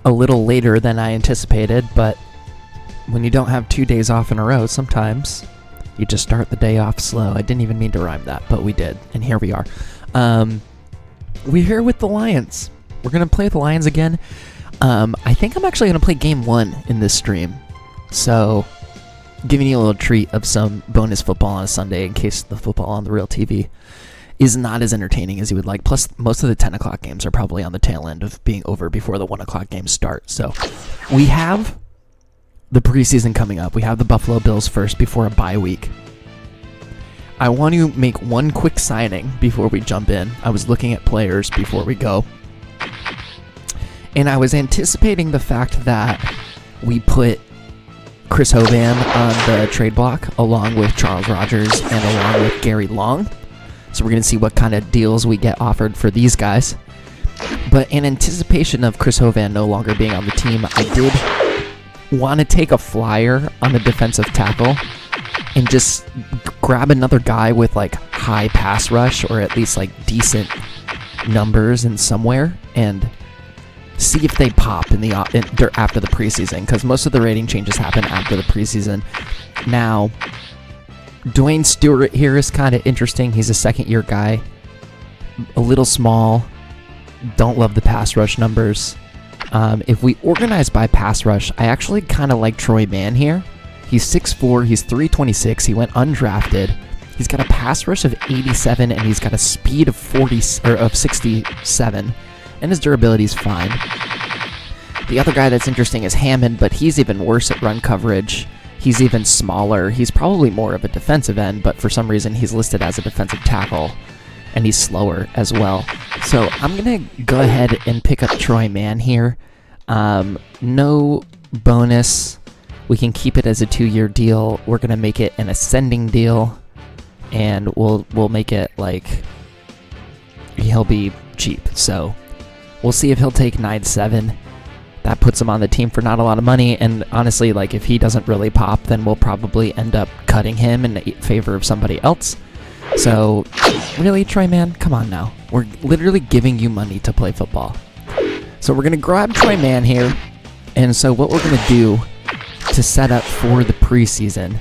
a little later than I anticipated, but when you don't have 2 days off in a row, sometimes you just start the day off slow. I didn't even mean to rhyme that, but we did, and here we are. We're here with the Lions. We're going to play with the Lions again. I think I'm actually going to play Game 1 in this stream, so giving you a little treat of some bonus football on a Sunday in case the football on the real TV is not as entertaining as you would like. Plus, most of the 10 o'clock games are probably on the tail end of being over before the 1 o'clock games start. So we have the preseason coming up. We have the Buffalo Bills first before a bye week. I want to make one quick signing before we jump in. I was looking at players before we go, and I was anticipating the fact that we put Chris Hovan on the trade block along with Charles Rogers and along with Gary Long. So we're going to see what kind of deals we get offered for these guys. But in anticipation of Chris Hovan no longer being on the team, I did want to take a flyer on the defensive tackle and just grab another guy with like high pass rush or at least like decent numbers in somewhere and see if they pop after the preseason, because most of the rating changes happen after the preseason. Now, Dwayne Stewart here is kind of interesting. He's a second-year guy, a little small, don't love the pass rush numbers. If we organize by pass rush, I actually kind of like Troy Mann here. He's 6'4", he's 326, he went undrafted. He's got a pass rush of 87, and he's got a speed of 67, and his durability is fine. The other guy that's interesting is Hammond, but he's even worse at run coverage. He's even smaller. He's probably more of a defensive end, but for some reason he's listed as a defensive tackle, and he's slower as well. So I'm going to go ahead and pick up Troy Mann here. No bonus. We can keep it as a 2-year deal. We're going to make it an ascending deal, and we'll make it like he'll be cheap. So we'll see if he'll take 9.7. That puts him on the team for not a lot of money, and honestly, like if he doesn't really pop, then we'll probably end up cutting him in favor of somebody else. So, really, Troy Mann, come on now. We're literally giving you money to play football. So we're going to grab Troy Mann here, and so what we're going to do to set up for the preseason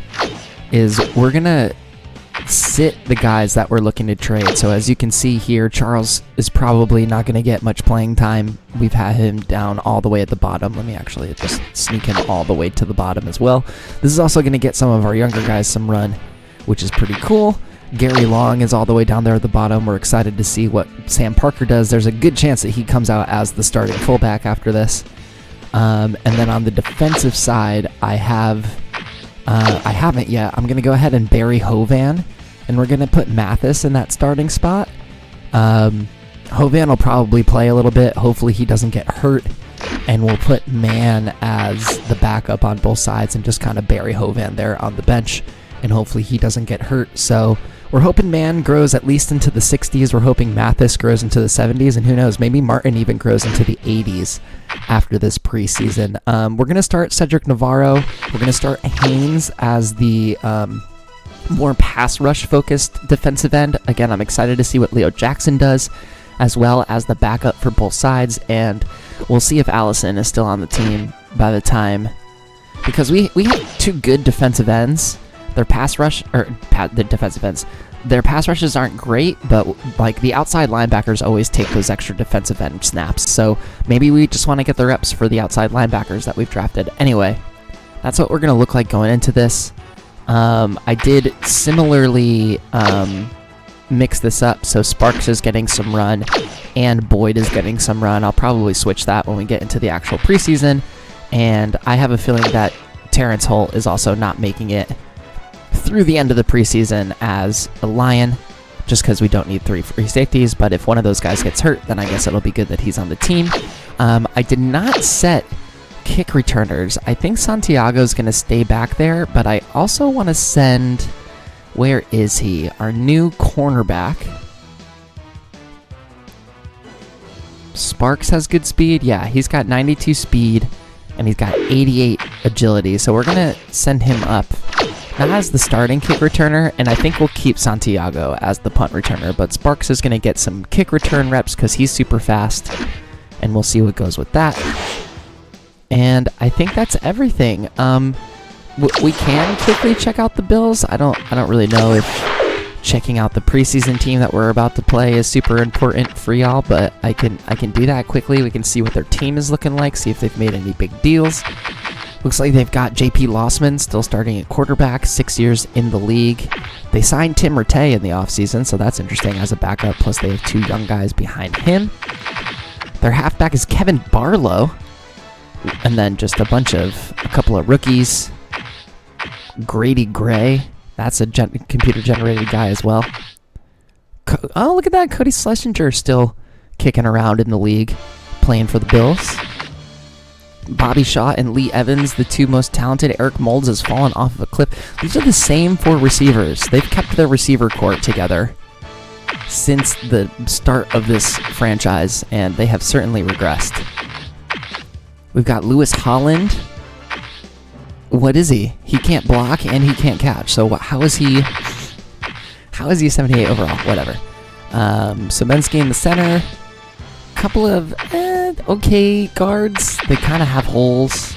is we're going to sit the guys that we're looking to trade. So as you can see here, Charles is probably not going to get much playing time. We've had him down all the way at the bottom. Let me actually just sneak him all the way to the bottom as well. This is also going to get some of our younger guys some run, which is pretty cool. Gary Long is all the way down there at the bottom. We're excited to see what Sam Parker does. There's a good chance that he comes out as the starting fullback after this. And then on the defensive side, I haven't yet. I'm going to go ahead and bury Hovan, and we're going to put Mathis in that starting spot. Hovan will probably play a little bit. Hopefully he doesn't get hurt, and we'll put Mann as the backup on both sides and just kind of bury Hovan there on the bench, and hopefully he doesn't get hurt. So we're hoping Mann grows at least into the 60s. We're hoping Mathis grows into the 70s, and who knows, maybe Martin even grows into the 80s after this preseason. We're going to start Cedric Navarro. We're going to start Haynes as the more pass rush focused defensive end. Again, I'm excited to see what Leo Jackson does, as well as the backup for both sides, and we'll see if Allison is still on the team by the time, because we have two good defensive ends. Their pass rush, the defensive ends, their pass rushes aren't great, but like the outside linebackers always take those extra defensive end snaps. So maybe we just want to get the reps for the outside linebackers that we've drafted. Anyway, that's what we're going to look like going into this. I did similarly mix this up, so Sparks is getting some run and Boyd is getting some run. I'll probably switch that when we get into the actual preseason, and I have a feeling that Terrence Holt is also not making it through the end of the preseason as a Lion, just because we don't need 3 free safeties. But if one of those guys gets hurt, then I guess it'll be good that he's on the team. I did not set kick returners. I think Santiago's going to stay back there, but I also want to send, where is he? Our new cornerback. Sparks has good speed. Yeah, he's got 92 speed, and he's got 88 agility. So we're going to send him up, not as the starting kick returner, and I think we'll keep Santiago as the punt returner, but Sparks is going to get some kick return reps because he's super fast, and we'll see what goes with that. And I think that's everything. We can quickly check out the Bills. I don't really know if checking out the preseason team that we're about to play is super important for y'all, but I can do that quickly. We can see what their team is looking like, see if they've made any big deals. Looks like they've got J.P. Lossman still starting at quarterback, 6 years in the league. They signed Tim Rattay in the offseason, so that's interesting as a backup, plus they have 2 young guys behind him. Their halfback is Kevin Barlow, and then just a couple of rookies. Grady Gray, that's a computer-generated guy as well. Oh, look at that, Cody Schlesinger still kicking around in the league, playing for the Bills. Bobby Shaw and Lee Evans, the 2 most talented. Eric Moulds has fallen off of a cliff. These are the same 4 receivers. They've kept their receiver corps together since the start of this franchise, and they have certainly regressed. We've got Lewis Holland. What is he? He can't block and he can't catch. So how is he 78 overall? Whatever. Semensky in the center. Couple of okay guards. They kind of have holes.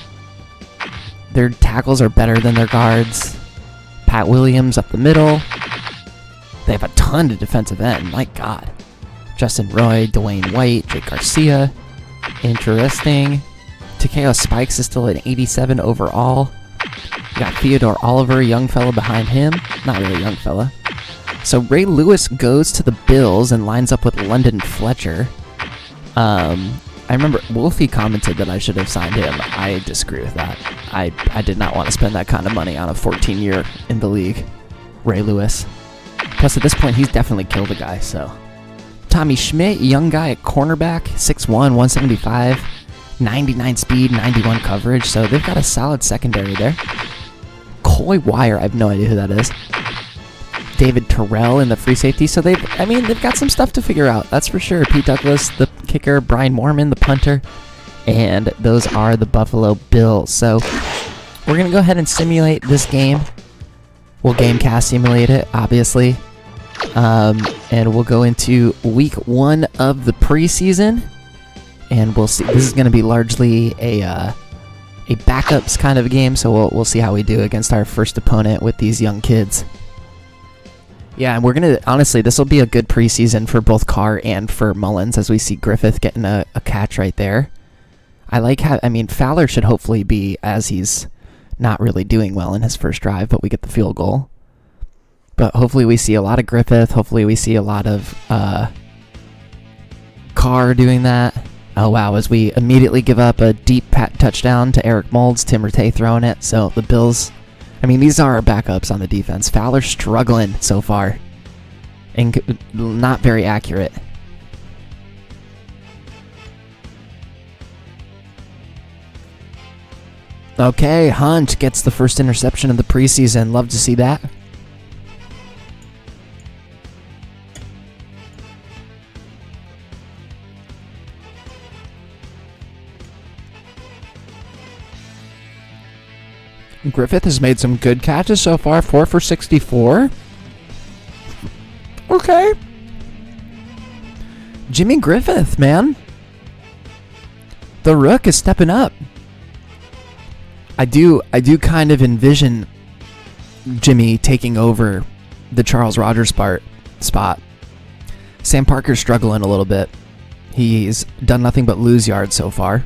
Their tackles are better than their guards. Pat Williams up the middle. They have a ton of defensive end. My God. Justin Roy, Dwayne White, Jake Garcia. Interesting. Takeo Spikes is still an 87 overall. You got Theodore Oliver, young fella behind him. Not really a young fella. So Ray Lewis goes to the Bills and lines up with London Fletcher. I remember Wolfie commented that I should have signed him. I disagree with that. I did not want to spend that kind of money on a 14-year in the league. Ray Lewis. Plus, at this point, he's definitely killed a guy, so. Tommy Schmidt, young guy at cornerback, 6'1", 175, 99 speed, 91 coverage, so they've got a solid secondary there. Coy Wire, I have no idea who that is. David Terrell in the free safety, so they've got some stuff to figure out, that's for sure. Pete Douglas, the kicker, Brian Mormon, the punter, and those are the Buffalo Bills. So we're going to go ahead and simulate this game. We'll Gamecast simulate it, obviously. And we'll go into week 1 of the preseason, and we'll see. This is going to be largely a backups kind of a game, so we'll see how we do against our first opponent with these young kids. Yeah, and we're going to, honestly, this will be a good preseason for both Carr and for Mullins, as we see Griffith getting a catch right there. I like how, Fowler should hopefully be, as he's not really doing well in his first drive, but we get the field goal. But hopefully we see a lot of Griffith, hopefully we see a lot of Carr doing that. Oh wow, as we immediately give up a deep touchdown to Eric Moulds, Tim Rattay throwing it, so the Bills... these are our backups on the defense. Fowler struggling so far. And not very accurate. Okay, Hunt gets the first interception of the preseason. Love to see that. Griffith has made some good catches so far. 4 for 64. Okay. Jimmy Griffith, man. The Rook is stepping up. I do kind of envision Jimmy taking over the Charles Rogers spot. Sam Parker's struggling a little bit. He's done nothing but lose yards so far.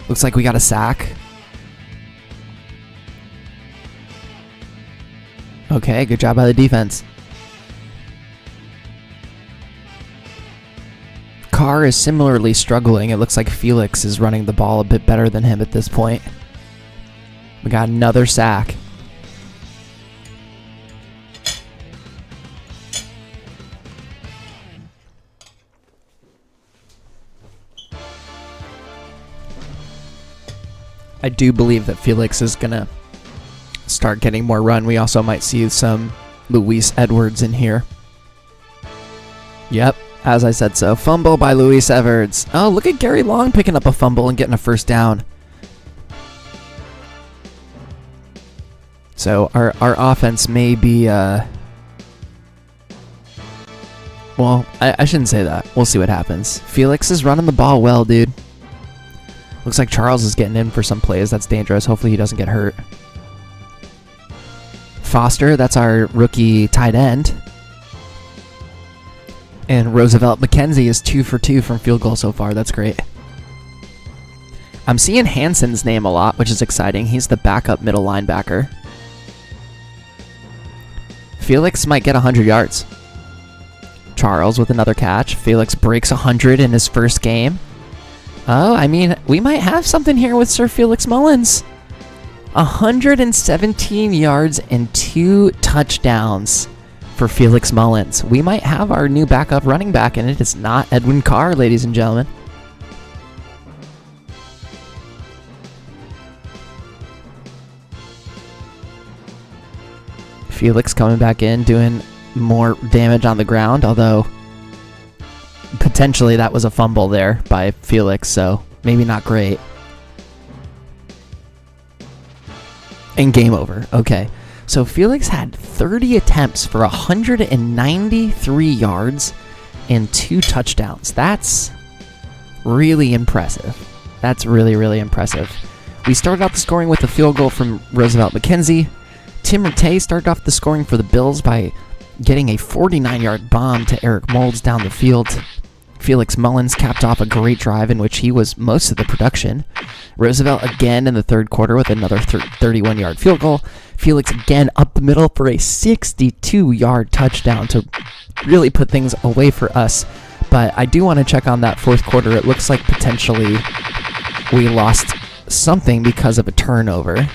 Looks like we got a sack. Okay, good job by the defense. Carr is similarly struggling. It looks like Felix is running the ball a bit better than him at this point. We got another sack. I do believe that Felix is going to start getting more run. We also might see some Luis Edwards in here. Yep, as I said so. Fumble by Luis Edwards. Oh, look at Gary Long picking up a fumble and getting a first down. So our offense may be... Well, I shouldn't say that. We'll see what happens. Felix is running the ball well, dude. Looks like Charles is getting in for some plays. That's dangerous. Hopefully he doesn't get hurt. Foster, that's our rookie tight end. And Roosevelt McKenzie is 2 for 2 from field goal so far. That's great. I'm seeing Hansen's name a lot, which is exciting. He's the backup middle linebacker. Felix might get 100 yards. Charles with another catch. Felix breaks 100 in his first game. Oh, I mean, we might have something here with Sir Felix Mullins. 117 yards and 2 touchdowns for Felix Mullins. We might have our new backup running back, and it is not Edwin Carr, ladies and gentlemen. Felix coming back in, doing more damage on the ground, although potentially that was a fumble there by Felix, so maybe not great. And game over. Okay. So Felix had 30 attempts for 193 yards and 2 touchdowns. That's really impressive. That's really, really impressive. We started out the scoring with a field goal from Roosevelt McKenzie. Tim Rattay started off the scoring for the Bills by getting a 49-yard bomb to Eric Moulds down the field. Felix Mullins capped off a great drive in which he was most of the production. Roosevelt again in the third quarter with another 31-yard field goal. Felix again up the middle for a 62-yard touchdown to really put things away for us. But I do want to check on that fourth quarter. It looks like potentially we lost something because of a turnover.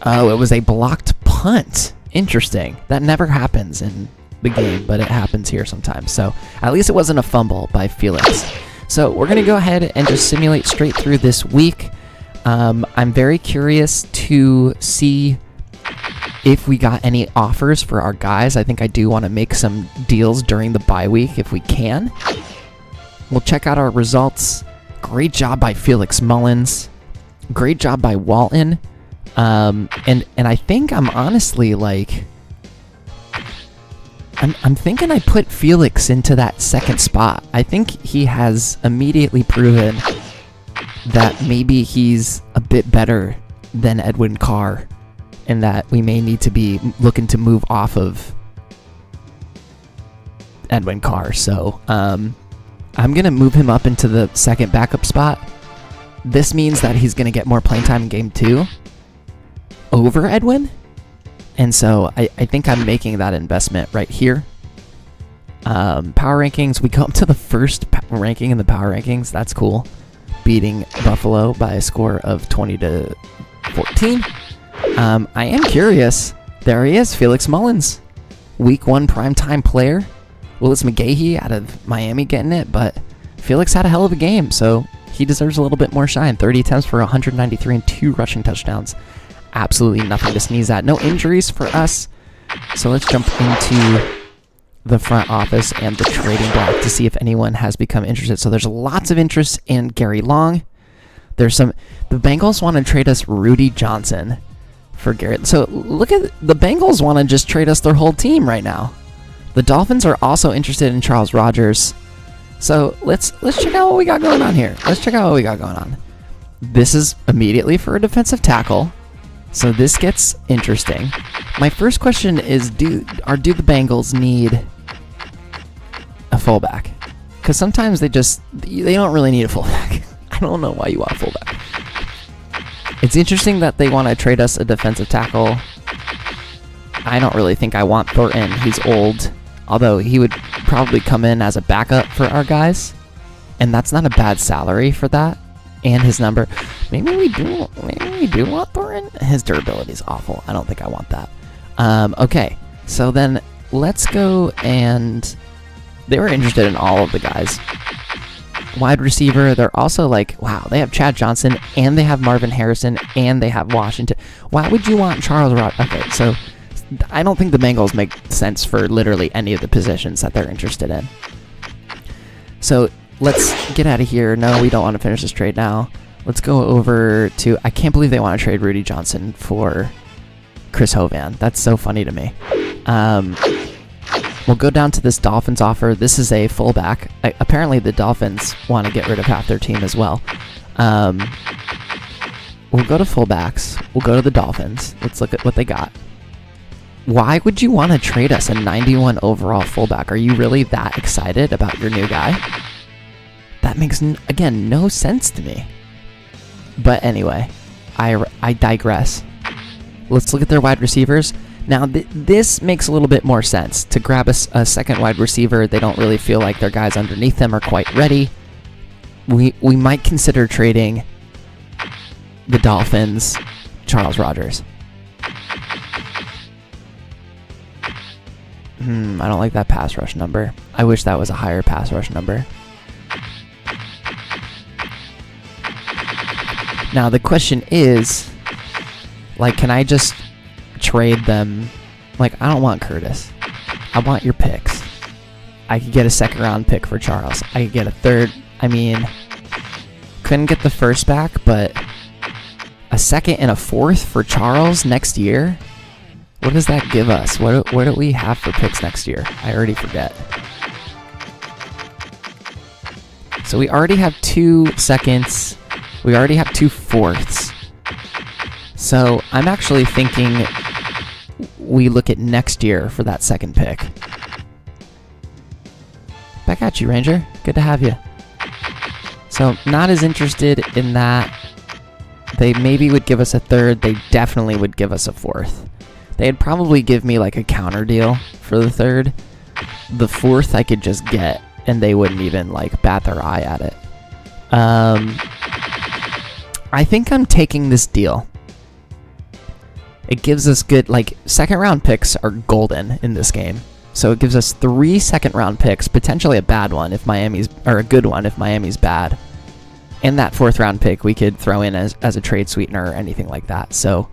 Oh, it was a blocked punt. Interesting. That never happens in the game, but it happens here sometimes. So at least it wasn't a fumble by Felix. So we're going to go ahead and just simulate straight through this week. I'm very curious to see if we got any offers for our guys. I think I do want to make some deals during the bye week if we can. We'll check out our results. Great job by Felix Mullins. Great job by Walton. And I think I'm honestly like, I'm thinking I put Felix into that second spot. I think he has immediately proven that maybe he's a bit better than Edwin Carr, and that we may need to be looking to move off of Edwin Carr. So I'm going to move him up into the second backup spot. This means that he's going to get more playing time in game 2 over Edwin. And so I think I'm making that investment right here. Power rankings, we come to the first ranking in the power rankings. That's cool. Beating Buffalo by a score of 20-14. I am curious. There he is, Felix Mullins. Week 1 primetime player. Willis McGahee out of Miami getting it, but Felix had a hell of a game, so he deserves a little bit more shine. 30 attempts for 193 and 2 rushing touchdowns. Absolutely nothing to sneeze at. No injuries for us. So let's jump into the front office and the trading block to see if anyone has become interested. So there's lots of interest in Gary Long. The Bengals want to trade us Rudy Johnson for Garrett. So look at the Bengals want to just trade us their whole team right now. The Dolphins are also interested in Charles Rogers. So let's check out what we got going on here. This is immediately for a defensive tackle. So this gets interesting. My first question is, do the Bengals need a fullback? Because sometimes they don't really need a fullback. I don't know why you want a fullback. It's interesting that they want to trade us a defensive tackle. I don't really think I want Thornton. He's old. Although he would probably come in as a backup for our guys. And that's not a bad salary for that. And his number. Maybe we do want Thornton. His durability is awful. I don't think I want that. Okay. So then let's go, and they were interested in all of the guys. Wide receiver, they're also like, wow, they have Chad Johnson, and they have Marvin Harrison, and they have Washington. Why would you want Charles Rogers? Okay, so I don't think the Bengals make sense for literally any of the positions that they're interested in. So let's get out of here. No, we don't want to finish this trade now. Let's go over to, I can't believe they want to trade Rudy Johnson for Chris Hovan. That's so funny to me. We'll go down to this Dolphins offer. This is a fullback. Apparently the Dolphins want to get rid of half their team as well. We'll go to fullbacks. We'll go to the Dolphins. Let's look at what they got. Why would you want to trade us a 91 overall fullback? Are you really that excited about your new guy? That makes, again, no sense to me. But anyway, I digress. Let's look at their wide receivers. Now, this makes a little bit more sense. To grab a second wide receiver, they don't really feel like their guys underneath them are quite ready. We might consider trading the Dolphins, Charles Rogers. I don't like that pass rush number. I wish that was a higher pass rush number. Now, the question is, like, can I just trade them? Like, I don't want Curtis. I want your picks. I could get a second round pick for Charles. I could get a third. I mean, couldn't get the first back, but a second and a fourth for Charles next year? What does that give us? What do we have for picks next year? I already forget. So we already have 2 seconds. We already have 2 fourths. So I'm actually thinking we look at next year for that second pick. Back at you, Ranger. Good to have you. So not as interested in that. They maybe would give us a third. They definitely would give us a fourth. They'd probably give me like a counter deal for the third. The fourth I could just get, and they wouldn't even like bat their eye at it. I think I'm taking this deal. It gives us good, like, second round picks are golden in this game. So it gives us 3 second round picks, potentially a bad one if Miami's, or a good one if Miami's bad. And that 4th round pick we could throw in as a trade sweetener or anything like that. So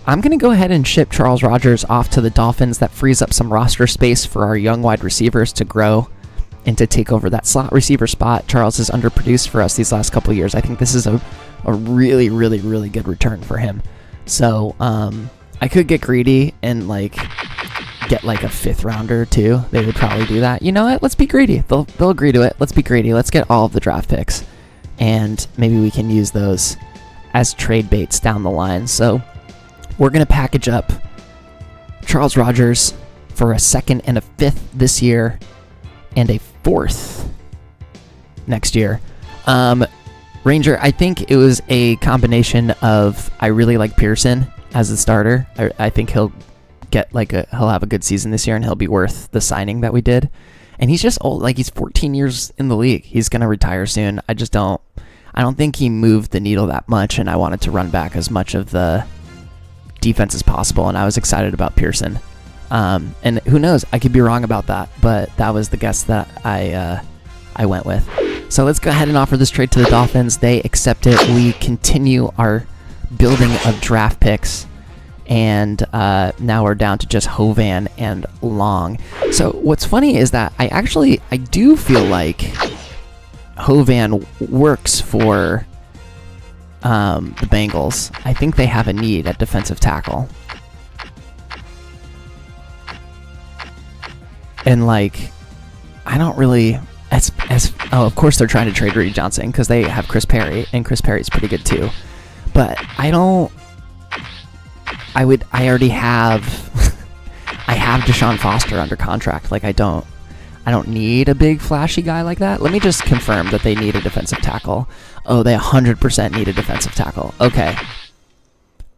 I'm going to go ahead and ship Charles Rogers off to the Dolphins. That frees up some roster space for our young wide receivers to grow and to take over that slot receiver spot. Charles has underproduced for us these last couple of years. I think this is a really, really, really good return for him. So I could get greedy and like get like a 5th rounder too. They would probably do that. You know what? Let's be greedy. They'll agree to it. Let's be greedy. Let's get all of the draft picks, and maybe we can use those as trade baits down the line. So we're gonna package up Charles Rogers for a 2nd and a 5th this year, and a 4th next year. Ranger, I think it was a combination of I really like Pearson as a starter. I think he'll have a good season this year, and he'll be worth the signing that we did. And he's just old, like he's 14 years in the league. He's gonna retire soon. I don't think he moved the needle that much, and I wanted to run back as much of the defense as possible, and I was excited about Pearson. And who knows, I could be wrong about that, but that was the guess that I went with. So let's go ahead and offer this trade to the Dolphins. They accept it. We continue our building of draft picks, and now we're down to just Hovan and Long. So what's funny is that I do feel like Hovan works for the Bengals. I think they have a need at defensive tackle. And like, I don't really, of course they're trying to trade Reed Johnson because they have Chris Perry, and Chris Perry's pretty good too. But I already have, I have Deshaun Foster under contract. Like I don't need a big flashy guy like that. Let me just confirm that they need a defensive tackle. Oh, they 100% need a defensive tackle. Okay.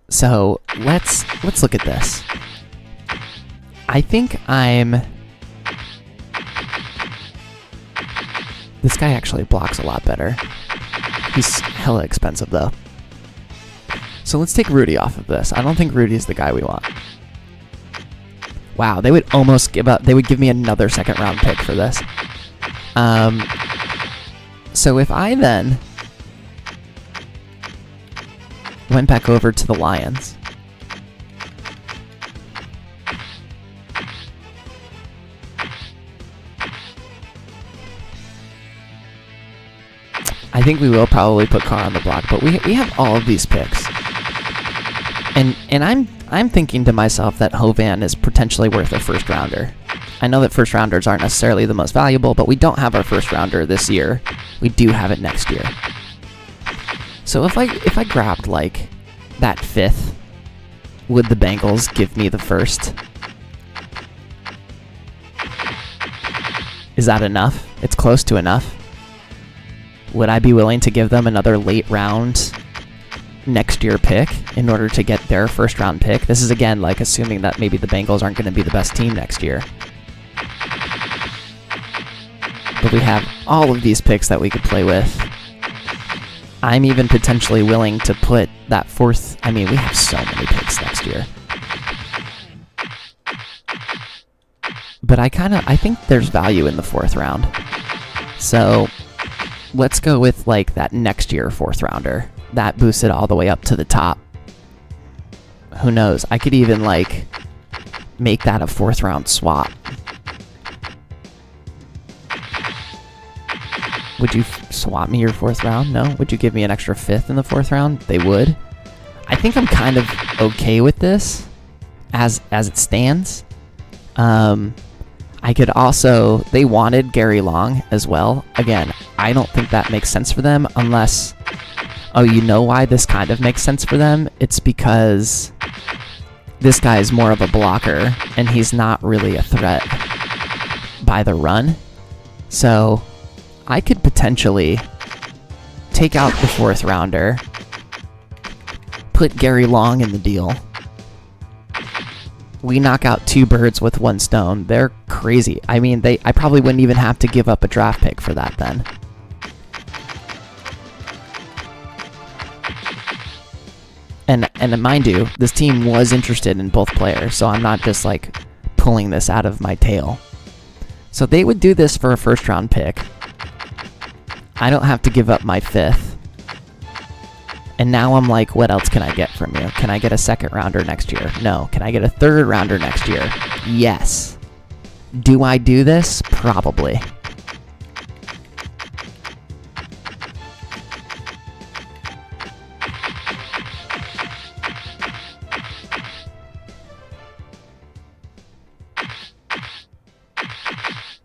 So let's look at this. I think this guy actually blocks a lot better. He's hella expensive though. So let's take Rudy off of this. I don't think Rudy's the guy we want. Wow, they would almost they would give me another 2nd round pick for this. So if I then went back over to the Lions, I think we will probably put Carr on the block, but we have all of these picks. And I'm thinking to myself that Hovan is potentially worth a 1st rounder. I know that first rounders aren't necessarily the most valuable, but we don't have our first rounder this year. We do have it next year. So if I grabbed like that 5th, would the Bengals give me the first? Is that enough? It's close to enough. Would I be willing to give them another late round next year pick in order to get their first round pick? This is again like assuming that maybe the Bengals aren't going to be the best team next year. But we have all of these picks that we could play with. I'm even potentially willing to put that 4th... I mean, we have so many picks next year. But I think there's value in the 4th round. So let's go with like that next year 4th rounder. That boosts it all the way up to the top. Who knows? I could even like make that a 4th round swap. Would you swap me your 4th round? No? Would you give me an extra 5th in the 4th round? They would. I think I'm kind of okay with this as it stands. I could also... They wanted Gary Long as well. Again, I don't think that makes sense for them unless... Oh, you know why this kind of makes sense for them? It's because this guy is more of a blocker, and he's not really a threat by the run. So I could potentially take out the 4th rounder, put Gary Long in the deal. We knock out 2 birds with 1 stone. They're crazy. I mean, I probably wouldn't even have to give up a draft pick for that then. And mind you, this team was interested in both players, so I'm not just like pulling this out of my tail. So they would do this for a 1st round pick. I don't have to give up my 5th. And now I'm like, what else can I get from you? Can I get a 2nd rounder next year? No. Can I get a 3rd rounder next year? Yes. Do I do this? Probably.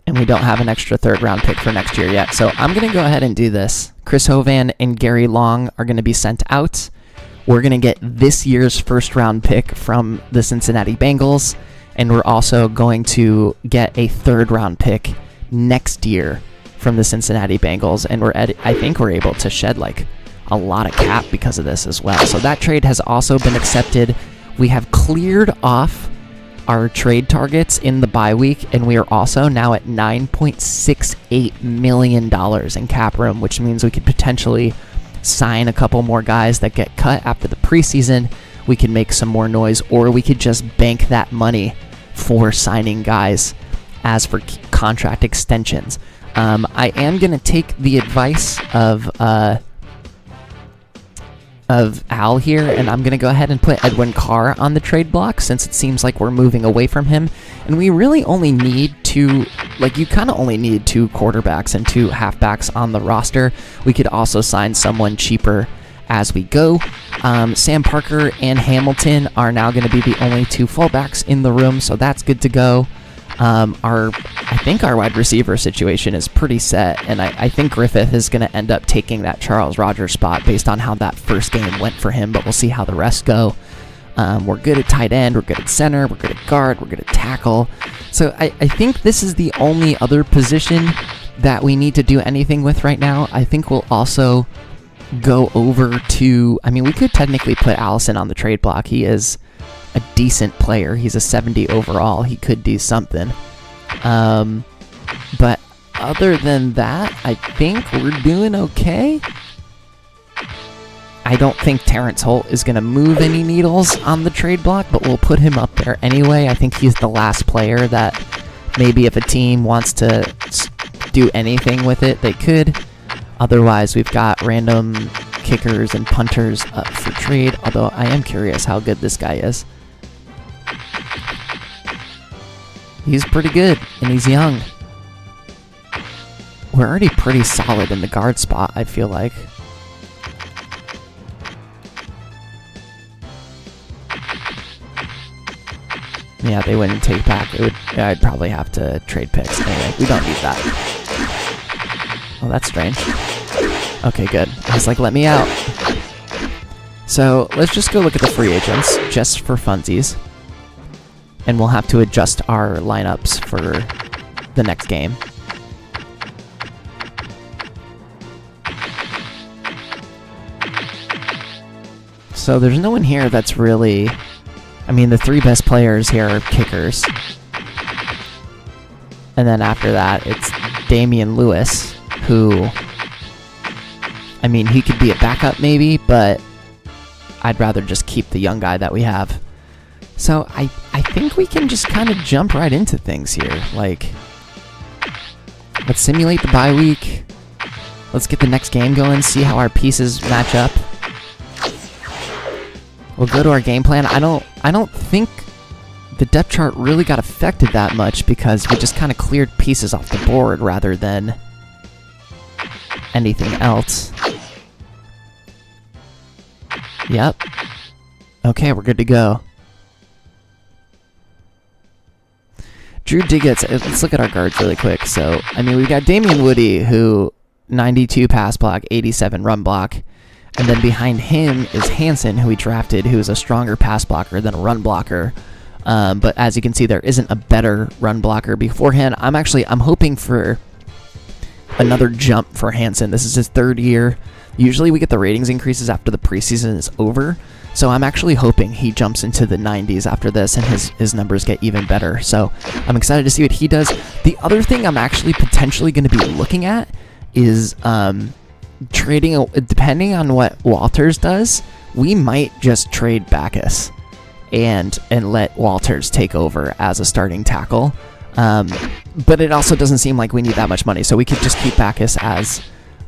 And we don't have an extra 3rd round pick for next year yet. So I'm going to go ahead and do this. Chris Hovan and Gary Long are going to be sent out. We're going to get this year's 1st round pick from the Cincinnati Bengals. And we're also going to get a 3rd round pick next year from the Cincinnati Bengals. And I think we're able to shed like a lot of cap because of this as well. So that trade has also been accepted. We have cleared off our trade targets in the bye week, and we are also now at $9.68 million in cap room, which means we could potentially sign a couple more guys that get cut after the preseason. We could make some more noise, or we could just bank that money for signing guys as for contract extensions. I am going to take the advice of Al here, and I'm going to go ahead and put Edwin Carr on the trade block since it seems like we're moving away from him. And we really only need you kind of only need 2 quarterbacks and 2 halfbacks on the roster. We could also sign someone cheaper as we go. Sam Parker and Hamilton are now going to be the only 2 fullbacks in the room, so that's good to go. I think our wide receiver situation is pretty set, and I think Griffith is going to end up taking that Charles Rogers spot based on how that first game went for him, but we'll see how the rest go. We're good at tight end, we're good at center, we're good at guard, we're good at tackle. So I think this is the only other position that we need to do anything with right now. I think we'll also go over to... I mean, we could technically put Allison on the trade block. He is a decent player. He's a 70 overall. He could do something. But other than that, I think we're doing okay. I don't think Terrence Holt is going to move any needles on the trade block, but we'll put him up there anyway. I think he's the last player that maybe if a team wants to do anything with it, they could. Otherwise, we've got random kickers and punters up for trade, although I am curious how good this guy is. He's pretty good, and he's young. We're already pretty solid in the guard spot, I feel like. Yeah, they wouldn't take back. I'd probably have to trade picks. Anyway, we don't need that. Oh, that's strange. Okay, good. I was like, let me out. So, let's just go look at the free agents, just for funsies. And we'll have to adjust our lineups for the next game. So there's no one here that's really... I mean, the 3 best players here are kickers. And then after that, it's Damian Lewis, who... I mean, he could be a backup maybe, but I'd rather just keep the young guy that we have. So I think we can just kind of jump right into things here. Like, let's simulate the bye week. Let's get the next game going, see how our pieces match up. We'll go to our game plan. I don't think the depth chart really got affected that much because we just kind of cleared pieces off the board rather than anything else. Yep. Okay, we're good to go. Drew Diggett, let's look at our guards really quick. So, I mean, we've got Damian Woody, who 92 pass block, 87 run block. And then behind him is Hansen, who we drafted, who is a stronger pass blocker than a run blocker. But as you can see, there isn't a better run blocker beforehand. I'm hoping for another jump for Hansen. This is his 3rd year. Usually we get the ratings increases after the preseason is over. So I'm actually hoping he jumps into the 90s after this and his numbers get even better. So I'm excited to see what he does. The other thing I'm actually potentially going to be looking at is... trading, depending on what Walters does, we might just trade Backus and let Walters take over as a starting tackle. But it also doesn't seem like we need that much money, so we could just keep Backus as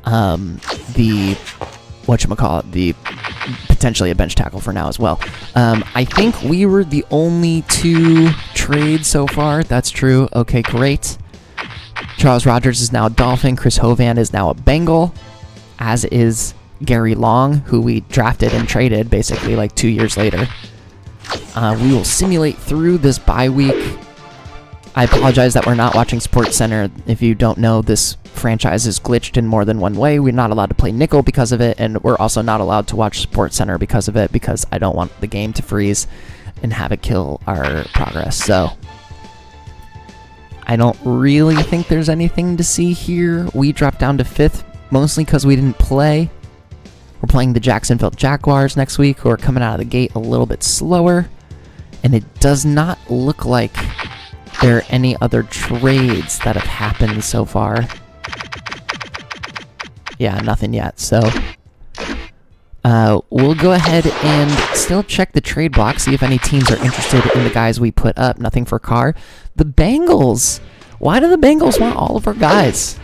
the potentially a bench tackle for now as well. I think we were the only 2 trades so far. That's true. Okay, great. Charles Rogers is now a Dolphin. Chris Hovan is now a Bengal. As is Gary Long, who we drafted and traded basically like 2 years later. We will simulate through this bye week. I apologize that we're not watching SportsCenter. If you don't know, this franchise is glitched in more than one way. We're not allowed to play nickel because of it, and we're also not allowed to watch SportsCenter because of it, because I don't want the game to freeze and have it kill our progress. So I don't really think there's anything to see here. We dropped down to 5th. Mostly because we didn't play. We're playing the Jacksonville Jaguars next week, who are coming out of the gate a little bit slower. And it does not look like there are any other trades that have happened so far. Yeah, nothing yet. So we'll go ahead and still check the trade block, see if any teams are interested in the guys we put up. Nothing for Carr. The Bengals. Why do the Bengals want all of our guys?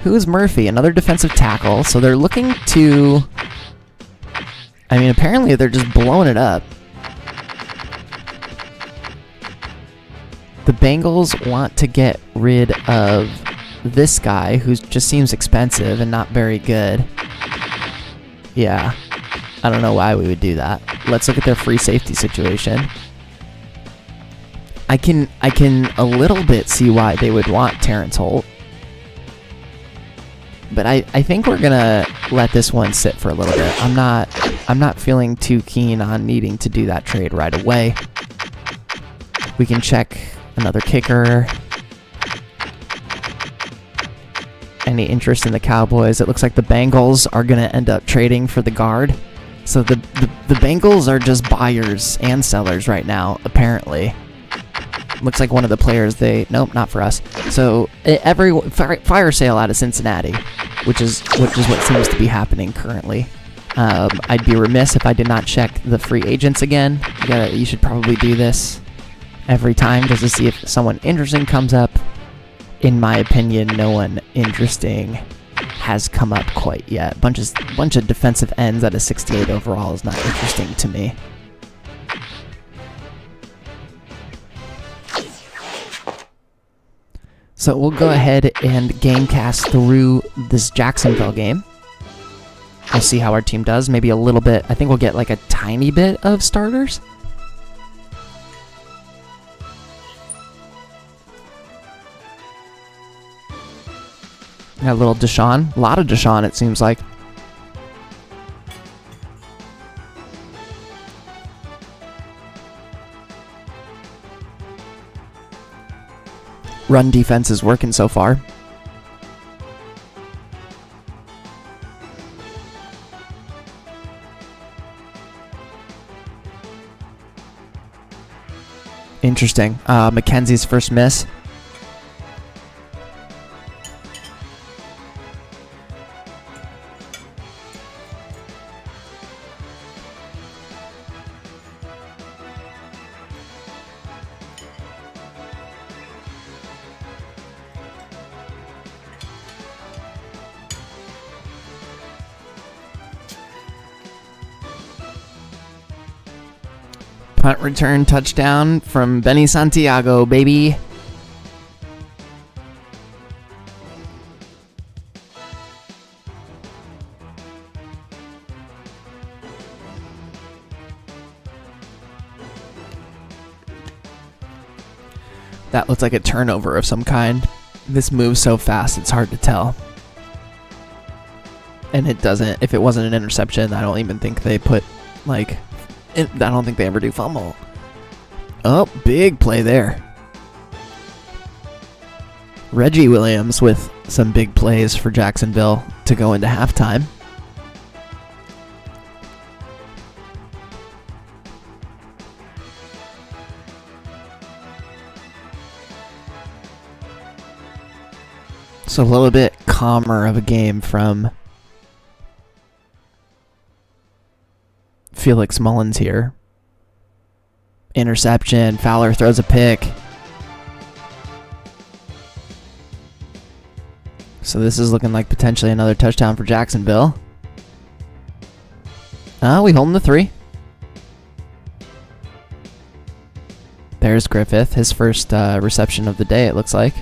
Who's Murphy? Another defensive tackle. So they're looking to... I mean, apparently they're just blowing it up. The Bengals want to get rid of this guy, who just seems expensive and not very good. Yeah. I don't know why we would do that. Let's look at their free safety situation. I can a little bit see why they would want Terrence Holt. But I think we're gonna let this one sit for a little bit. I'm not feeling too keen on needing to do that trade right away. We can check another kicker. Any interest in the Cowboys? It looks like the Bengals are gonna end up trading for the guard. So the Bengals are just buyers and sellers right now, apparently. Looks like one of the players nope, not for us. So fire sale out of Cincinnati, which is what seems to be happening currently. I'd be remiss if I did not check the free agents again. You should probably do this every time just to see if someone interesting comes up. In my opinion, no one interesting has come up quite yet. Bunch of defensive ends at a 68 overall is not interesting to me. So we'll go ahead and gamecast through this Jacksonville game. We'll see how our team does. Maybe a little bit. I think we'll get like a tiny bit of starters. Got a little Deshaun. A lot of Deshaun, it seems like. Run defense is working so far. Interesting. Mackenzie's first miss. Punt return touchdown from Benny Santiago, baby. That looks like a turnover of some kind. This moves so fast, it's hard to tell. And it doesn't. If it wasn't an interception, I don't even think they put, like... I don't think they ever do fumble. Oh, big play there. Reggie Williams with some big plays for Jacksonville to go into halftime. So a little bit calmer of a game from Felix Mullins here. Interception. Fowler throws a pick. So this is looking like potentially another touchdown for Jacksonville. We holding the 3. There's Griffith, his first reception of the day, it looks like.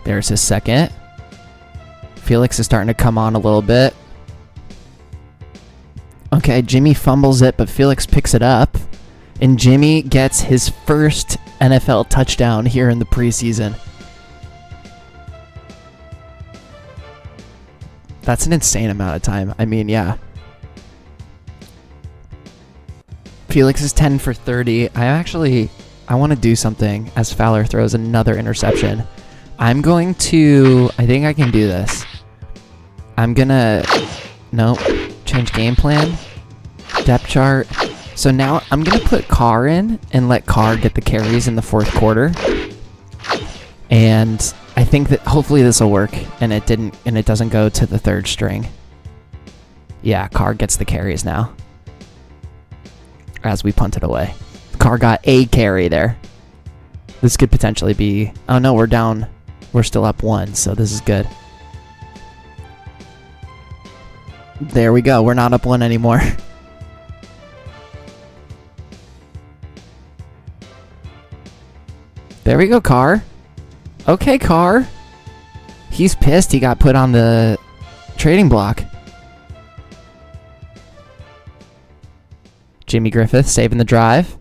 There's his second. Felix is starting to come on a little bit. Okay, Jimmy fumbles it, but Felix picks it up. And Jimmy gets his first NFL touchdown here in the preseason. That's an insane amount of time. I mean, yeah. Felix is 10 for 30. I want to do something as Fowler throws another interception. I'm going to... I think I can do this. I'm going to... Nope. Change game plan. Depth chart. So now I'm going to put Carr in and let Carr get the carries in the fourth quarter. And I think that hopefully this will work and it doesn't go to the third string. Yeah, Carr gets the carries now. As we punt it away. Carr got a carry there. This could potentially be... Oh no, we're down. We're still up 1, so this is good. There we go. We're not up 1 anymore. There we go, Carr. Okay, Carr. He's pissed he got put on the trading block. Jimmy Griffith saving the drive.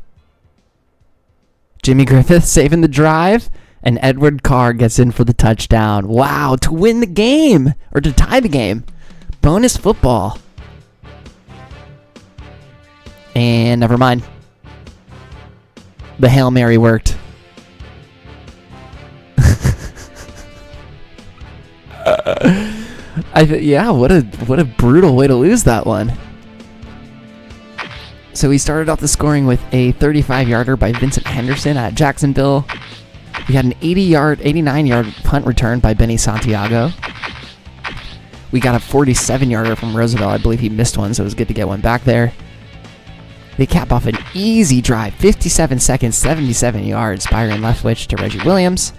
Jimmy Griffith saving the drive. And Edward Carr gets in for the touchdown. Wow, to win the game. Or to tie the game. Bonus football. And never mind. The Hail Mary worked. Yeah, what a brutal way to lose that one. So we started off the scoring with a 35-yarder by Vincent Henderson at Jacksonville. We had an 89-yard punt return by Benny Santiago. We got a 47-yarder from Roosevelt. I believe he missed one, so it was good to get one back there. They cap off an easy drive, 57 seconds, 77 yards. Byron Leftwich to Reggie Williams.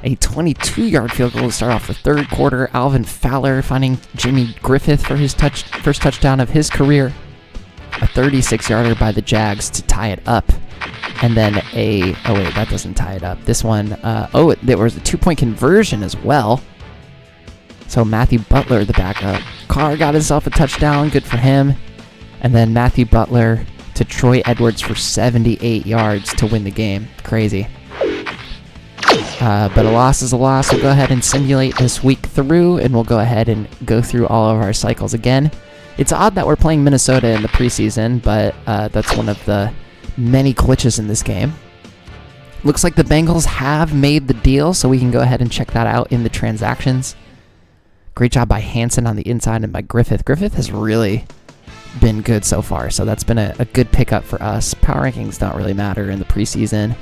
A 22-yard field goal to start off the third quarter. Alvin Fowler finding Jimmy Griffith for his first touchdown of his career. A 36-yarder by the Jags to tie it up. And then oh wait, that doesn't tie it up. This one, there was a 2-point conversion as well. So Matthew Butler, the backup. Carr got himself a touchdown, good for him. And then Matthew Butler to Troy Edwards for 78 yards to win the game. Crazy. But a loss is a loss. We'll go ahead and simulate this week through, and we'll go ahead and go through all of our cycles again. It's odd that we're playing Minnesota in the preseason, but that's one of the many glitches in this game. Looks like the Bengals have made the deal, so we can go ahead and check that out in the transactions. Great job by Hansen on the inside and by Griffith. Griffith has really been good so far, so that's been a good pickup for us. Power rankings don't really matter in the preseason.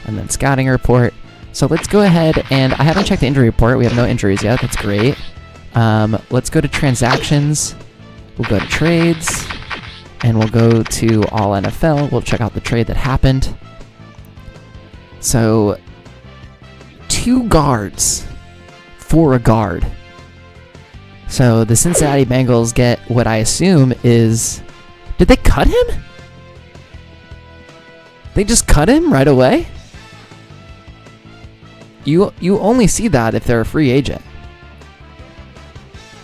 And then scouting report. So let's go ahead and I haven't checked the injury report. We have no injuries yet. That's great. Let's go to transactions. We'll go to trades, and we'll go to all NFL. We'll check out the trade that happened. So 2 guards for a guard. So the Cincinnati Bengals get what I assume is... Did they cut him? They just cut him right away? You only see that if they're a free agent.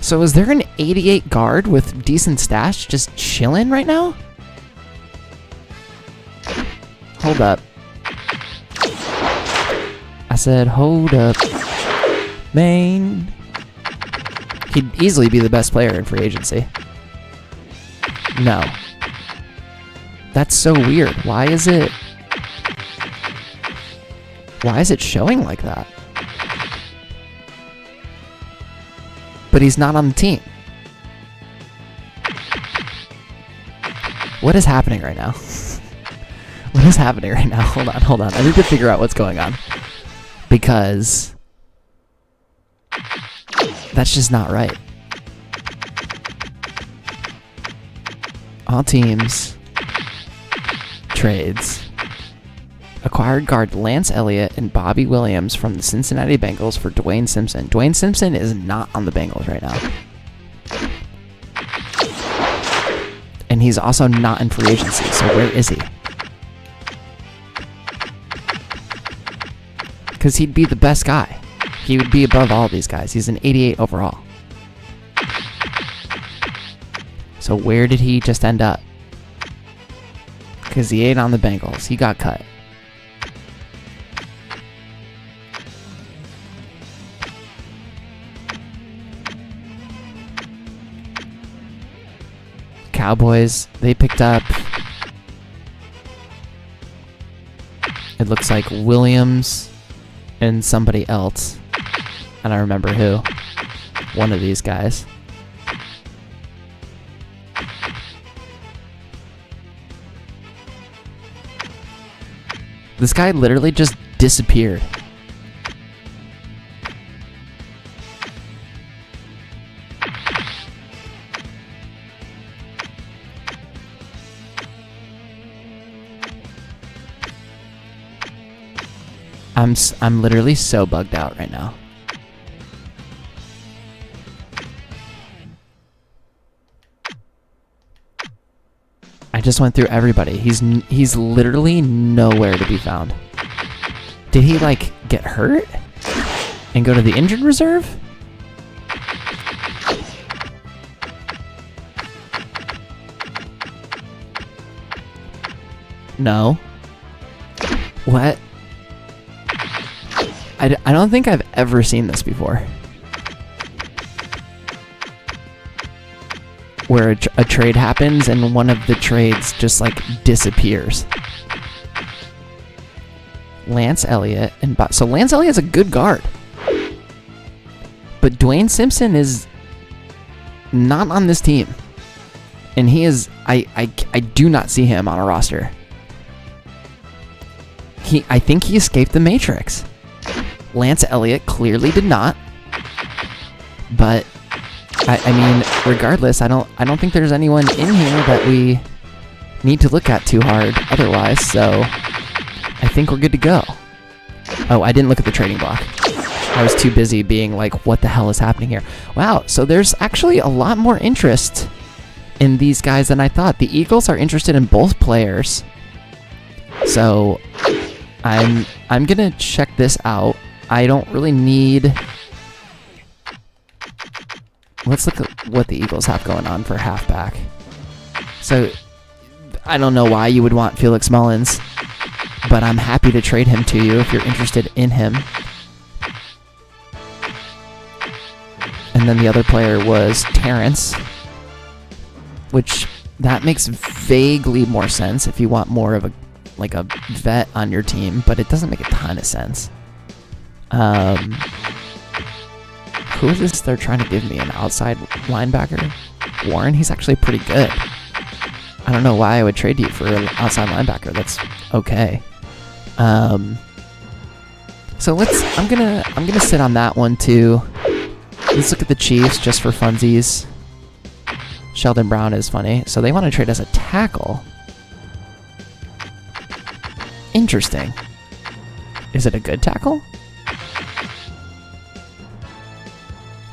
So is there an 88 guard with decent stats just chilling right now? Hold up. I said hold up. Man. He'd easily be the best player in free agency. No. That's so weird. Why is it showing like that? But he's not on the team. What is happening right now? What is happening right now? Hold on. I need to figure out what's going on. Because that's just not right. All teams. Trades. Acquired guard Lance Elliott and Bobby Williams from the Cincinnati Bengals for Dwayne Simpson. Dwayne Simpson is not on the Bengals right now. And he's also not in free agency, so where is he? Because he'd be the best guy. He would be above all these guys. He's an 88 overall. So where did he just end up? Because he ain't on the Bengals. He got cut. Cowboys, they picked up, it looks like Williams and somebody else. I don't remember who. One of these guys. This guy literally just disappeared. I'm literally so bugged out right now. I just went through everybody. He's literally nowhere to be found. Did he like get hurt and go to the injured reserve? No. What? I don't think I've ever seen this before. Where a trade happens and one of the trades just like disappears. Lance Elliott and so Lance Elliott's a good guard. But Dwayne Simpson is not on this team. And he is I do not see him on a roster. I think he escaped the Matrix. Lance Elliott clearly did not. But I mean, regardless, I don't think there's anyone in here that we need to look at too hard otherwise, so I think we're good to go. Oh, I didn't look at the trading block. I was too busy being like, what the hell is happening here? Wow, so there's actually a lot more interest in these guys than I thought. The Eagles are interested in both players. So I'm gonna check this out. I don't really need... Let's look at what the Eagles have going on for halfback. So, I don't know why you would want Felix Mullins, but I'm happy to trade him to you if you're interested in him. And then the other player was Terrence, which that makes vaguely more sense if you want more of a vet on your team, but it doesn't make a ton of sense. Who is this they're trying to give me? An outside linebacker? Warren? He's actually pretty good. I don't know why I would trade you for an outside linebacker. That's okay. So I'm gonna sit on that one too. Let's look at the Chiefs just for funsies. Sheldon Brown is funny. So they want to trade as a tackle. Interesting. Is it a good tackle?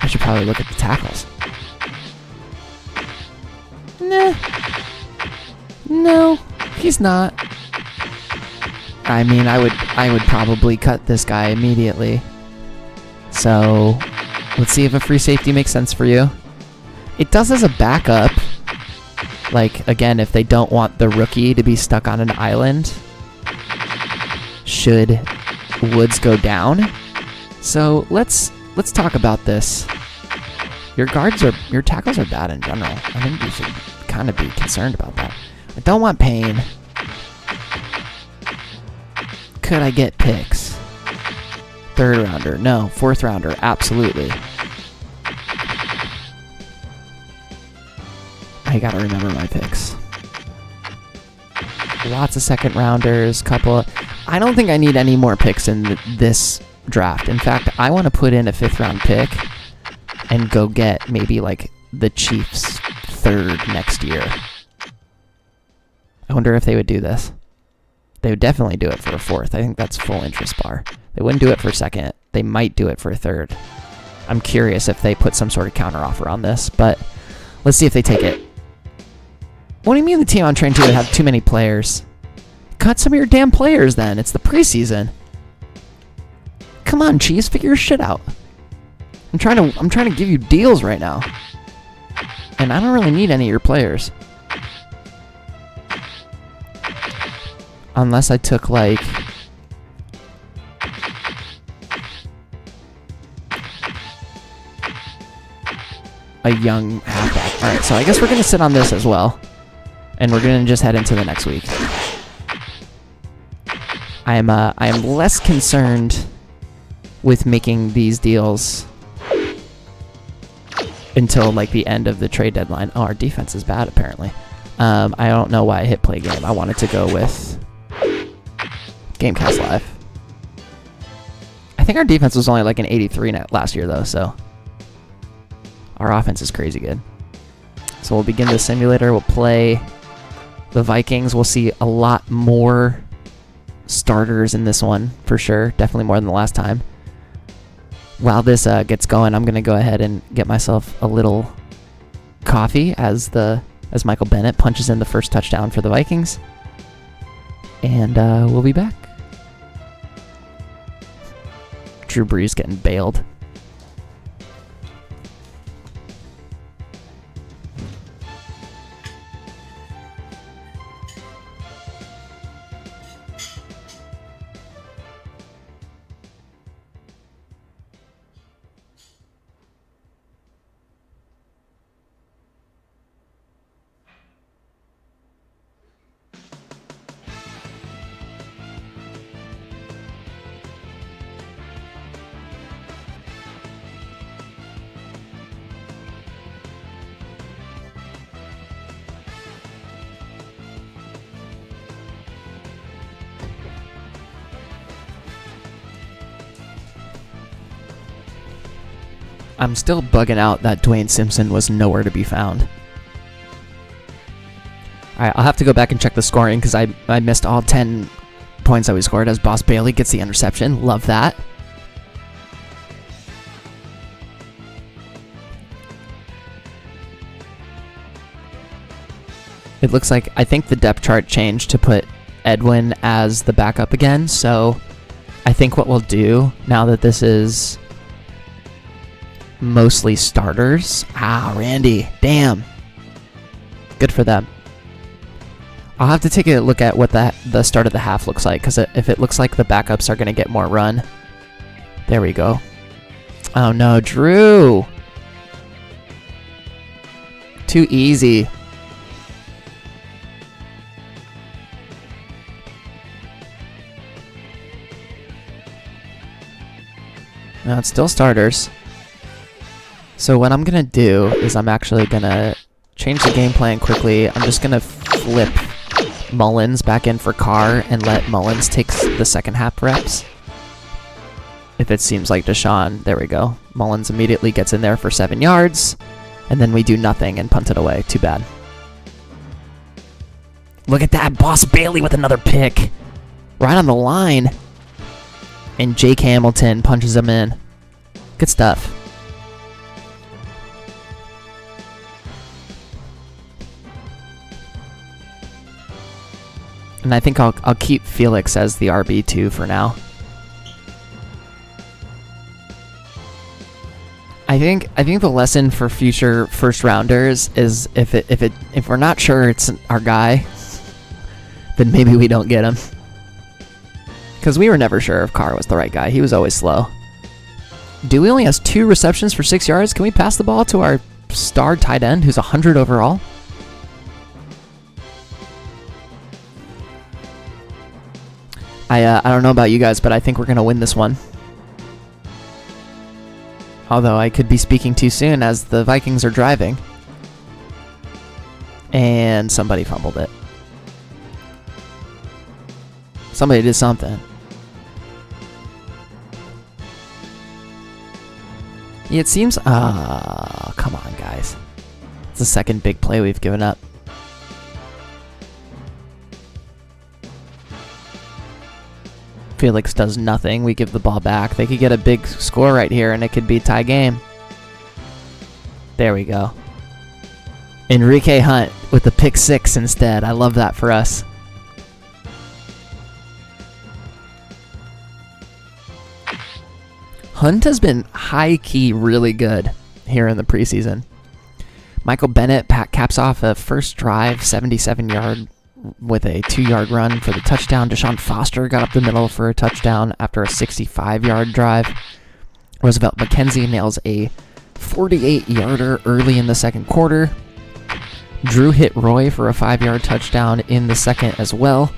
I should probably look at the tackles. Nah. No, he's not. I mean, I would probably cut this guy immediately. So, let's see if a free safety makes sense for you. It does as a backup. Like, again, if they don't want the rookie to be stuck on an island, should Woods go down. So, let's talk about this. Your tackles are bad in general. I think you should kind of be concerned about that. I don't want Payne. Could I get picks? 3rd rounder. No. 4th rounder. Absolutely. I gotta remember my picks. Lots of 2nd rounders. I don't think I need any more picks in this draft. In fact, I want to put in a 5th round pick and go get maybe like the Chiefs' 3rd next year. I wonder if they would do this. They would definitely do it for a 4th. I think that's full interest bar. They wouldn't do it for a 2nd. They might do it for a 3rd. I'm curious if they put some sort of counteroffer on this, but let's see if they take it. What do you mean the team I'm trying to have too many players? Cut some of your damn players then. It's the preseason. Come on, Chiefs, figure your shit out. I'm trying to give you deals right now. And I don't really need any of your players. Unless I took like a young halfback. Alright, so I guess we're gonna sit on this as well. And we're gonna just head into the next week. I am less concerned with making these deals until like the end of the trade deadline. Oh, our defense is bad apparently. I don't know why I hit play game. I wanted to go with Gamecast Live. I think our defense was only like an 83 last year though, so our offense is crazy good. So we'll begin the simulator. We'll play the Vikings. We'll see a lot more starters in this one for sure. Definitely more than the last time. While this gets going, I'm gonna go ahead and get myself a little coffee as Michael Bennett punches in the first touchdown for the Vikings. And we'll be back. Drew Brees getting bailed. I'm still bugging out that Dwayne Simpson was nowhere to be found. Alright, I'll have to go back and check the scoring because I missed all 10 points that we scored as Boss Bailey gets the interception. Love that. It looks like, I think the depth chart changed to put Edwin as the backup again, so I think what we'll do now that this is mostly starters. Randy. Damn. Good for them. I'll have to take a look at what the start of the half looks like, because if it looks like the backups are going to get more run. There we go. Oh no, Drew. Too easy. No, it's still starters. So what I'm going to do is I'm actually going to change the game plan quickly. I'm just going to flip Mullins back in for Carr and let Mullins take the second half reps. If it seems like Deshaun, there we go. Mullins immediately gets in there for 7 yards, and then we do nothing and punt it away. Too bad. Look at that, Boss Bailey with another pick. Right on the line. And Jake Hamilton punches him in. Good stuff. And I think I'll keep Felix as the RB2 for now. I think the lesson for future first rounders is if we're not sure it's our guy, then maybe we don't get him. Because we were never sure if Carr was the right guy. He was always slow. Dewey only has 2 receptions for 6 yards. Can we pass the ball to our star tight end who's 100 overall? I don't know about you guys, but I think we're going to win this one. Although I could be speaking too soon as the Vikings are driving. And somebody fumbled it. Somebody did something. Yeah, it seems... come on, guys. It's the second big play we've given up. Felix does nothing. We give the ball back. They could get a big score right here, and it could be a tie game. There we go. Enrique Hunt with the pick 6 instead. I love that for us. Hunt has been high-key really good here in the preseason. Michael Bennett caps off a first drive, 77-yard with a 2-yard run for the touchdown. Deshaun Foster got up the middle for a touchdown after a 65-yard drive. Roosevelt McKenzie nails a 48-yarder early in the second quarter. Drew hit Roy for a 5-yard touchdown in the second as well.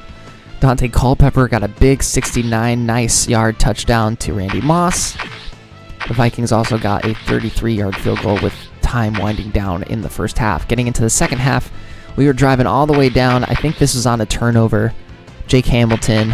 Dante Culpepper got a big 69 nice yard touchdown to Randy Moss. The Vikings also got a 33-yard field goal with time winding down in the first half. Getting into the second half, we were driving all the way down. I think this was on a turnover. Jake Hamilton,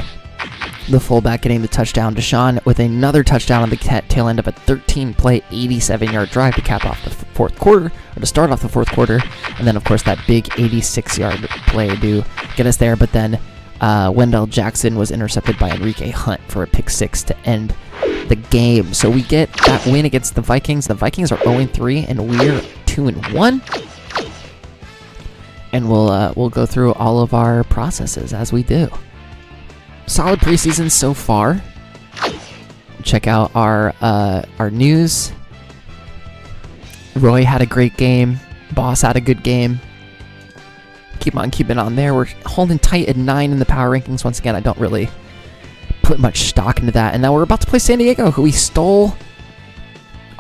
the fullback, getting the touchdown. Deshaun with another touchdown on the tail end of a 13-play, 87-yard drive to cap off the fourth quarter, or to start off the fourth quarter. And then, of course, that big 86-yard play to get us there. But then Wendell Jackson was intercepted by Enrique Hunt for a pick 6 to end the game. So we get that win against the Vikings. The Vikings are 0-3, and we're 2-1. And we'll go through all of our processes as we do. Solid preseason so far. Check out our news. Roy had a great game. Boss had a good game. Keep on keeping on there. We're holding tight at 9 in the power rankings. Once again, I don't really put much stock into that. And now we're about to play San Diego, who we stole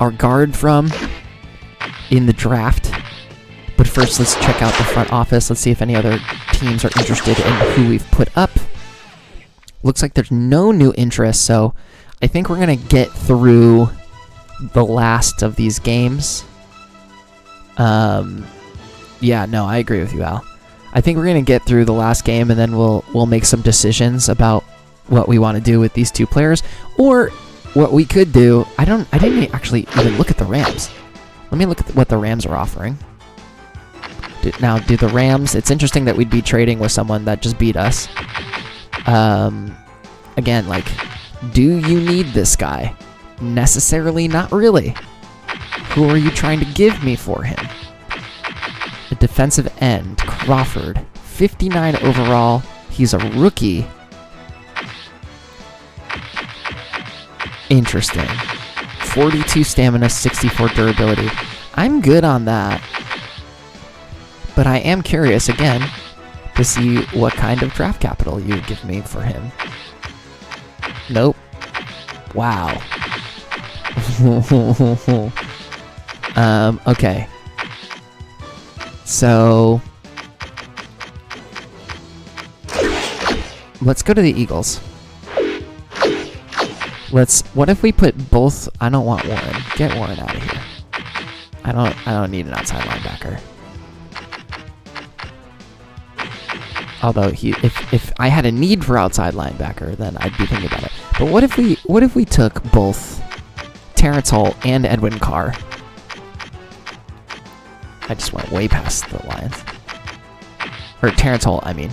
our guard from in the draft. But first, let's check out the front office. Let's see if any other teams are interested in who we've put up. Looks like there's no new interest, so I think we're going to get through the last of these games. Yeah, no, I agree with you, Al. I think we're going to get through the last game, and then we'll make some decisions about what we want to do with these 2 players. Or what we could do, I didn't actually even look at the Rams. Let me look at what the Rams are offering. Now, do the Rams... It's interesting that we'd be trading with someone that just beat us. Again, like, do you need this guy? Necessarily, not really. Who are you trying to give me for him? A defensive end, Crawford, 59 overall. He's a rookie. Interesting. 42 stamina, 64 durability. I'm good on that. But I am curious, again, to see what kind of draft capital you would give me for him. Nope. Wow. Okay. So let's go to the Eagles. What if we put both? I don't want Warren. Get Warren out of here. I don't need an outside linebacker. Although if I had a need for outside linebacker, then I'd be thinking about it. But what if we took both Terrence Holt and Edwin Carr? I just went way past the Lions. Or Terrence Holt, I mean.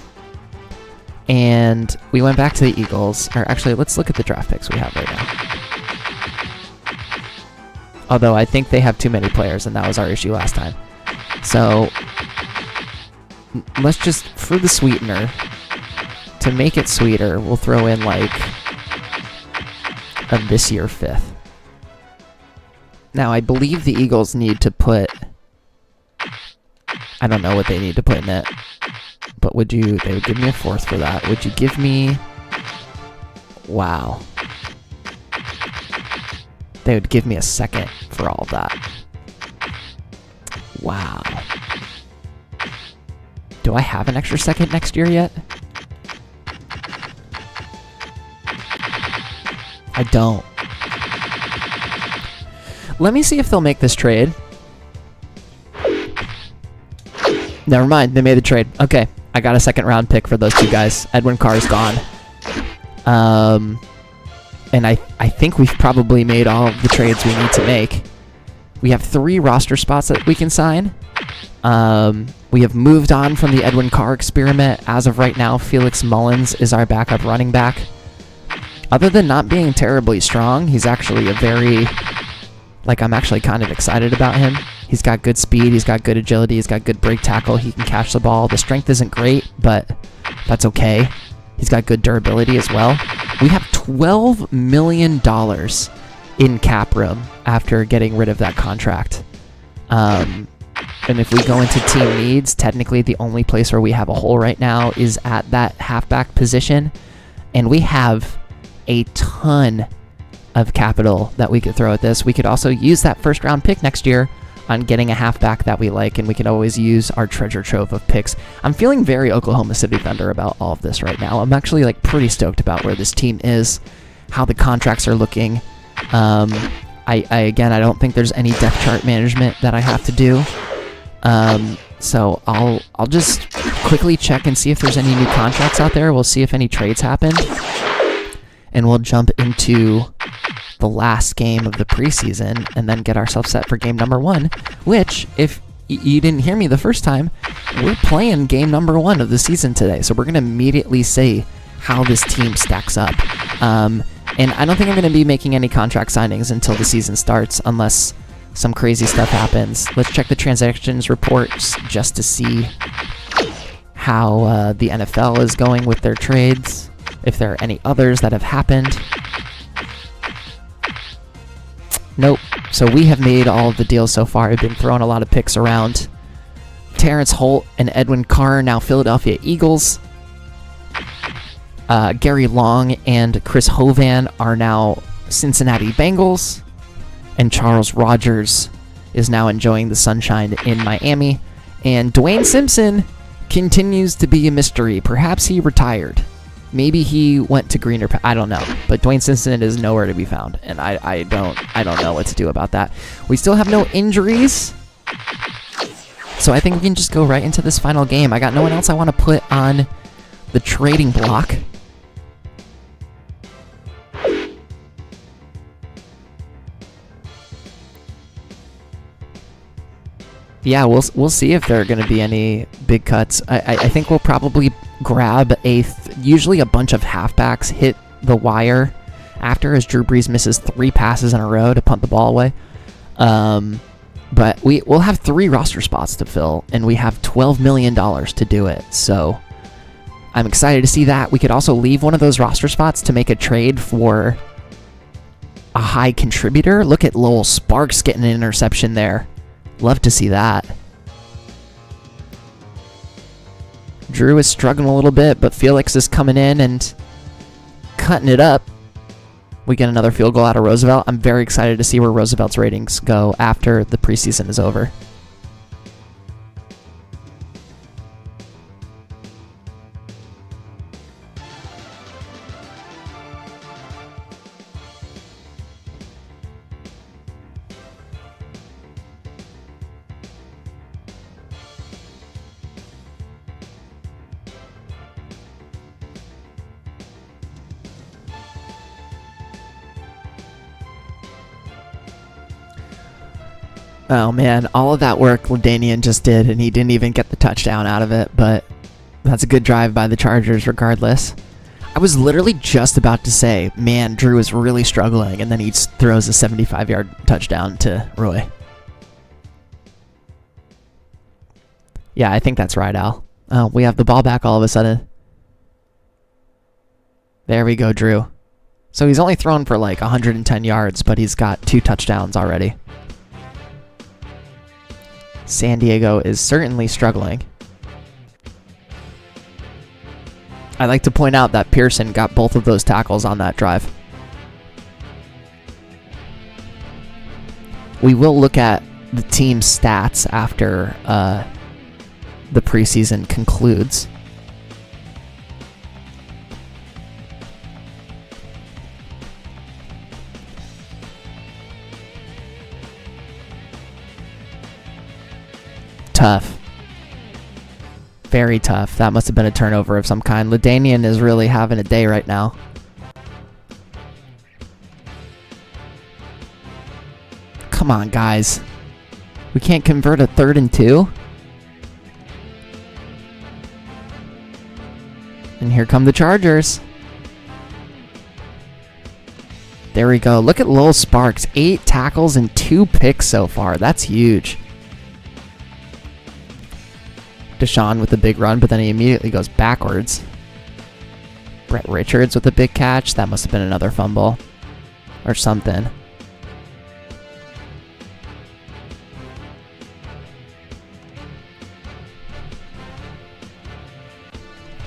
And we went back to the Eagles. Or actually, let's look at the draft picks we have right now. Although I think they have too many players, and that was our issue last time. So let's just, for the sweetener, to make it sweeter, we'll throw in like a this year 5th. Now, I believe the Eagles need to put, I don't know what they need to put in it, but they would give me a 4th for that. Would you give me, wow. They would give me a 2nd for all of that. Wow. Do I have an extra 2nd next year yet? I don't. Let me see if they'll make this trade. Never mind, they made the trade. Okay, I got a 2nd round pick for those two guys. Edwin Carr's gone. And I think we've probably made all of the trades we need to make. We have 3 roster spots that we can sign. We have moved on from the Edwin Carr experiment. As of right now, Felix Mullins is our backup running back. Other than not being terribly strong, he's actually I'm actually kind of excited about him. He's got good speed, he's got good agility, he's got good break tackle, he can catch the ball. The strength isn't great, but that's okay. He's got good durability as well. We have $12 million in cap room after getting rid of that contract. And if we go into team needs, technically the only place where we have a hole right now is at that halfback position. And we have a ton of capital that we could throw at this. We could also use that 1st round pick next year on getting a halfback that we like, and we can always use our treasure trove of picks. I'm feeling very Oklahoma City Thunder about all of this right now. I'm actually pretty stoked about where this team is, how the contracts are looking. I don't think there's any depth chart management that I have to do. So I'll just quickly check and see if there's any new contracts out there. We'll see if any trades happened, and we'll jump into the last game of the preseason and then get ourselves set for game number 1, which, if you didn't hear me the first time, we're playing game number 1 of the season today. So we're going to immediately see how this team stacks up. And I don't think I'm going to be making any contract signings until the season starts, unless some crazy stuff happens. Let's check the transactions reports just to see how the NFL is going with their trades, if there are any others that have happened. Nope. So we have made all of the deals so far. I've been throwing a lot of picks around. Terrence Holt and Edwin Carr, now Philadelphia Eagles. Gary Long and Chris Hovan are now Cincinnati Bengals. And Charles Rogers is now enjoying the sunshine in Miami. And Dwayne Simpson continues to be a mystery. Perhaps he retired. Maybe he went to greener I don't know. But Dwayne Simpson is nowhere to be found. And I don't know what to do about that. We still have no injuries. So I think we can just go right into this final game. I got no one else I want to put on the trading block. Yeah, we'll see if there are going to be any big cuts. I think we'll probably grab usually a bunch of halfbacks hit the wire after, as Drew Brees misses 3 passes in a row to punt the ball away. But we'll have 3 roster spots to fill, and we have $12 million to do it. So I'm excited to see that. We could also leave one of those roster spots to make a trade for a high contributor. Look at Lowell Sparks getting an interception there. Love to see that. Drew is struggling a little bit, but Felix is coming in and cutting it up. We get another field goal out of Roosevelt. I'm very excited to see where Roosevelt's ratings go after the preseason is over. Oh man, all of that work LaDainian just did, and he didn't even get the touchdown out of it, but that's a good drive by the Chargers regardless. I was literally just about to say, man, Drew is really struggling, and then he throws a 75-yard touchdown to Roy. Yeah, I think that's right, Al. Oh, we have the ball back all of a sudden. There we go, Drew. So he's only thrown for like 110 yards, but he's got 2 touchdowns already. San Diego is certainly struggling. I'd like to point out that Pearson got both of those tackles on that drive. We will look at the team's stats after the preseason concludes. Tough. Very tough. That must have been a turnover of some kind. LaDainian is really having a day right now. Come on, guys. We can't convert a 3rd and 2? And here come the Chargers. There we go. Look at Lowell Sparks. 8 tackles and 2 picks so far. That's huge. Deshaun with a big run, but then he immediately goes backwards. Brett Richards with a big catch. That must have been another fumble or something.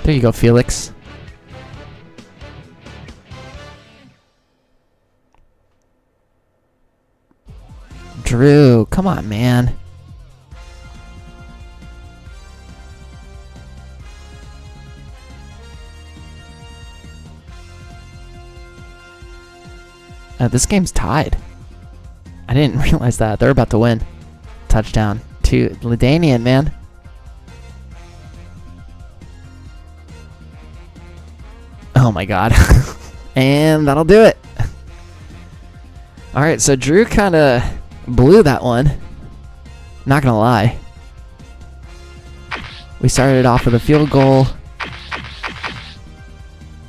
There you go, Felix. Drew, come on, man. This game's tied. I didn't realize that. They're about to win. Touchdown to LaDainian, man. Oh my god. And that'll do it. Alright, so Drew kind of blew that one. Not gonna lie. We started off with a field goal.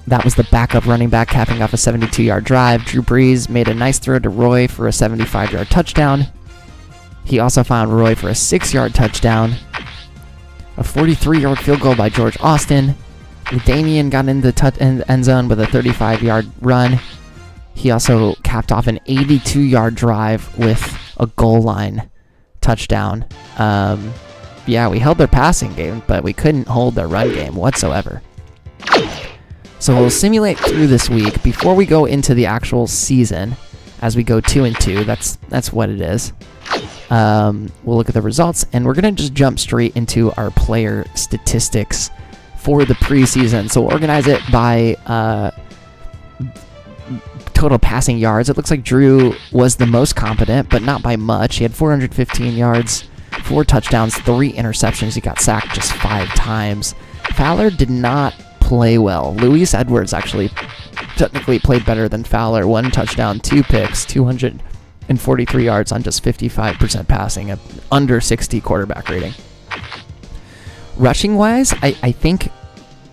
That was the backup running back capping off a 72-yard drive. Drew Brees made a nice throw to Roy for a 75-yard touchdown. He also found Roy for a 6-yard touchdown. A 43-yard field goal by George Austin. LaDainian got into the end zone with a 35-yard run. He also capped off an 82-yard drive with a goal line touchdown. Yeah, we held their passing game, but we couldn't hold their run game whatsoever. So we'll simulate through this week before we go into the actual season. As we go 2-2, that's what it is. We'll look at the results, and we're gonna just jump straight into our player statistics for the preseason. So we'll organize it by total passing yards. It looks like Drew was the most competent, but not by much. He had 415 yards, 4 touchdowns, 3 interceptions. He got sacked just 5 times. Fowler did not play well. Luis Edwards actually technically played better than Fowler. 1 touchdown, 2 picks, 243 yards on just 55% passing, under 60 quarterback rating. Rushing wise, I think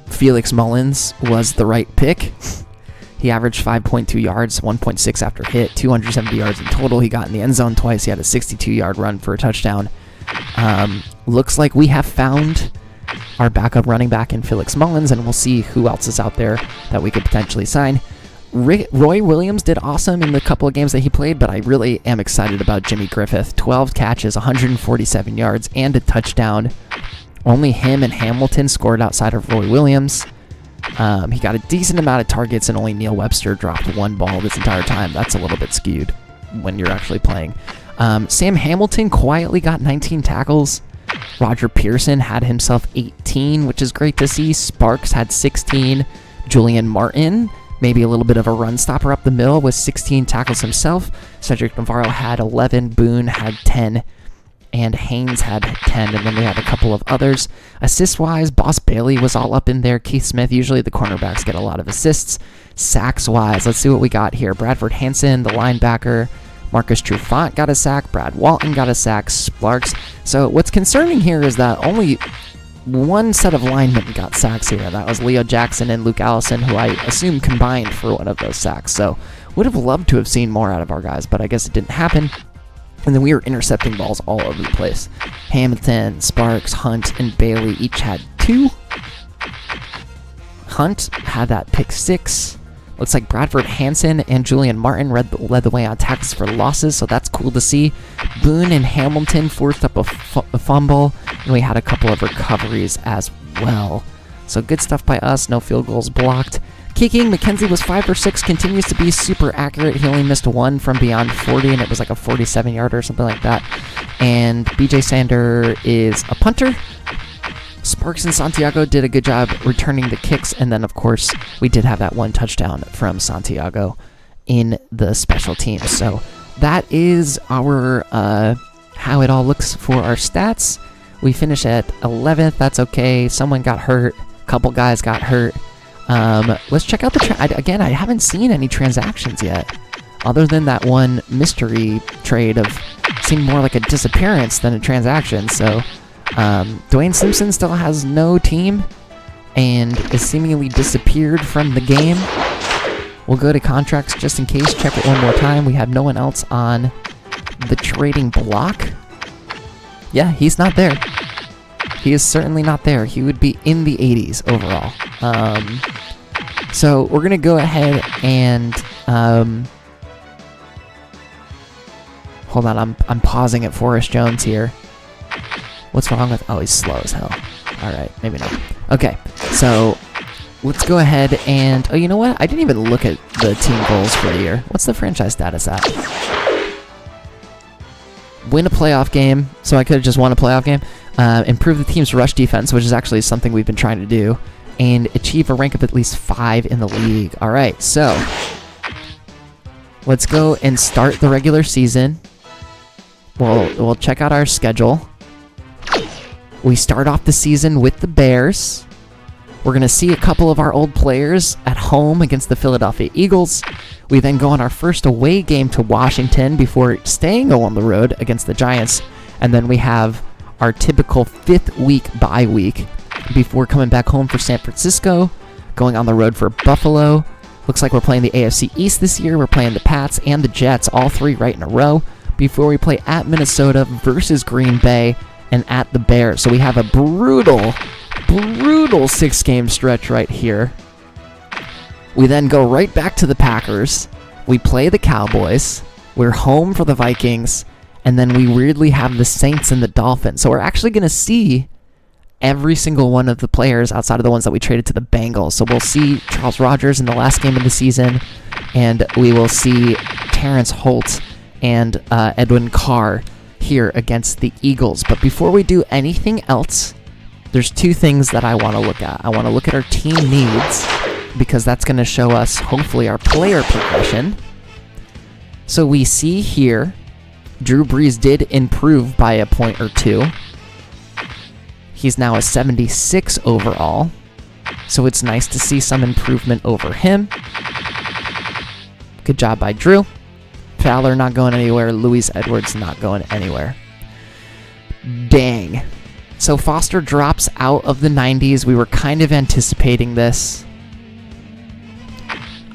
Felix Mullins was the right pick. He averaged 5.2 yards, 1.6 after hit, 270 yards in total. He got in the end zone twice. He had a 62-yard run for a touchdown. Looks like we have found our backup running back in Felix Mullins, and we'll see who else is out there that we could potentially sign. Roy Williams did awesome in the couple of games that he played, but I really am excited about Jimmy Griffith. 12 catches, 147 yards, and a touchdown. Only him and Hamilton scored outside of Roy Williams. He got a decent amount of targets, and only Neil Webster dropped 1 ball this entire time. That's a little bit skewed when you're actually playing. Sam Hamilton quietly got 19 tackles. Roger Pearson had himself 18, which is great to see. Sparks had 16. Julian Martin, maybe a little bit of a run stopper up the middle with 16 tackles himself. Cedric Navarro had 11. Boone had 10. And Haynes had 10, and then we had a couple of others. Assist-wise, Boss Bailey was all up in there. Keith Smith, usually the cornerbacks get a lot of assists. Sacks-wise, let's see what we got here. Bradford Hansen, the linebacker, Marcus Trufant got a sack. Brad Walton got a sack. Sparks. So what's concerning here is that only one set of linemen got sacks here. That was Leo Jackson and Luke Allison, who I assume combined for one of those sacks. So would have loved to have seen more out of our guys, but I guess it didn't happen. And then we were intercepting balls all over the place. Hamilton, Sparks, Hunt, and Bailey each had 2. Hunt had that pick 6. Looks like Bradford Hansen and Julian Martin led the way on tackles for losses, so that's cool to see. Boone and Hamilton forced up a fumble, and we had a couple of recoveries as well. So good stuff by us, no field goals blocked. Kicking, Mackenzie was 5 for 6, continues to be super accurate. He only missed 1 from beyond 40, and it was like a 47-yarder or something like that. And BJ Sander is a punter. Sparks and Santiago did a good job returning the kicks, and then, of course, we did have that 1 touchdown from Santiago in the special teams. So that is our how it all looks for our stats. We finish at 11th. That's okay. Someone got hurt. A couple guys got hurt. Let's check out the again, I haven't seen any transactions yet, other than that one mystery trade of seemed more like a disappearance than a transaction. So Dwayne Simpson still has no team and is seemingly disappeared from the game. We'll go to contracts just in case, check it one more time. We have no one else on the trading block. Yeah, he's not there. He is certainly not there. He would be in the 80s overall. So we're going to go ahead and... hold on, I'm pausing at Forrest Jones here. What's wrong with... Oh, he's slow as hell. Alright, maybe not. Okay, so let's go ahead and... Oh, you know what? I didn't even look at the team goals for the year. What's the franchise status at? Win a playoff game, so I could have just won a playoff game. Improve the team's rush defense, which is actually something we've been trying to do, and achieve a rank of at least 5 in the league. All right, so let's go and start the regular season. We'll check out our schedule. We start off the season with the Bears. We're going to see a couple of our old players at home against the Philadelphia Eagles. We then go on our first away game to Washington before staying on the road against the Giants. And then we have our typical 5th week bye week before coming back home for San Francisco, going on the road for Buffalo. Looks like we're playing the AFC East this year. We're playing the Pats and the Jets, all 3 right in a row, before we play at Minnesota versus Green Bay and at the Bears. So we have a brutal 6-game stretch right here. We then go right back to the Packers. We play the Cowboys. We're home for the Vikings. And then we weirdly have the Saints and the Dolphins. So we're actually going to see every single one of the players outside of the ones that we traded to the Bengals. So we'll see Charles Rogers in the last game of the season. And we will see Terrence Holt and Edwin Carr here against the Eagles. But before we do anything else, there's 2 things that I want to look at. I want to look at our team needs, because that's going to show us, hopefully, our player progression. So we see here, Drew Brees did improve by a point or 2. He's now a 76 overall, so it's nice to see some improvement over him. Good job by Drew. Fowler not going anywhere. Louis Edwards not going anywhere. Dang. So Foster drops out of the 90s. We were kind of anticipating this.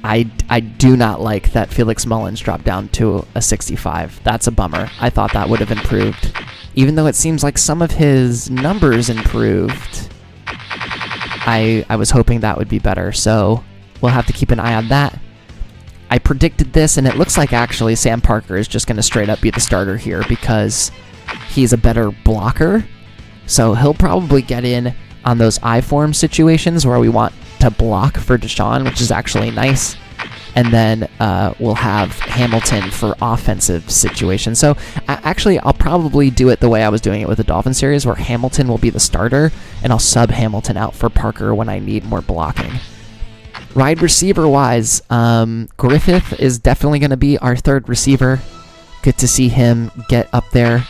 I do not like that Felix Mullins dropped down to a 65. That's a bummer. I thought that would have improved. Even though it seems like some of his numbers improved, I was hoping that would be better. So we'll have to keep an eye on that. I predicted this, and it looks like actually Sam Parker is just going to straight up be the starter here because he's a better blocker. So he'll probably get in on those I-form situations where we want to block for Deshaun, which is actually nice. And then we'll have Hamilton for offensive situations. So actually, I'll probably do it the way I was doing it with the Dolphin series, where Hamilton will be the starter, and I'll sub Hamilton out for Parker when I need more blocking. Wide receiver-wise, Griffith is definitely going to be our 3rd receiver. Good to see him get up there.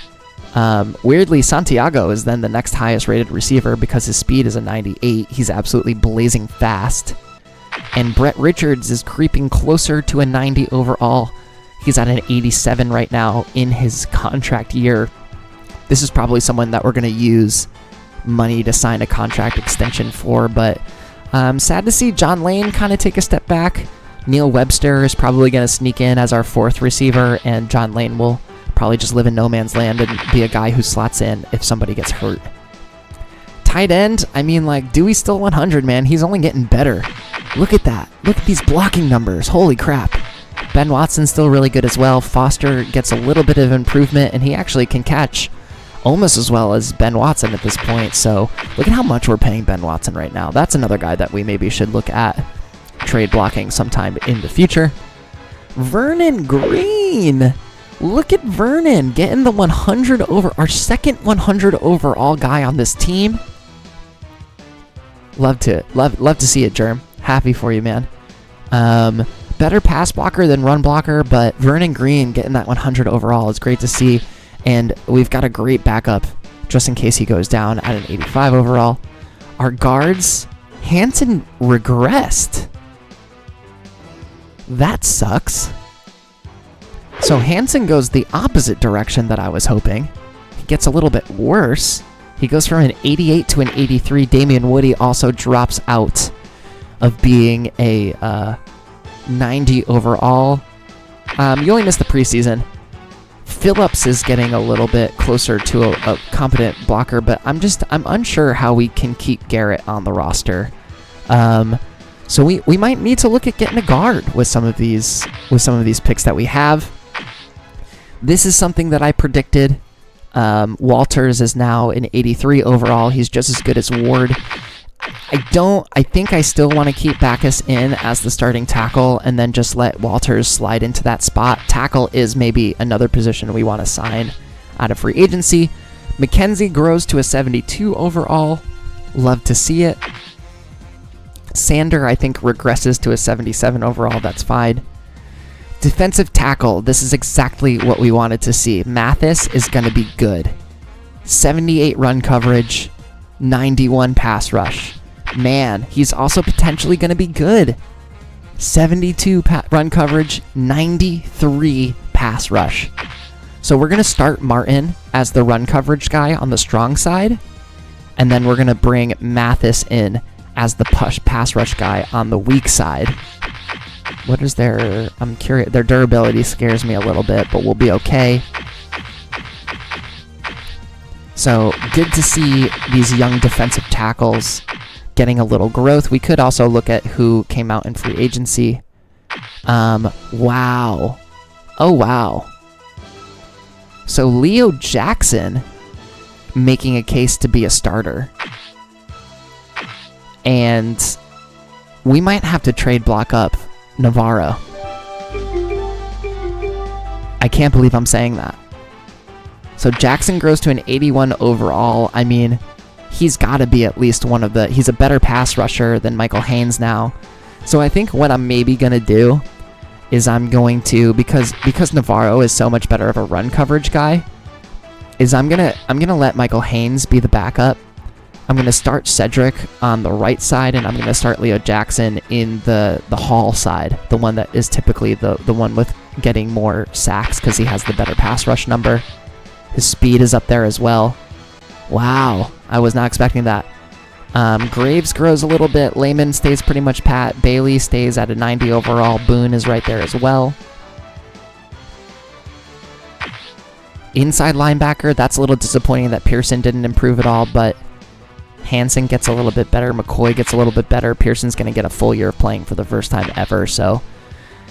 Weirdly, Santiago is then the next highest rated receiver because his speed is a 98. He's absolutely blazing fast. And Brett Richards is creeping closer to a 90 overall. He's at an 87 right now in his contract year. This is probably someone that we're going to use money to sign a contract extension for, but sad to see John Lane kind of take a step back. Neil Webster is probably going to sneak in as our fourth receiver, and John Lane will probably just live in no man's land and be a guy who slots in if somebody gets hurt. Tight end, I mean, like, Dewey's still 100, man. He's only getting better. Look at that. Look at these blocking numbers. Holy crap. Ben Watson's still really good as well. Foster gets a little bit of improvement, and he actually can catch almost as well as Ben Watson at this point. So look at how much we're paying Ben Watson right now. That's another guy that we maybe should look at trade blocking sometime in the future. Vernon Green. Look at Vernon getting the 100 over, our second 100 overall guy on this team. Love to see it, Germ. Happy for you, man. Better pass blocker than run blocker, but Vernon Green getting that 100 overall is great to see. And we've got a great backup just in case he goes down at an 85 overall. Our guards, Hanson regressed. That sucks. So Hanson goes the opposite direction that I was hoping. He gets a little bit worse. He goes from an 88 to an 83. Damian Woody also drops out of being a 90 overall. You only missed the preseason. Phillips is getting a little bit closer to a competent blocker, but I'm unsure how we can keep Garrett on the roster. So we might need to look at getting a guard with some of these picks that we have. This is something that I predicted. Walters is now an 83 overall. He's just as good as Ward. I think I still want to keep Backus in as the starting tackle and then just let Walters slide into that spot. Tackle is maybe another position we want to sign out of free agency. McKenzie grows to a 72 overall. Love to see it. Sander, I think, regresses to a 77 overall. That's fine. Defensive tackle. This is exactly what we wanted to see. Mathis is going to be good. 78 run coverage, 91 pass rush. Man, he's also potentially going to be good. 72 run coverage, 93 pass rush. So we're going to start Martin as the run coverage guy on the strong side, and then we're going to bring Mathis in as the pass rush guy on the weak side. What is their... I'm curious. Their durability scares me a little bit, but we'll be okay. So, good to see these young defensive tackles getting a little growth. We could also look at who came out in free agency. Wow. Oh, wow. So, Leo Jackson making a case to be a starter. And we might have to trade block up Navarro. I can't believe I'm saying that. So Jackson grows to an 81 overall. I mean, he's got to be at least one of the... He's a better pass rusher than Michael Haynes now. So I think what I'm maybe going to do is I'm going to... Because Navarro is so much better of a run coverage guy, is I'm gonna let Michael Haynes be the backup. I'm going to start Cedric on the right side, and I'm going to start Leo Jackson in the Hall side, the one that is typically the one with getting more sacks because he has the better pass rush number. His speed is up there as well. Wow, I was not expecting that. Graves grows a little bit. Lehman stays pretty much pat. Bailey stays at a 90 overall. Boone is right there as well. Inside linebacker, that's a little disappointing that Pearson didn't improve at all, but Hansen gets a little bit better. McCoy gets a little bit better. Pearson's going to get a full year of playing for the first time ever, so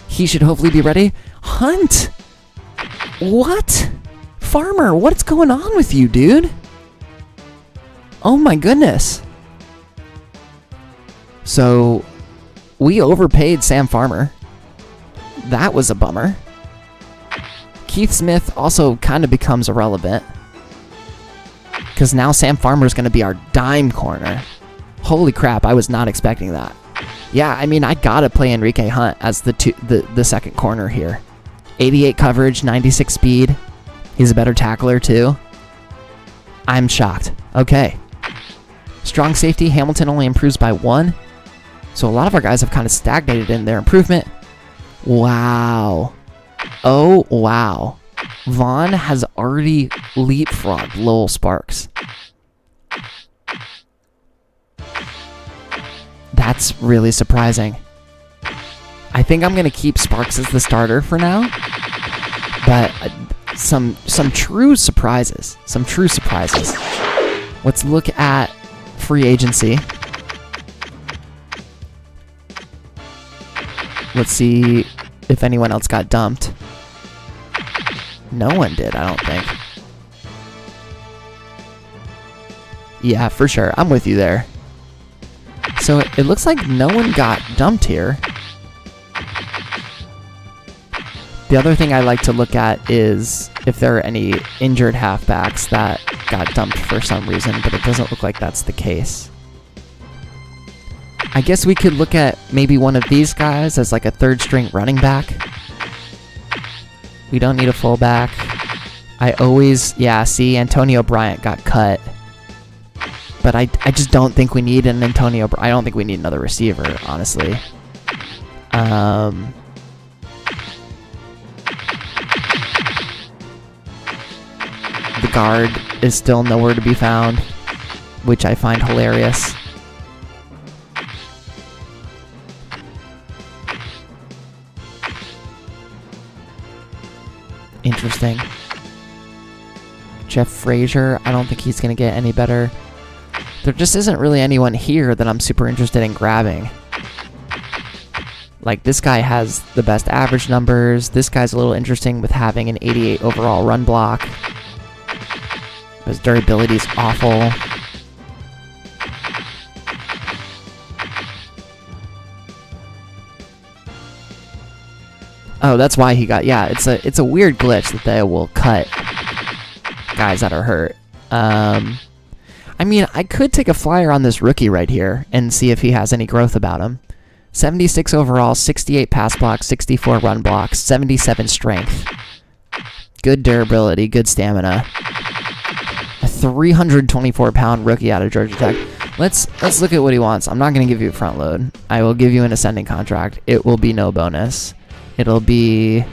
he should hopefully be ready. Hunt! What? Farmer, what's going on with you, dude? Oh my goodness. So, we overpaid Sam Farmer. That was a bummer. Keith Smith also kind of becomes irrelevant, because now Sam Farmer is going to be our dime corner. Holy crap, I was not expecting that. Yeah, I mean, I gotta play Enrique Hunt as the second corner here. 88 coverage, 96 speed. He's a better tackler too. I'm shocked. Okay. Strong safety, Hamilton only improves by 1. So a lot of our guys have kind of stagnated in their improvement. Wow. Oh, wow. Vaughn has already leapfrogged Lowell Sparks. That's really surprising. I think I'm going to keep Sparks as the starter for now. But some true surprises. Some true surprises. Let's look at free agency. Let's see if anyone else got dumped. No one did, I don't think. Yeah, for sure. I'm with you there. So it looks like no one got dumped here. The other thing I like to look at is if there are any injured halfbacks that got dumped for some reason, but it doesn't look like that's the case. I guess we could look at maybe one of these guys as like a third string running back. We don't need a fullback. See, Antonio Bryant got cut. But I just don't think we need an Antonio. I don't think we need another receiver, honestly. The guard is still nowhere to be found, which I find hilarious. Interesting. Jeff Frazier, I don't think he's going to get any better. There just isn't really anyone here that I'm super interested in grabbing. Like, this guy has the best average numbers. This guy's a little interesting with having an 88 overall run block. His durability is awful. Oh, that's why he got... Yeah, it's a weird glitch that they will cut guys that are hurt. I mean, I could take a flyer on this rookie right here and see if he has any growth about him. 76 overall, 68 pass block, 64 run block, 77 strength. Good durability, good stamina. A 324-pound rookie out of Georgia Tech. Let's look at what he wants. I'm not going to give you a front load. I will give you an ascending contract. It will be no bonus. It'll be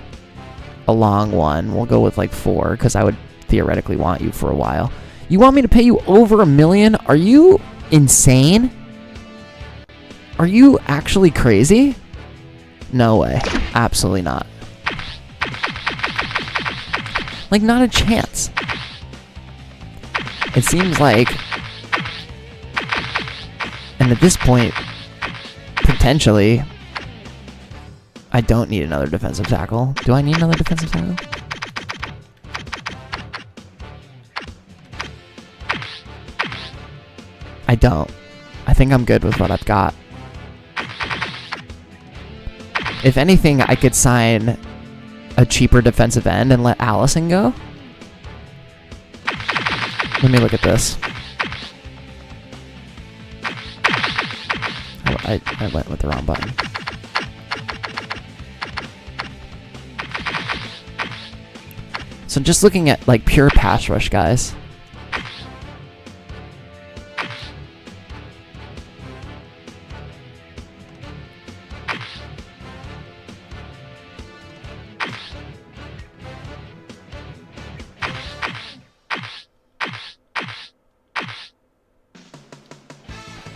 a long one. We'll go with like 4 because I would theoretically want you for a while. You want me to pay you over $1 million? Are you insane? Are you actually crazy? No way. Absolutely not. Like, not a chance. It seems like... And at this point, potentially, I don't need another defensive tackle. Do I need another defensive tackle? I don't. I think I'm good with what I've got. If anything, I could sign a cheaper defensive end and let Allison go. Let me look at this. I went with the wrong button. So just looking at like pure pass rush guys.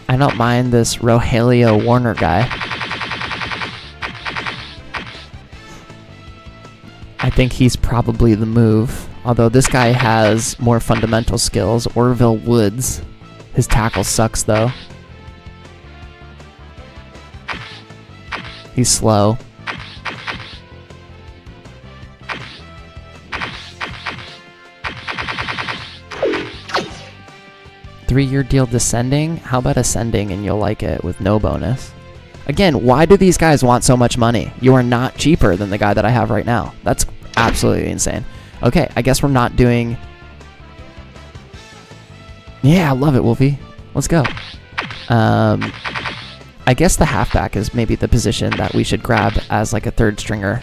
I don't mind this Rogelio Warner guy. I think he's probably the move. Although this guy has more fundamental skills. Orville Woods. His tackle sucks though. He's slow. Three-year deal descending? How about ascending and you'll like it with no bonus? Again, why do these guys want so much money? You are not cheaper than the guy that I have right now. That's absolutely insane. Okay, I guess we're not doing... Yeah, I love it, Wolfie. Let's go. I guess the halfback is maybe the position that we should grab as like a third stringer.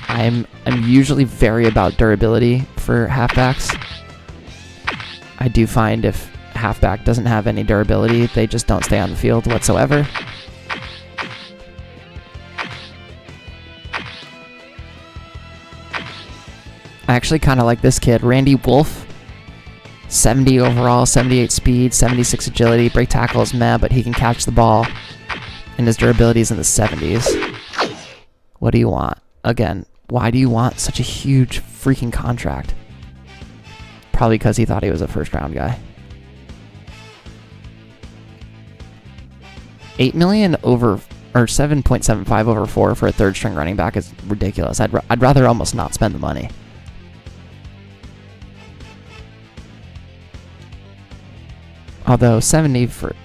I'm usually very about durability for halfbacks. I do find if halfback doesn't have any durability, they just don't stay on the field whatsoever. I actually kind of like this kid. Randy Wolf. 70 overall, 78 speed, 76 agility. Break tackle is meh, but he can catch the ball. And his durability is in the 70s. What do you want? Again, why do you want such a huge freaking contract? Probably because he thought he was a first-round guy. $8 million over, or 7.75 over 4 for a third-string running back is ridiculous. I'd rather almost not spend the money. Although 70 for,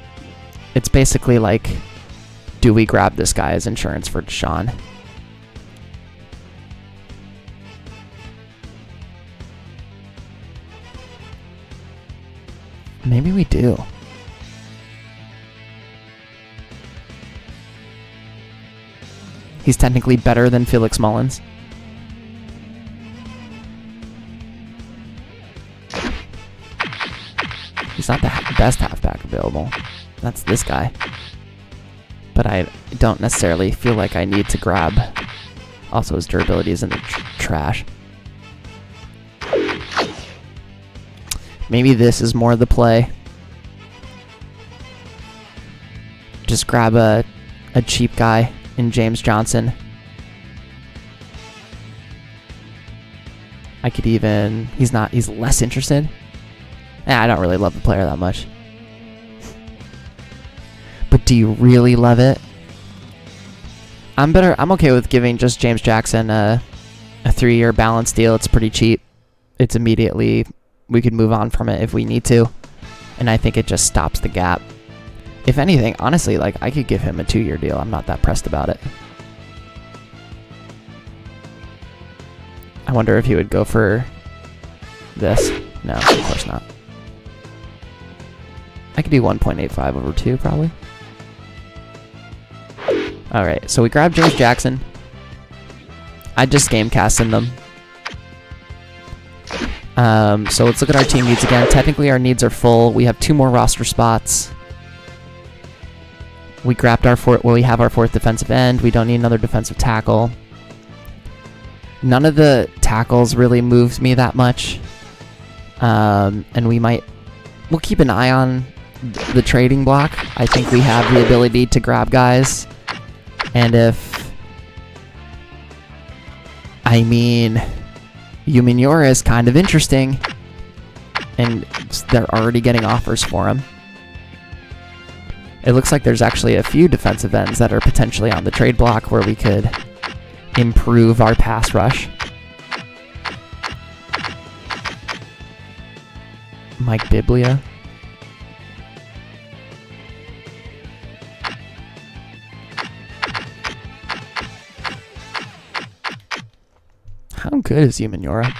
it's basically like, do we grab this guy as insurance for Deshaun? Maybe we do. He's technically better than Felix Mullins. He's not the best halfback available. That's this guy. But I don't necessarily feel like I need to grab. Also, his durability is in the trash. Maybe this is more the play. Just grab a cheap guy in James Johnson. I could even... he's less interested. I don't really love the player that much. But do you really love it? I'm okay with giving just James Jackson a 3-year balance deal. It's pretty cheap. It's immediately... we could move on from it if we need to. And I think it just stops the gap. If anything, honestly, like, I could give him a 2-year deal. I'm not that pressed about it. I wonder if he would go for this. No, of course not. I could do 1.85 over 2, probably. Alright, so we grabbed James Jackson. I just game casted them. So let's look at our team needs again. Technically, our needs are full. We have 2 more roster spots. We grabbed our we have our 4th defensive end. We don't need another defensive tackle. None of the tackles really moves me that much. And we'll keep an eye on the trading block. I think we have the ability to grab guys. And Umenyiora is kind of interesting, and they're already getting offers for him. It looks like there's actually a few defensive ends that are potentially on the trade block where we could improve our pass rush. Mike Biblia. How good is Umenyiora?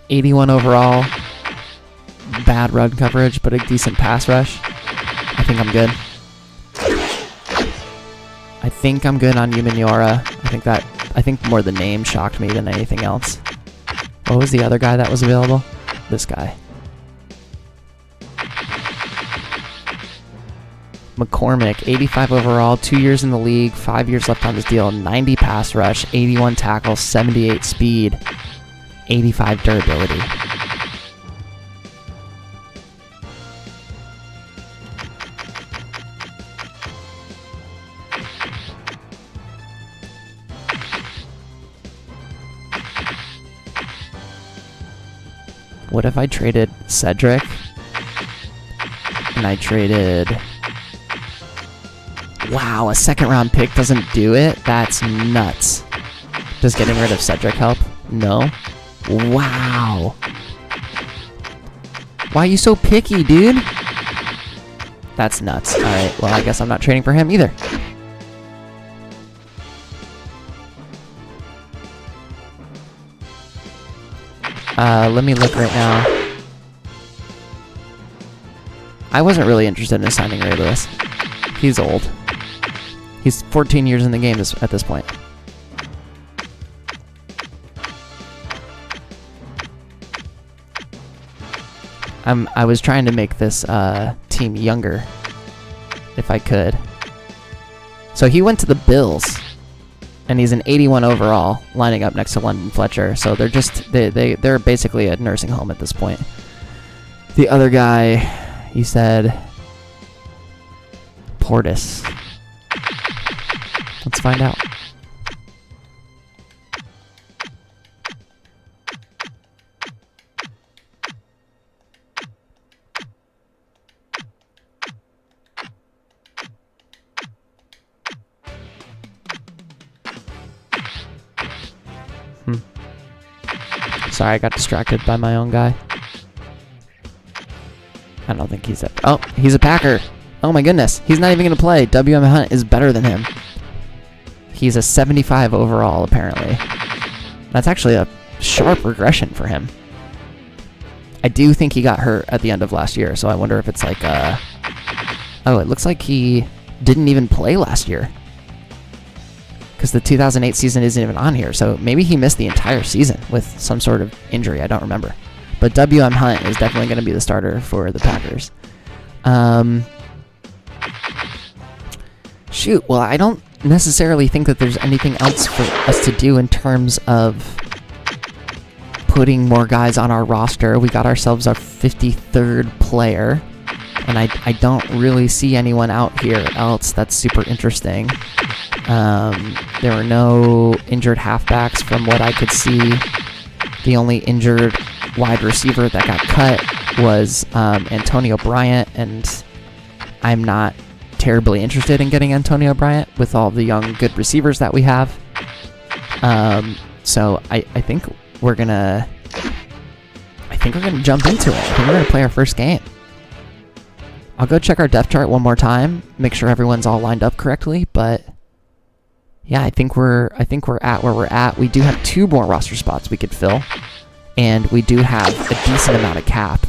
81 overall. Bad run coverage, but a decent pass rush. I think I'm good. I think I'm good on Umenyiora. I think more the name shocked me than anything else. What was the other guy that was available? This guy. McCormick, 85 overall, 2 years in the league, 5 years left on his deal, 90 pass rush, 81 tackles, 78 speed, 85 durability. What if I traded Cedric? And I traded... Wow, a 2nd round pick doesn't do it? That's nuts. Does getting rid of Cedric help? No. Wow. Why are you so picky, dude? That's nuts. Alright, well, I guess I'm not trading for him either. Let me look right now. I wasn't really interested in signing Ray Lewis. He's old. He's 14 years in the game at this point. I was trying to make this team younger, if I could. So he went to the Bills. And he's an 81 overall, lining up next to London Fletcher. So they're basically a nursing home at this point. The other guy, you said Portis. Let's find out. Sorry, I got distracted by my own guy. I don't think he's oh, he's a Packer. Oh my goodness, he's not even going to play. WM Hunt is better than him. He's a 75 overall, apparently. That's actually a sharp regression for him. I do think he got hurt at the end of last year, so I wonder if it's like oh, it looks like he didn't even play last year. Because the 2008 season isn't even on here, so maybe he missed the entire season with some sort of injury. I don't remember. But WM Hunt is definitely going to be the starter for the Packers. Shoot, well, I don't necessarily think that there's anything else for us to do in terms of putting more guys on our roster. We got ourselves our 53rd player, and I don't really see anyone out here else that's super interesting. There were no injured halfbacks from what I could see. The only injured wide receiver that got cut was Antonio Bryant, and I'm not terribly interested in getting Antonio Bryant with all the young good receivers that we have. So I think we're gonna jump into it. I think we're gonna play our first game. I'll go check our depth chart one more time, make sure everyone's all lined up correctly, but yeah, I think we're at where we're at. We do have 2 more roster spots we could fill, and we do have a decent amount of cap.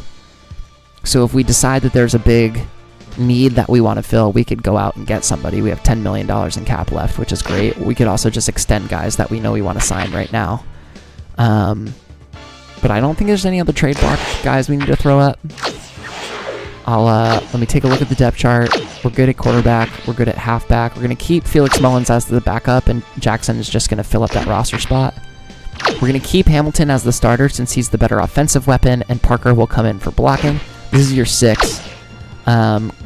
So if we decide that there's a big need that we want to fill, we could go out and get somebody. We have $10 million in cap left, which is great. We could also just extend guys that we know we want to sign right now. But I don't think there's any other trade block guys we need to throw up. Let me take a look at the depth chart. We're good at quarterback. We're good at halfback. We're going to keep Felix Mullins as the backup, and Jackson is just going to fill up that roster spot. We're going to keep Hamilton as the starter since he's the better offensive weapon, and Parker will come in for blocking. This is your 6.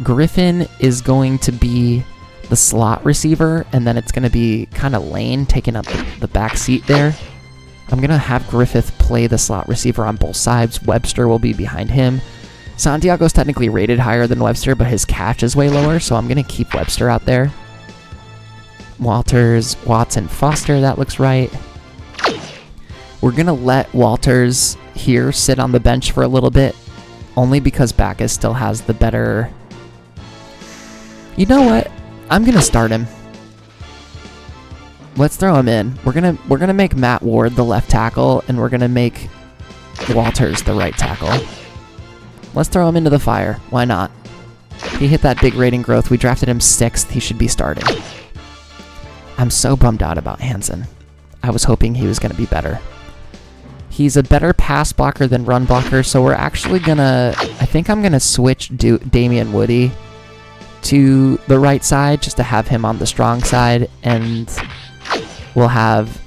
Griffin is going to be the slot receiver, and then it's going to be kind of Lane taking up the back seat there. I'm going to have Griffith play the slot receiver on both sides. Webster will be behind him. Santiago's technically rated higher than Webster, but his catch is way lower, so I'm going to keep Webster out there. Walters, Watson, Foster, that looks right. We're going to let Walters here sit on the bench for a little bit, only because Backus still has the better... You know what? I'm going to start him. Let's throw him in. We're gonna make Matt Ward the left tackle, and we're going to make Walters the right tackle. Let's throw him into the fire. Why not? He hit that big rating growth. We drafted him 6th. He should be starting. I'm so bummed out about Hansen. I was hoping he was going to be better. He's a better pass blocker than run blocker, so we're actually going to... I think I'm going to switch Damian Woody to the right side just to have him on the strong side, and we'll have...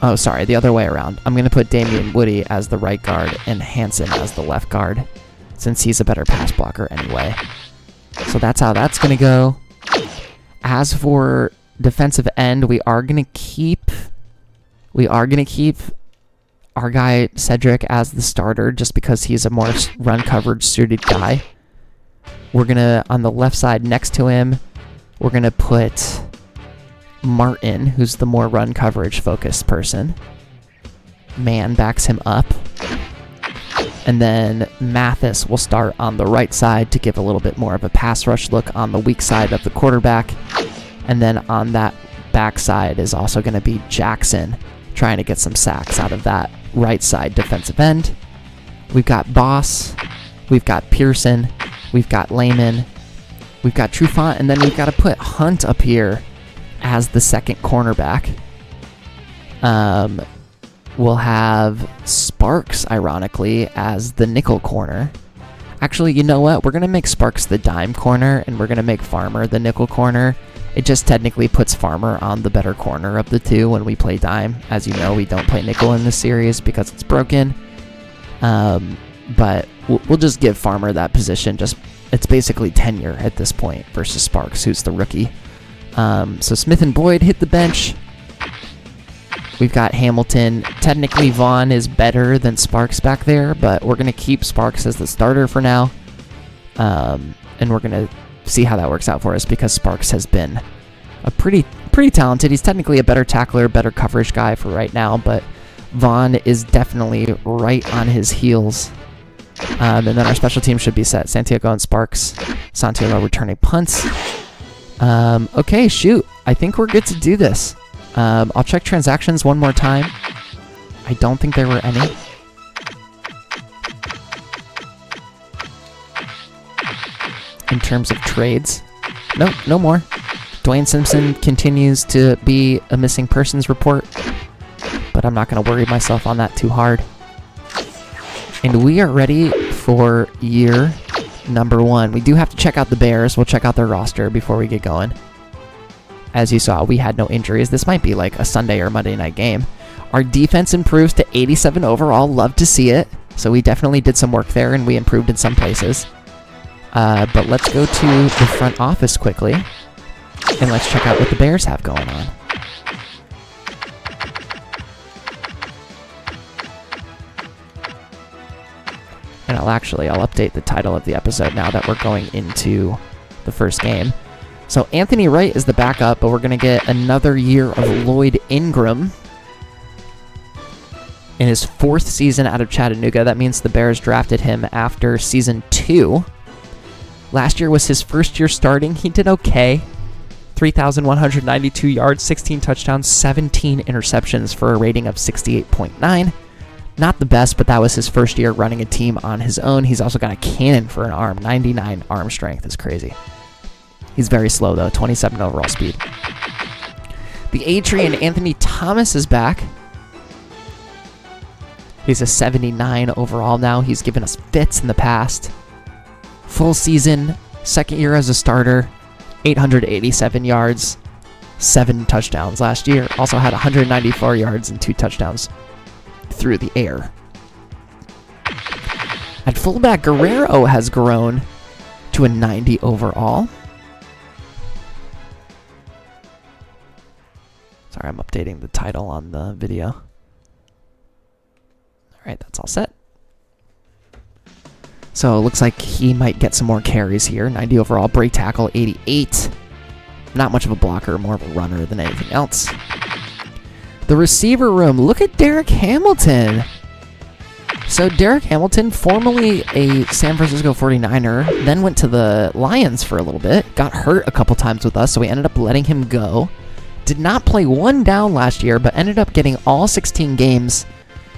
Oh, sorry, the other way around. I'm going to put Damian Woody as the right guard and Hansen as the left guard, since he's a better pass blocker anyway. So that's how that's going to go. As for defensive end, we are going to keep our guy Cedric as the starter just because he's a more run coverage suited guy. We're going to, on the left side next to him, we're going to put Martin, who's the more run coverage focused person. Man backs him up. And then Mathis will start on the right side to give a little bit more of a pass rush look on the weak side of the quarterback. And then on that back side is also going to be Jackson, trying to get some sacks out of that right side defensive end. We've got Boss, we've got Pearson, we've got Lehman, we've got Trufant, and then we've got to put Hunt up here as the second cornerback. We'll have Sparks, ironically, as the nickel corner. Actually, you know what? We're going to make Sparks the dime corner, and we're going to make Farmer the nickel corner. It just technically puts Farmer on the better corner of the two when we play dime. As you know, we don't play nickel in this series because it's broken. But we'll just give Farmer that position. It's basically tenure at this point versus Sparks, who's the rookie. So Smith and Boyd hit the bench. We've got Hamilton. Technically, Vaughn is better than Sparks back there, but we're going to keep Sparks as the starter for now. And we're going to see how that works out for us because Sparks has been a pretty talented. He's technically a better tackler, better coverage guy for right now, but Vaughn is definitely right on his heels. And then our special team should be set. Santiago and Sparks. Santiago returning punts. Okay, shoot. I think we're good to do this. I'll check transactions one more time. I don't think there were any. In terms of trades. Nope, no more. Dwayne Simpson continues to be a missing persons report, but I'm not going to worry myself on that too hard. And we are ready for year number 1. We do have to check out the Bears. We'll check out their roster before we get going. As you saw, we had no injuries. This might be like a Sunday or Monday night game. Our defense improves to 87 overall. Love to see it. So we definitely did some work there, and we improved in some places. But let's go to the front office quickly, and let's check out what the Bears have going on. And I'll update the title of the episode now that we're going into the first game. So Anthony Wright is the backup, but we're going to get another year of Lloyd Ingram in his 4th season out of Chattanooga. That means the Bears drafted him after season 2. Last year was his first year starting. He did okay. 3,192 yards, 16 touchdowns, 17 interceptions for a rating of 68.9. Not the best, but that was his first year running a team on his own. He's also got a cannon for an arm. 99 arm strength is crazy. He's very slow, though. 27 overall speed. The A-Tree and Anthony Thomas is back. He's a 79 overall now. He's given us fits in the past. Full season, second year as a starter, 887 yards, 7 touchdowns last year. Also had 194 yards and 2 touchdowns through the air. At fullback, Guerrero has grown to a 90 overall. Sorry, I'm updating the title on the video. All right, that's all set. So it looks like he might get some more carries here. 90 overall, break tackle, 88. Not much of a blocker, more of a runner than anything else. The receiver room, look at Derek Hamilton. So Derek Hamilton, formerly a San Francisco 49er, then went to the Lions for a little bit, got hurt a couple times with us, so we ended up letting him go. Did not play one down last year, but ended up getting all 16 games,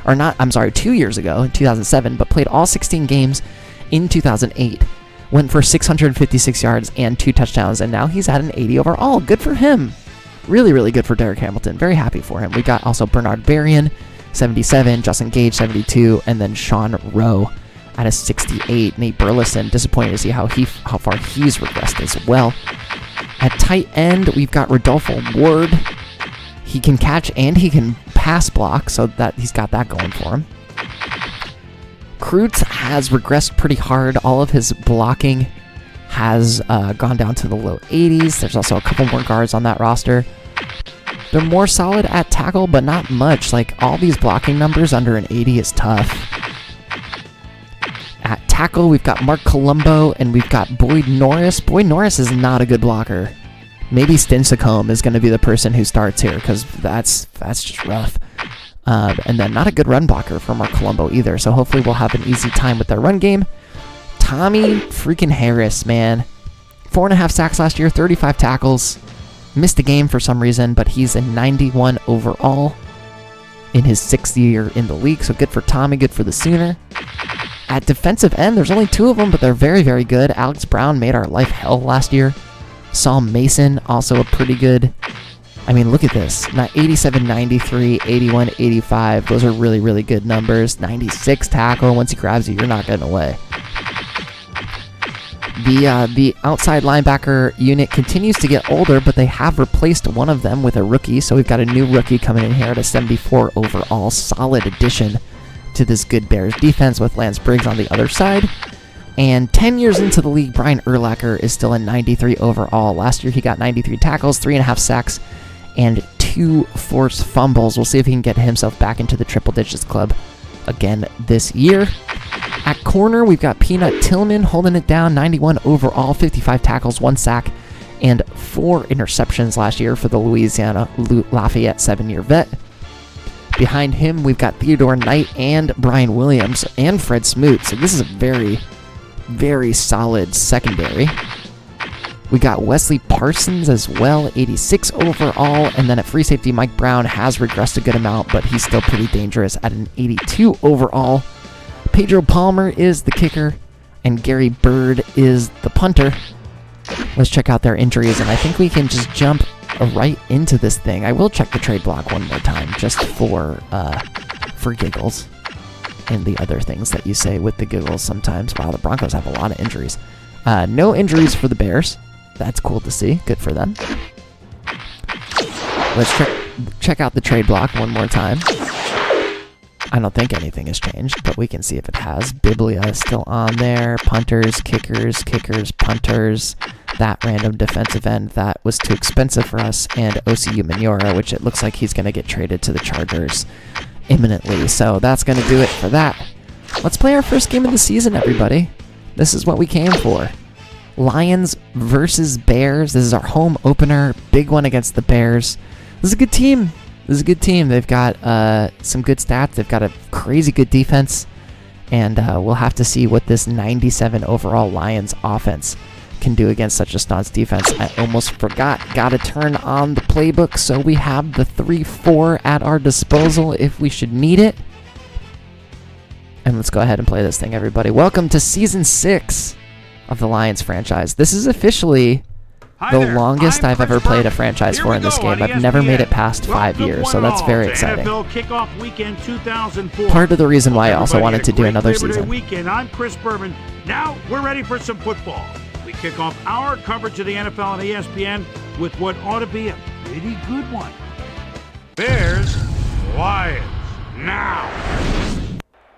2 years ago, in 2007, but played all 16 games in 2008. Went for 656 yards and 2 touchdowns, and now he's at an 80 overall. Good for him. Really, really good for Derek Hamilton. Very happy for him. We got also Bernard Berrien, 77, Justin Gage, 72, and then Sean Rowe at a 68. Nate Burleson, disappointed to see how far he's regressed as well. At tight end, we've got Rodolfo Ward. He can catch and he can pass block, so that he's got that going for him. Kreutz has regressed pretty hard. All of his blocking has gone down to the low 80s. There's also a couple more guards on that roster. They're more solid at tackle, but not much. Like, all these blocking numbers under an 80 is tough. At tackle, we've got Mark Colombo, and we've got Boyd Norris. Boyd Norris is not a good blocker. Maybe Stinsacombe is going to be the person who starts here, because that's just rough. And then not a good run blocker for Mark Colombo either, so hopefully we'll have an easy time with their run game. Tommy freaking Harris, man. 4.5 sacks last year, 35 tackles. Missed a game for some reason, but he's a 91 overall in his 6th year in the league, so good for Tommy, good for the Sooner. At defensive end, there's only 2 of them, but they're very, very good. Alex Brown made our life hell last year. Saul Mason, also a pretty good... I mean, look at this. 87, 93, 81, 85. Those are really, really good numbers. 96 tackle. Once he grabs you, you're not getting away. The outside linebacker unit continues to get older, but they have replaced one of them with a rookie, so we've got a new rookie coming in here at a 74 overall. Solid addition to this good Bears defense with Lance Briggs on the other side. And 10 years into the league, Brian Urlacher is still a 93 overall. Last year he got 93 tackles, 3.5 sacks, and 2 forced fumbles. We'll see if he can get himself back into the triple digits club again this year. At corner, we've got Peanut Tillman holding it down, 91 overall, 55 tackles, 1 sack, and 4 interceptions last year for the Louisiana Lafayette 7-year vet. Behind him, we've got Theodore Knight and Brian Williams and Fred Smoot. So this is a very, very solid secondary. We got Wesley Parsons as well, 86 overall. And then at free safety, Mike Brown has regressed a good amount, but he's still pretty dangerous at an 82 overall. Pedro Palmer is the kicker, and Gary Bird is the punter. Let's check out their injuries, and I think we can just jump right into this thing. I will check the trade block one more time, just for giggles, and the other things that you say with the giggles sometimes. Wow, the Broncos have a lot of injuries. No injuries for the Bears. That's cool to see. Good for them. Let's check out the trade block one more time. I don't think anything has changed, but we can see if it has. Biblia is still on there. Punters, kickers, punters. That random defensive end, that was too expensive for us. And OCU Manura, which it looks like he's going to get traded to the Chargers imminently. So that's going to do it for that. Let's play our first game of the season, everybody. This is what we came for. Lions versus Bears. This is our home opener. Big one against the Bears. This is a good team. They've got some good stats. They've got a crazy good defense. And we'll have to see what this 97 overall Lions offense can do against such a staunch defense. I almost forgot. Got to turn on the playbook so we have the 3-4 at our disposal if we should need it. And let's go ahead and play this thing, everybody. Welcome to Season 6 of the Lions franchise. This is officially the longest I've ever played a franchise for in this game. I've never made it past 5 years, so that's very exciting. Part of the reason why I also wanted to do another season. I'm Chris Berman. Now we're ready for some football. We kick off our coverage of the NFL on ESPN with what ought to be a pretty good one. Bears, Lions, now.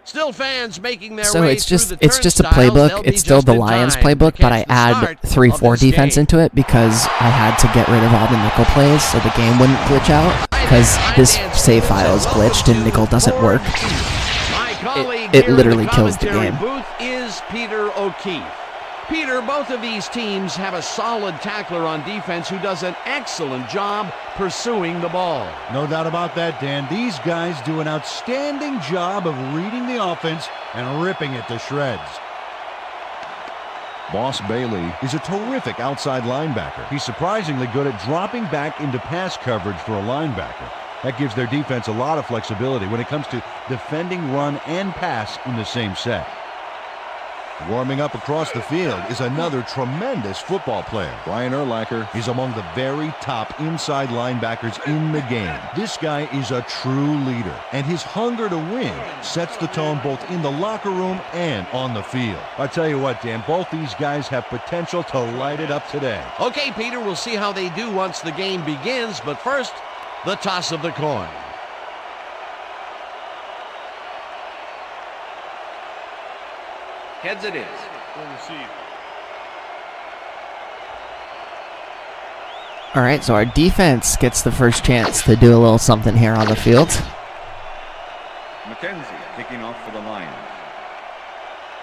Still fans making their so way it's just through the a playbook. It's still the Lions playbook, but I add 3-4 defense into it because I had to get rid of all the nickel plays so the game wouldn't glitch out, because this save file is glitched and nickel doesn't work. It literally kills the game. Booth is Peter O'Keefe. Peter, both of these teams have a solid tackler on defense who does an excellent job pursuing the ball. No doubt about that, Dan. These guys do an outstanding job of reading the offense and ripping it to shreds. Boss Bailey is a terrific outside linebacker. He's surprisingly good at dropping back into pass coverage for a linebacker. That gives their defense a lot of flexibility when it comes to defending run and pass in the same set. Warming up across the field is another tremendous football player. Brian Urlacher is among the very top inside linebackers in the game. This guy is a true leader, and his hunger to win sets the tone both in the locker room and on the field. I tell you what, Dan, both these guys have potential to light it up today. Okay, Peter, we'll see how they do once the game begins, but first, the toss of the coin. Heads it is. All right, so our defense gets the first chance to do a little something here on the field. McKenzie kicking off for the Lions.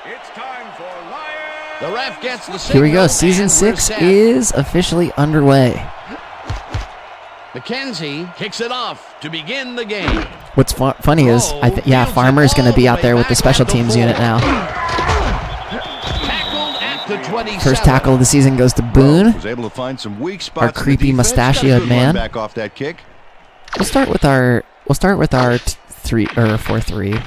It's time for Lions. The ref gets the signal. Here we go. Season 6 is officially underway. McKenzie kicks it off to begin the game. What's funny is, Farmer's going to be out there with the special teams unit now. First tackle of the season goes to Boone. Was able to find some weak spots. Our creepy mustachioed man. Back off that kick. We'll start with our 4-3.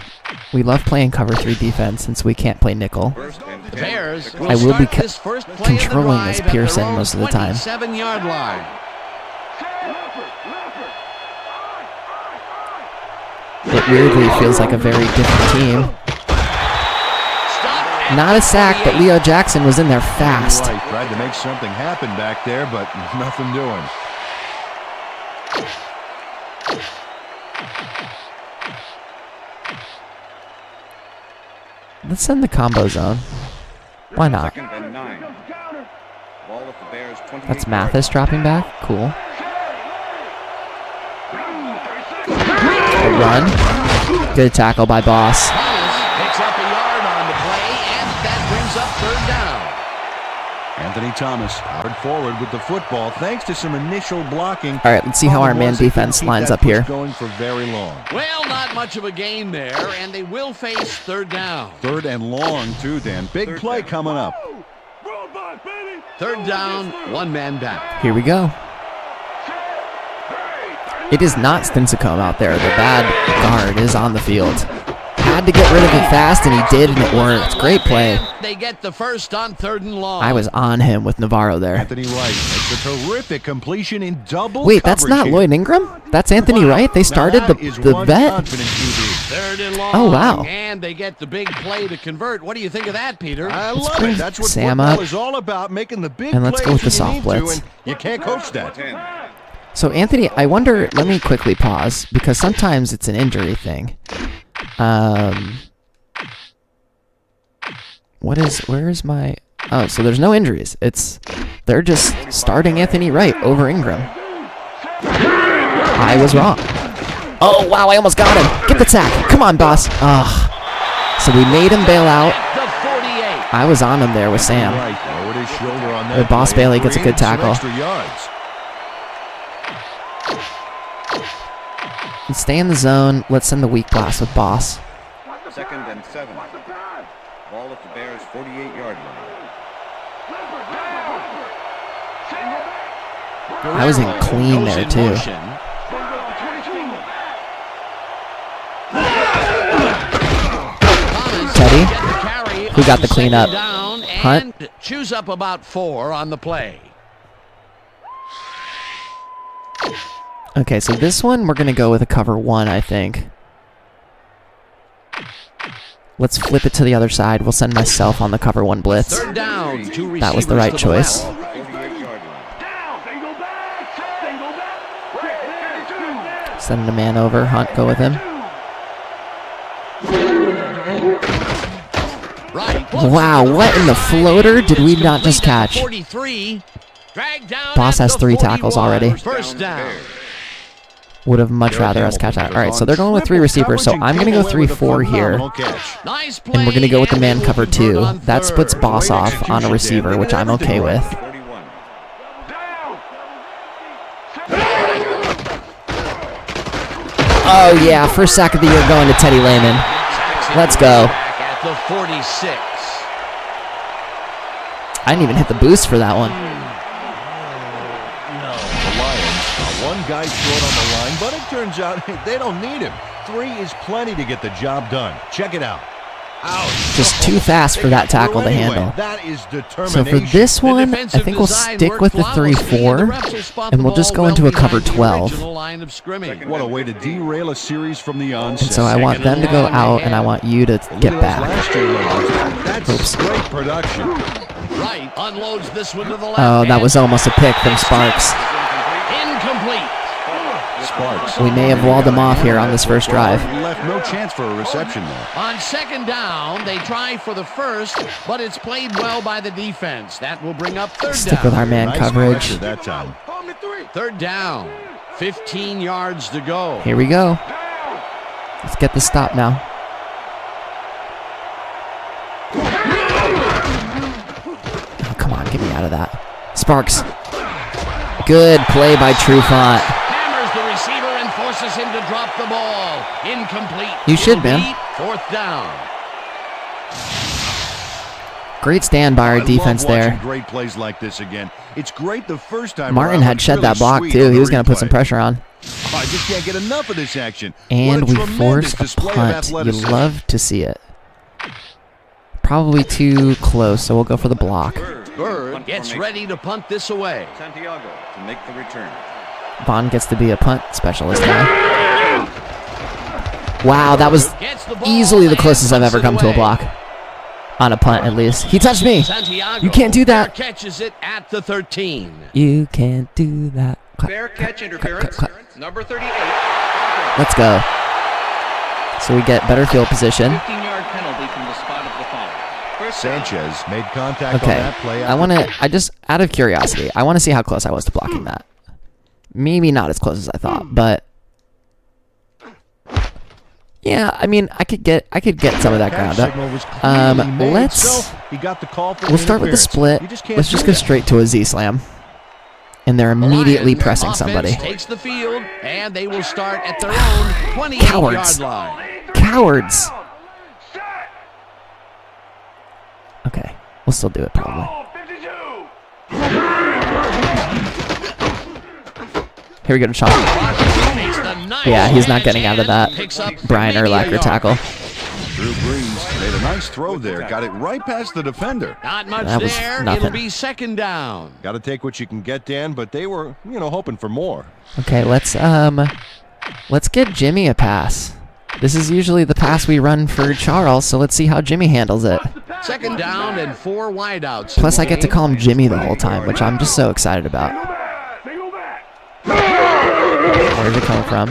We love playing cover 3 defense since we can't play nickel. I will be controlling this Pearson most of the time. 7-yard line. It weirdly feels like a very different team. Not a sack, but Leo Jackson was in there fast. Right, tried to make something happen back there, but nothing doing. Let's send the combo zone. Why not? Second and 9. Ball at the Bears' 28 That's Mathis dropping back. Cool. A run. Good tackle by Boss. Picks up a yard on the play, and that brings up third down. Anthony Thomas hard forward with the football thanks to some initial blocking. All right, let's see how our man defense lines up here. Going for very long. Well, not much of a gain there, and they will face third down. Third and long, too, Dan. Big play coming up. Third down, one man back. Here we go. It is not Stinsacombe out there. The bad guard is on the field. Had to get rid of it fast, and he did, and it worked. Great play. And they get the first on third and long. I was on him with Navarro there. Anthony Wright makes a terrific completion in double Wait, that's coverage not here. Lloyd Ingram? That's Anthony Wright? They started the vet? Confident QB. Third and long. Oh, wow. And they get the big play to convert. What do you think of that, Peter? I Let's love bring it. That's what Sam football up. is all about, making the big And let's go with the plays when you soft need to, blitz. and you can't coach that. 10. So, Anthony, I wonder, let me quickly pause, because sometimes it's an injury thing. Where is my... Oh, so there's no injuries. They're just starting Anthony Wright over Ingram. I was wrong. Oh, wow, I almost got him. Get the sack. Come on, boss. Ugh. So we made him bail out. The 48. I was on him there with Sam. Right, lowered his shoulder on that The Boss play. Bailey gets a good Created some tackle. extra yards. Let's stay in the zone. Let's send the weak blast with Boss. Second and 7. Ball at the Bears' 48-yard line. I was in clean Goes there, in too. motion. Teddy, Get the carry who got on the cleanup? second down and Hunt? chews up about 4 on the play. Okay, so this one, we're going to go with a cover 1, I think. Let's flip it to the other side. We'll send myself on the cover 1 blitz. Third down, 2 receivers That was the right to choice. left. 48-yard line. Send the man over. Hunt, go with him. Right. Wow, what in the floater did we not just catch? 43. Dragged down Boss at has the 3 tackles 41. already. First down. Would have much rather us catch that. All right, so they're going with 3 receivers, so I'm going to go 3-4 here. Nice play. And we're going to go with the man and cover they'll convert 2. on That splits third. Boss off on a receiver, which I'm okay with. 41. Oh, yeah, first sack of the year going to Teddy Lehman. Let's go. Back at the 46. I didn't even hit the boost for that one. The Lions are one guy short on the line, but it turns out they don't need him. 3 is plenty to get the job done. Check it out. Just too fast for that tackle to handle. That is So determination. for this The one, I defensive think we'll design stick worked with the flawlessly, and the 3-4, refs will spot and the we'll just ball go into well a cover behind the 12. original line of scrimmage. What a way to derail a series from the onset. And so I want them to go out, and I want you to get back. Last year, that's Oops. great production. Right, unloads this one to the left. Oh, that was almost a pick from Sparks. Incomplete. Sparks. We may have walled him off here on this first drive. He left no chance for a reception there. On second down, they try for the first, but it's played well by the defense. That will bring up third Stick down. with our man Nice coverage. pressure that time. Third down, 15 yards to go. Here we go. Let's get the stop now. Oh, come on, get me out of that. Sparks. Good play by Trufant. Hammers the receiver and forces him to drop the ball. Incomplete. You should, man. Fourth down. Great stand by our I defense love watching there. Great plays like this again. It's great the first time. Martin around, had but shed really that block sweet too. on He the was going to put some replay. pressure on. Oh, I just can't get enough of this action. And What a we tremendous force a display of punt. You athleticism. love to see it. Probably too close, so we'll go for the block. Bird gets ready to punt this away. Santiago to make the return. Vaughn gets to be a punt specialist now. Wow, that was Gets the ball easily the and closest I've punts ever it come to a away. block. On a punt, at least. He touched me. Santiago You can't do that. catches it at the 13. You can't do that. Fair catch interference. Number 38. Let's go. So we get better field position. 15-yard penalty from the spot of the foul. First down. Sanchez made contact on Okay. that play. I just, out of curiosity, I want to see how close I was to blocking that. Maybe not as close as I thought, but yeah, I mean, I could get some of that ground up. We'll start with the split. Let's just go straight to a Z slam. And they're immediately pressing somebody. Takes the field, and they will start at their own 28-yard line. Cowards. Okay, we'll still do it probably. Here we go to Sean. Yeah, he's not getting out of that Brian Urlacher tackle. Drew Brees made a nice throw there. Got it right past the defender. Not much That was there. nothing. It'll be second down. Got to take what you can get, Dan, but they were, hoping for more. Okay, let's get Jimmy a pass. This is usually the pass we run for Charles, so let's see how Jimmy handles it. Second down and 4 wideouts. Plus, I get to call him Jimmy the whole time, which I'm just so excited about. Where's it coming from?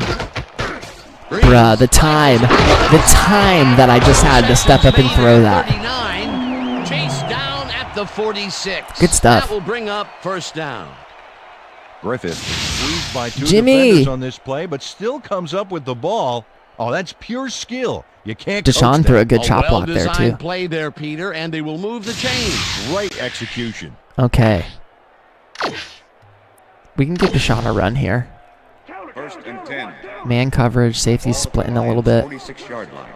Bruh, the time that I just had to step up and throw that. Chase down at the 46. Good stuff. That will bring up first down. Griffith squeezed by 2 Jimmy. defenders on this play, but still comes up with the ball. Oh, that's pure skill. You can't coach Deshaun that. threw a good chop block there, Well-designed too. play there, Peter, and they will move the chains. Great execution. Okay. We can give Deshaun a run here. First and 10. Man coverage, safety splitting a little bit. 46-yard line.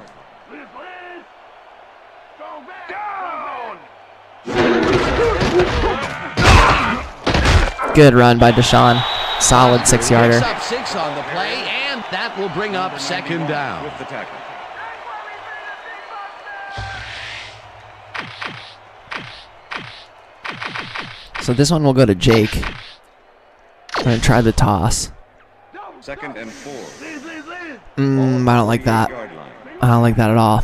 Good run by Deshaun. Solid 6-yarder. Picks up 6 on the play, and that will bring up second down. With the tackle. So this one will go to Jake. I'm going to try the toss. Second and 4. I don't like that. I don't like that at all.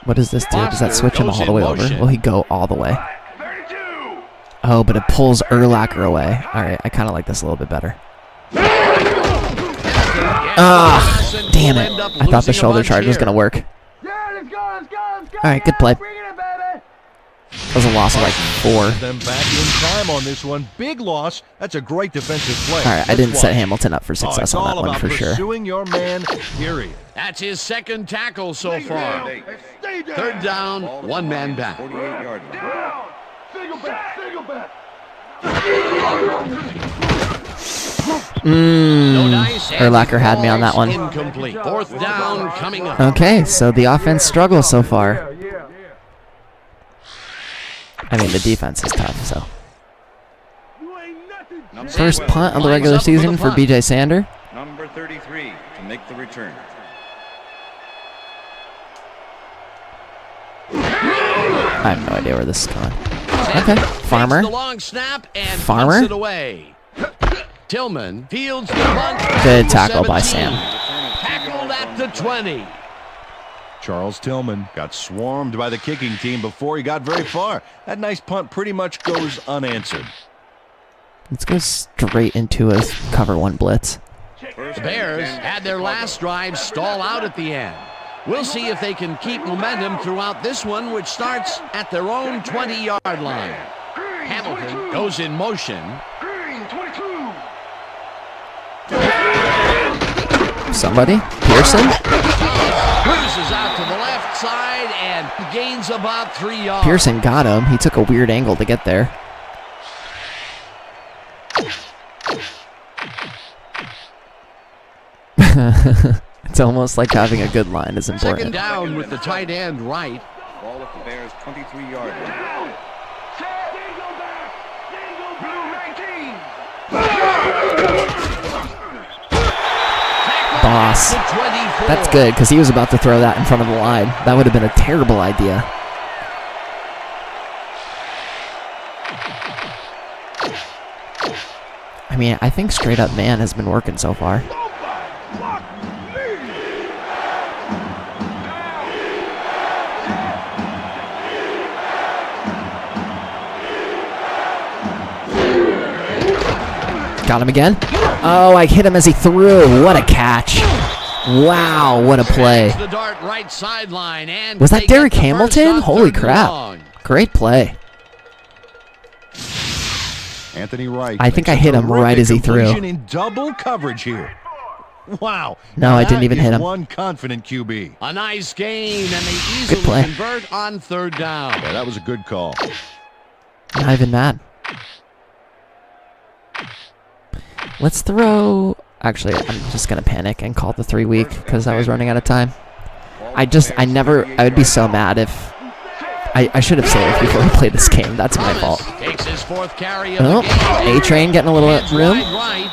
What does this do? Does that switch him all the way over? Will he go all the way? Oh, but it pulls Urlacher away. All right, I kind of like this a little bit better. Ah, damn it. I thought the shoulder charge was going to work. All right, good play. That was a loss of like 4. Them back in time on this one. Big loss. That's a great defensive play. All right, I didn't set Hamilton up for success it's on that all one about for sure. pursuing your man, period. That's his second tackle so far. Third down, one man back. 48-yard line. Urlacher had me on that one. Incomplete. Fourth down coming up. Okay, so the offense struggles so far. I mean, the defense is tough, so. First punt of the regular season for BJ Sander. Number 33 to make the return. I have no idea where this is going. Okay, Farmer. The long snap and Farmer. punts it away. Tillman fields the punt. Good tackle by Sam. Tackled at the 20. Charles Tillman got swarmed by the kicking team before he got very far. That nice punt pretty much goes unanswered. Let's go straight into a cover 1 blitz. The Bears had their last drive stall out at the end. We'll see if they can keep momentum throughout this one, which starts at their own 20-yard line. Hamilton goes in motion. Somebody? Pearson? Cruises out to the left side and gains about 3 yards. Pearson got him. He took a weird angle to get there. It's almost like having a good line is Second important. down with the tight end right. Ball at the Bears' 23-yard line. Boss. That's good, because he was about to throw that in front of the line. That would have been a terrible idea. I mean, I think straight up man has been working so far. Got him again. Oh, I hit him as he threw. What a catch. Wow, what a play. The dart right sideline, and Was that they get Derrick the first Hamilton? on Holy 3rd and crap. long. Great play. Anthony Wright. I think I makes a hit him right as he terrific threw. completion in double coverage here. Wow. No, I didn't even That hit is him. one confident QB. A nice game, and they Good easily play. convert on 3rd down. Yeah, that was a good call. Not even mad. Let's throw... Actually, I'm just going to panic and call the 3 week because I was running out of time. I would be so mad if... I should have saved before we played this game. That's my fault. Takes his 4th carry of Oh, the game. A-Train getting a little room. Right.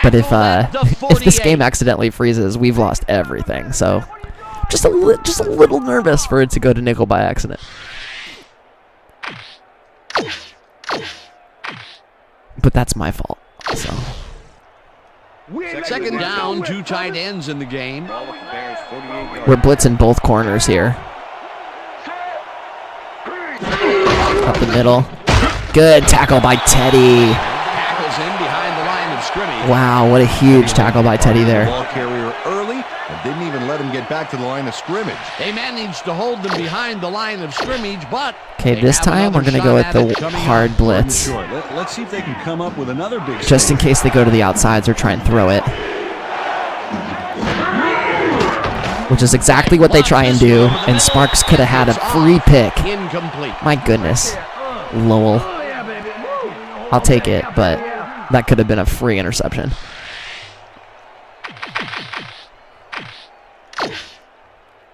But if Tackled at the if this game 48. accidentally freezes, we've lost everything. So, just a little nervous for it to go to nickel by accident. But that's my fault. So, 2nd down, 2 tight ends in the game. Ball with the Bears, 48 we're yards. blitzing both corners here. Up the middle. Good tackle by Teddy. Tackles in behind the line of scrimmage. Wow, what a huge tackle by Teddy there. Ball carrier early and didn't even let him get back to the line of scrimmage. They managed to hold them behind the line of scrimmage, but Okay, they this have time we're another going to go shot with at it the coming hard up. blitz. Sure. Let's see if they can come up with another big Just in case they go to the outsides or try and throw it. Which is exactly what they try and do, and Sparks could have had a free pick. Incomplete. My goodness. Lowell. I'll take it, but that could have been a free interception. All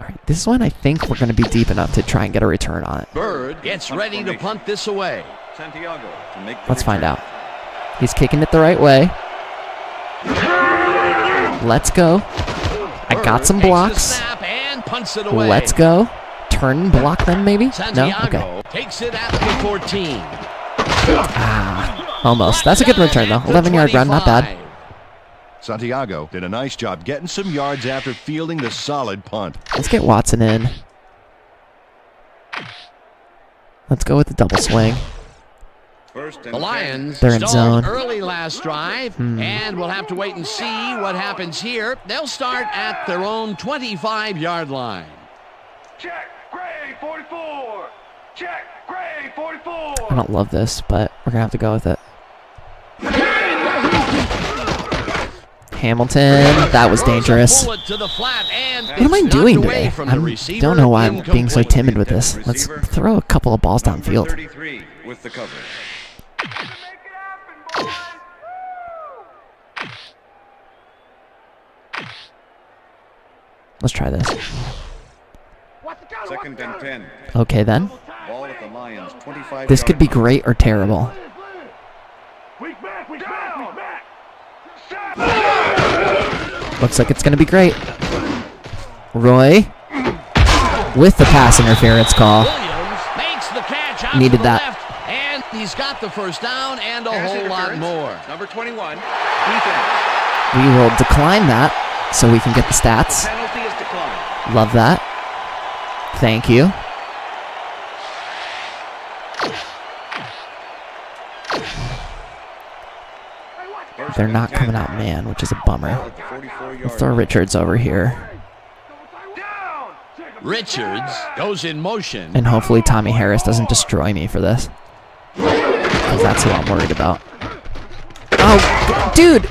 right, this one I think we're going to be deep enough to try and get a return on it. Bird gets ready to punt this away. Santiago to make the Let's find return. out. He's kicking it the right way. Let's go. I got some Bird takes the blocks. snap and punts it away. Let's go. Turn and block them, maybe? No? Santiago Okay. takes it at the 14. Ah, almost. That's a good return, though. 11-yard run, not bad. Santiago did a nice job getting some yards after fielding the solid punt. Let's get Watson in. Let's go with the double swing. First and The Lions They're in stalled zone. early last drive, and we'll have to wait and see what happens here. They'll start at their own 25-yard line. Check, Gray, 44. Check, Gray, 44. I don't love this, but we're going to have to go with it. Hamilton, that was dangerous. Pull it to the flat, and What am I it's doing knocked away today? from I the receiver. don't know why I'm being so Incomplete. timid with this. Let's throw a couple of balls number downfield. 33 with the coverage. Make it happen, boys. Let's try this. Second and 10. Okay, then. Ball with the Lions, 25 This could be great or terrible. Weak back, weak back, weak back. Looks like it's going to be great. Roy with the pass interference call. Williams makes the catch out Needed to the that. left, and he's got the first down and a Pass whole lot interference. more. Number 21. Defense. We will decline that so we can get the stats. Penalty is declined. Love that. Thank you. They're not coming out man, which is a bummer. At the 44-yard We'll throw Richards over here. Richards goes in motion. And hopefully Tommy Harris doesn't destroy me for this. Because that's who I'm worried about. Oh, dude!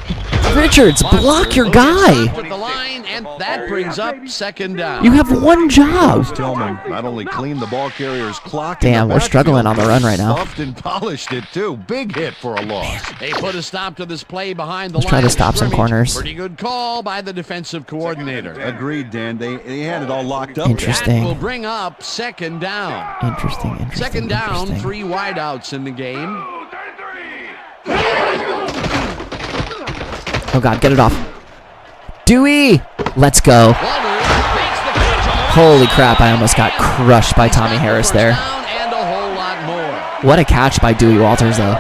Richards, block your guy! At the line, and that brings up second down. You have one job! Tillman not only cleaned the ball carrier's clock. Damn, in the we're struggling backfield, on the run right now. Stuffed and polished it too. Big hit for a loss. They put a stop to this play behind the Let's line. try to of stop some scrimmage. corners. Pretty good call by the defensive coordinator. Agreed, Dan. They had it all locked up. Interesting. That will bring up second down. Interesting. Second down, interesting. 3 wideouts in the game. Oh god, get it off. Dewey! Let's go. Walters makes the catch. Holy crap, I almost got crushed by Tommy He's got the Harris first there. down and a whole lot more. What a catch by Dewey Walters, though.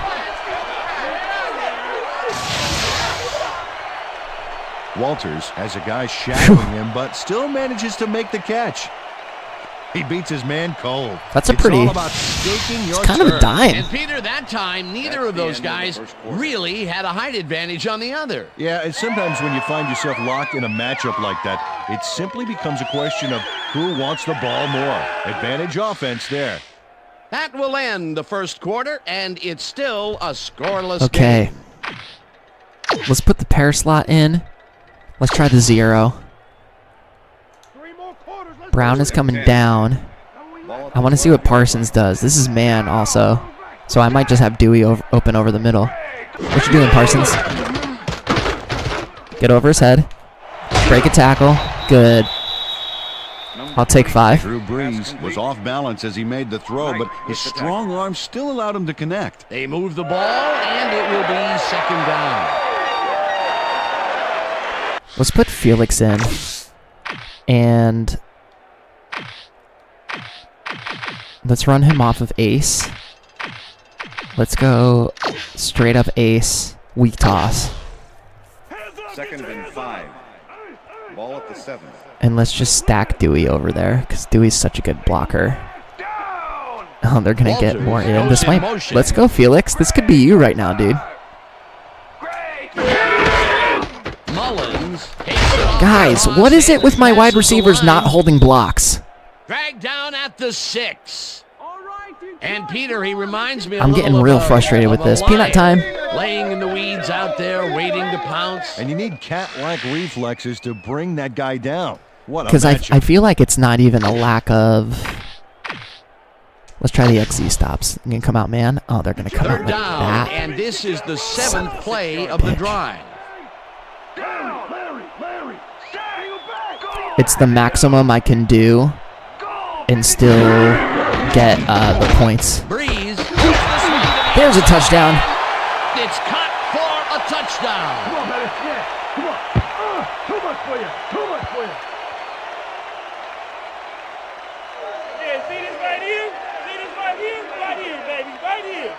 Walters has a guy shadowing him, but still manages to make the catch. He beats his man cold. That's a It's pretty... all about staking your It's kind of a turf. dime. And Peter, that time, neither That's of the those end of the guys first quarter. really had a height advantage on the other. Yeah, and sometimes when you find yourself locked in a matchup like that, it simply becomes a question of who wants the ball more. Advantage offense there. That will end the first quarter, and it's still a scoreless Okay. game. Let's put the pair slot in. Let's try the 0. Brown is coming down. I want to see what Parsons does. This is man also. So I might just have Dewey open over the middle. What you doing, Parsons? Get over his head. Break a tackle. Good. I'll take 5. Drew Brees was off balance as he made the throw, but his strong arm still allowed him to connect. They move the ball, and it will be second down. Let's put Felix in. And let's run him off of ace. Let's go straight up ace, weak toss. Second and 5. Ball at the 7. And let's just stack Dewey over there, because Dewey's such a good blocker. Oh, they're going to get more in. This might... Let's go, Felix. This could be you right now, dude. Mullins. Guys, what is it with my wide receivers not holding blocks? Dragged down at the 6. And Peter, he reminds me. I'm getting real frustrated with this. Peanut time. Laying in the weeds out there, waiting to pounce. And you need cat-like reflexes to bring that guy down. What a Because I matchup. feel like it's not even a lack of... Let's try the XZ stops. You can come out, man. Oh, they're going to come out Third like down, that. and this is the Son 7th of a play of the bitch. drive. It's the maximum I can do and still get the points. Breeze. There's a touchdown. It's caught for a touchdown. Come on, baby. Yeah. Come on. Too much for you. Too much for you. Yeah, see this right here? See this right here? Right here, baby. Right here.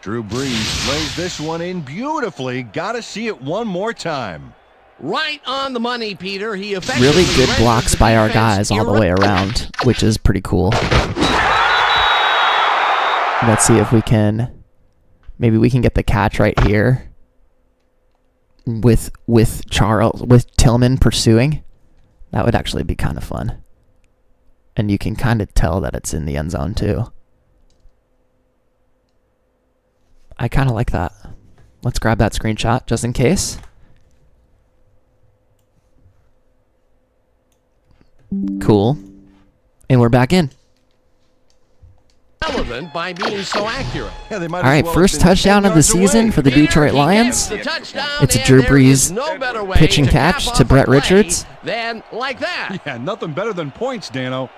Drew Brees lays this one in beautifully. Got to see it one more time. Right on the money, Peter. He effectively Really good rendered blocks the by our defense guys all the way around, which is pretty cool. Let's see if we can... Maybe we can get the catch right here with Tillman pursuing. That would actually be kind of fun. And you can kind of tell that it's in the end zone too. I kind of like that. Let's grab that screenshot just in case. Cool. And we're back in. Relevant by being so accurate. Yeah, they might All right, first touchdown of the season for the Detroit Lions. It's a Drew Brees pitch and catch to Brett Richards. Then like that. Yeah, nothing better than points, Dano.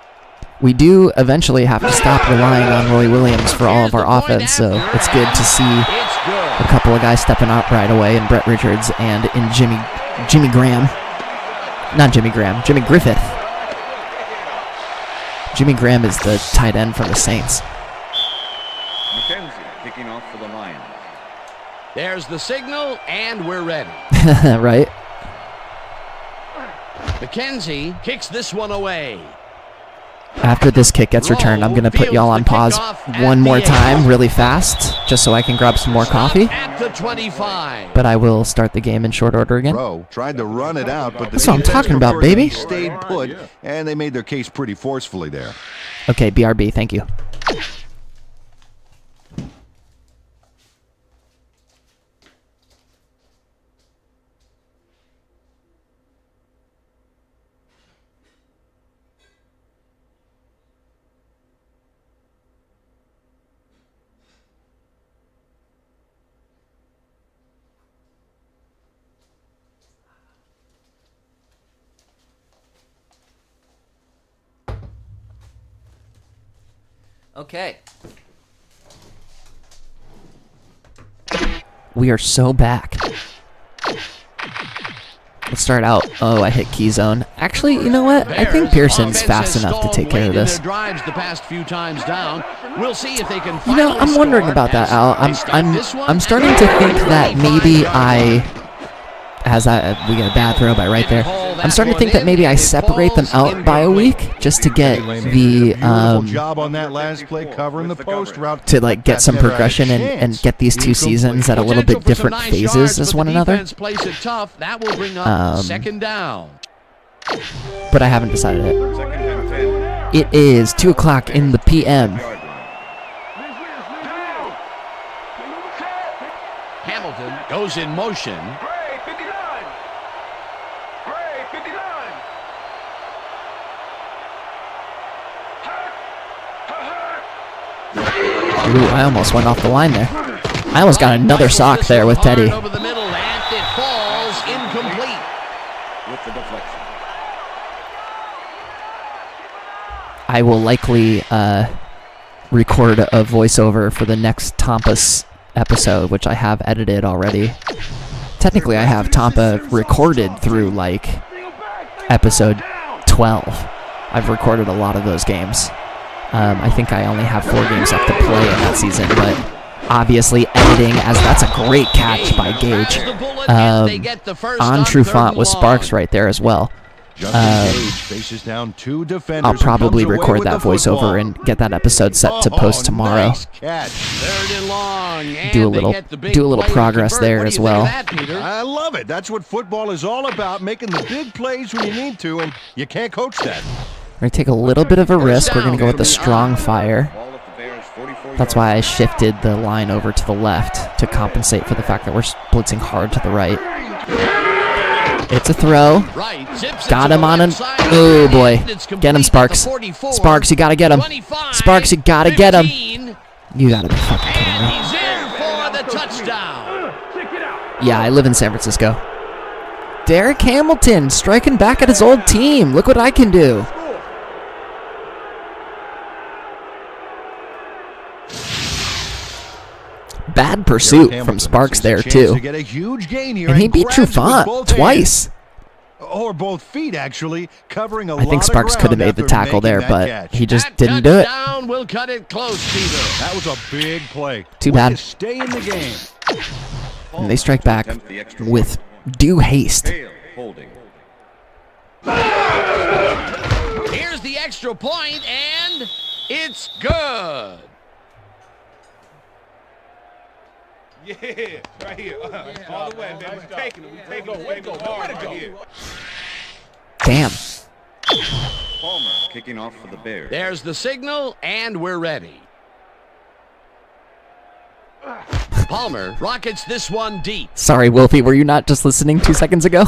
We do eventually have to stop relying on Roy Williams for all of our offense, so it's good to see It's good. a couple of guys stepping up right away in Brett Richards and in Jimmy Graham. Not Jimmy Graham, Jimmy Griffith. Jimmy Graham is the tight end from the Saints. McKenzie kicking off for the Lions. There's the signal, and we're ready. Right? McKenzie kicks this one away. After this kick gets returned, I'm going to put y'all on pause one more time really fast, just so I can grab some more coffee. At the 25. But I will start the game in short order again. Rowe tried to run it out, but the That's what I'm defense talking about, preferred that baby. he stayed put, and they made their case pretty forcefully there. Okay, BRB, thank you. Okay. We are so back. Let's start out. Oh, I hit key zone. Actually, you know what? I think Pearson's fast enough to take care of this. Drives the past few times down. We'll see if they can. You know, I'm wondering about that, Al. I'm starting to think that maybe I As we get a bad throw by right there. I'm starting to think that maybe I separate them out by a week just to get the job on that last play covering the post route to like get some progression and get these two seasons at a little bit different phases as one another. That will bring up second down. But I haven't decided it. It is 2 o'clock in the p.m. Hamilton goes in motion. Ooh, I almost went off the line there. I almost got another sock there with Teddy. Over the middle, and it falls incomplete. With the deflection. I will likely record a voiceover for the next Tampa's episode, which I have edited already. Technically, I have Tampa recorded through like episode 12. I've recorded a lot of those games. I think I only have 4 games left to play in that season, but obviously editing, as that's a great catch by Gage. On Trufant with Sparks right there as well. I'll probably record that voiceover and get that episode set to post tomorrow. Do a little progress there as well. I love it. That's what football is all about, making the big plays when you need to, and you can't coach that. We're going to take a little bit of a risk. We're going to go with the strong fire. That's why I shifted the line over to the left to compensate for the fact that we're blitzing hard to the right. It's a throw. Got him on an... Oh, boy. Get him, Sparks. Sparks, you got to get him. Sparks, you got to get him. You got to be fucking kidding me. Yeah, I live in San Francisco. Derek Hamilton striking back at his old team. Look what I can do. Bad pursuit from Sparks there, too. And he beat Trufant twice. Or both feet, actually, covering a I think Sparks could have made the tackle there, but he just didn't do it. We'll cut it close, Peter. That was a big play. Too bad. Stay in the game. And they strike back with due haste. Here's the extra point, and it's good. Yeah, right here. All the way, man. We're taking it. We're taking it. Way to go hard right here. Damn. Palmer kicking off for the Bears. There's the signal, and we're ready. Palmer rockets this one deep. Sorry, Wolfie, were you not just listening 2 seconds ago?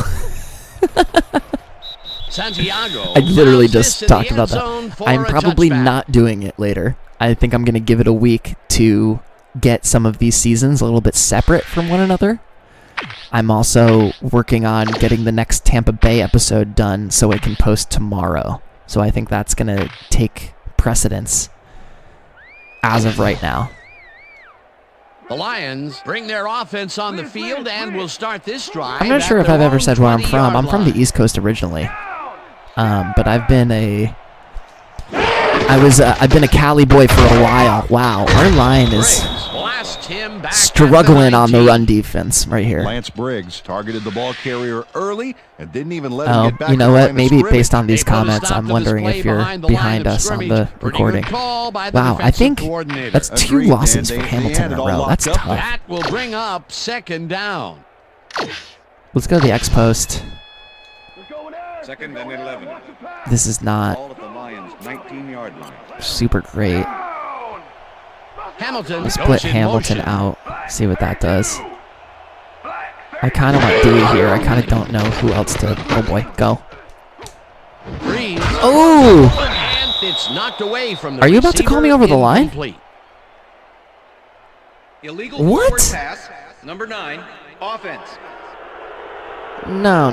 Santiago. I literally just talked about that. I'm probably not doing it later. I think I'm going to give it a week to get some of these seasons a little bit separate from one another. I'm also working on getting the next Tampa Bay episode done so I can post tomorrow. So I think that's going to take precedence as of right now. The Lions bring their offense on the field and will start this drive. I'm not sure if I've ever said where I'm from. I'm from the East Coast originally. But I've been a Cali boy for a while. Wow, our line is struggling on the run defense right here. Lance Briggs targeted the ball carrier early and didn't even let him get back. You know what? Maybe based on these comments, I'm wondering if you're behind us on the recording. Wow, I think that's 2 losses for Hamilton in a row. That's tough. That will bring up second down. Let's go to the X post. Second and 11. This is not Ball at the Lions' 19-yard line. super great. Hamilton We split Hamilton out. See what that does. I kind of want Dewey here. I kind of don't know who else to... Oh, boy. Go. Oh! And it's knocked away from the Are you about to call me over the line? Illegal What? forward pass, number 9, offense. No.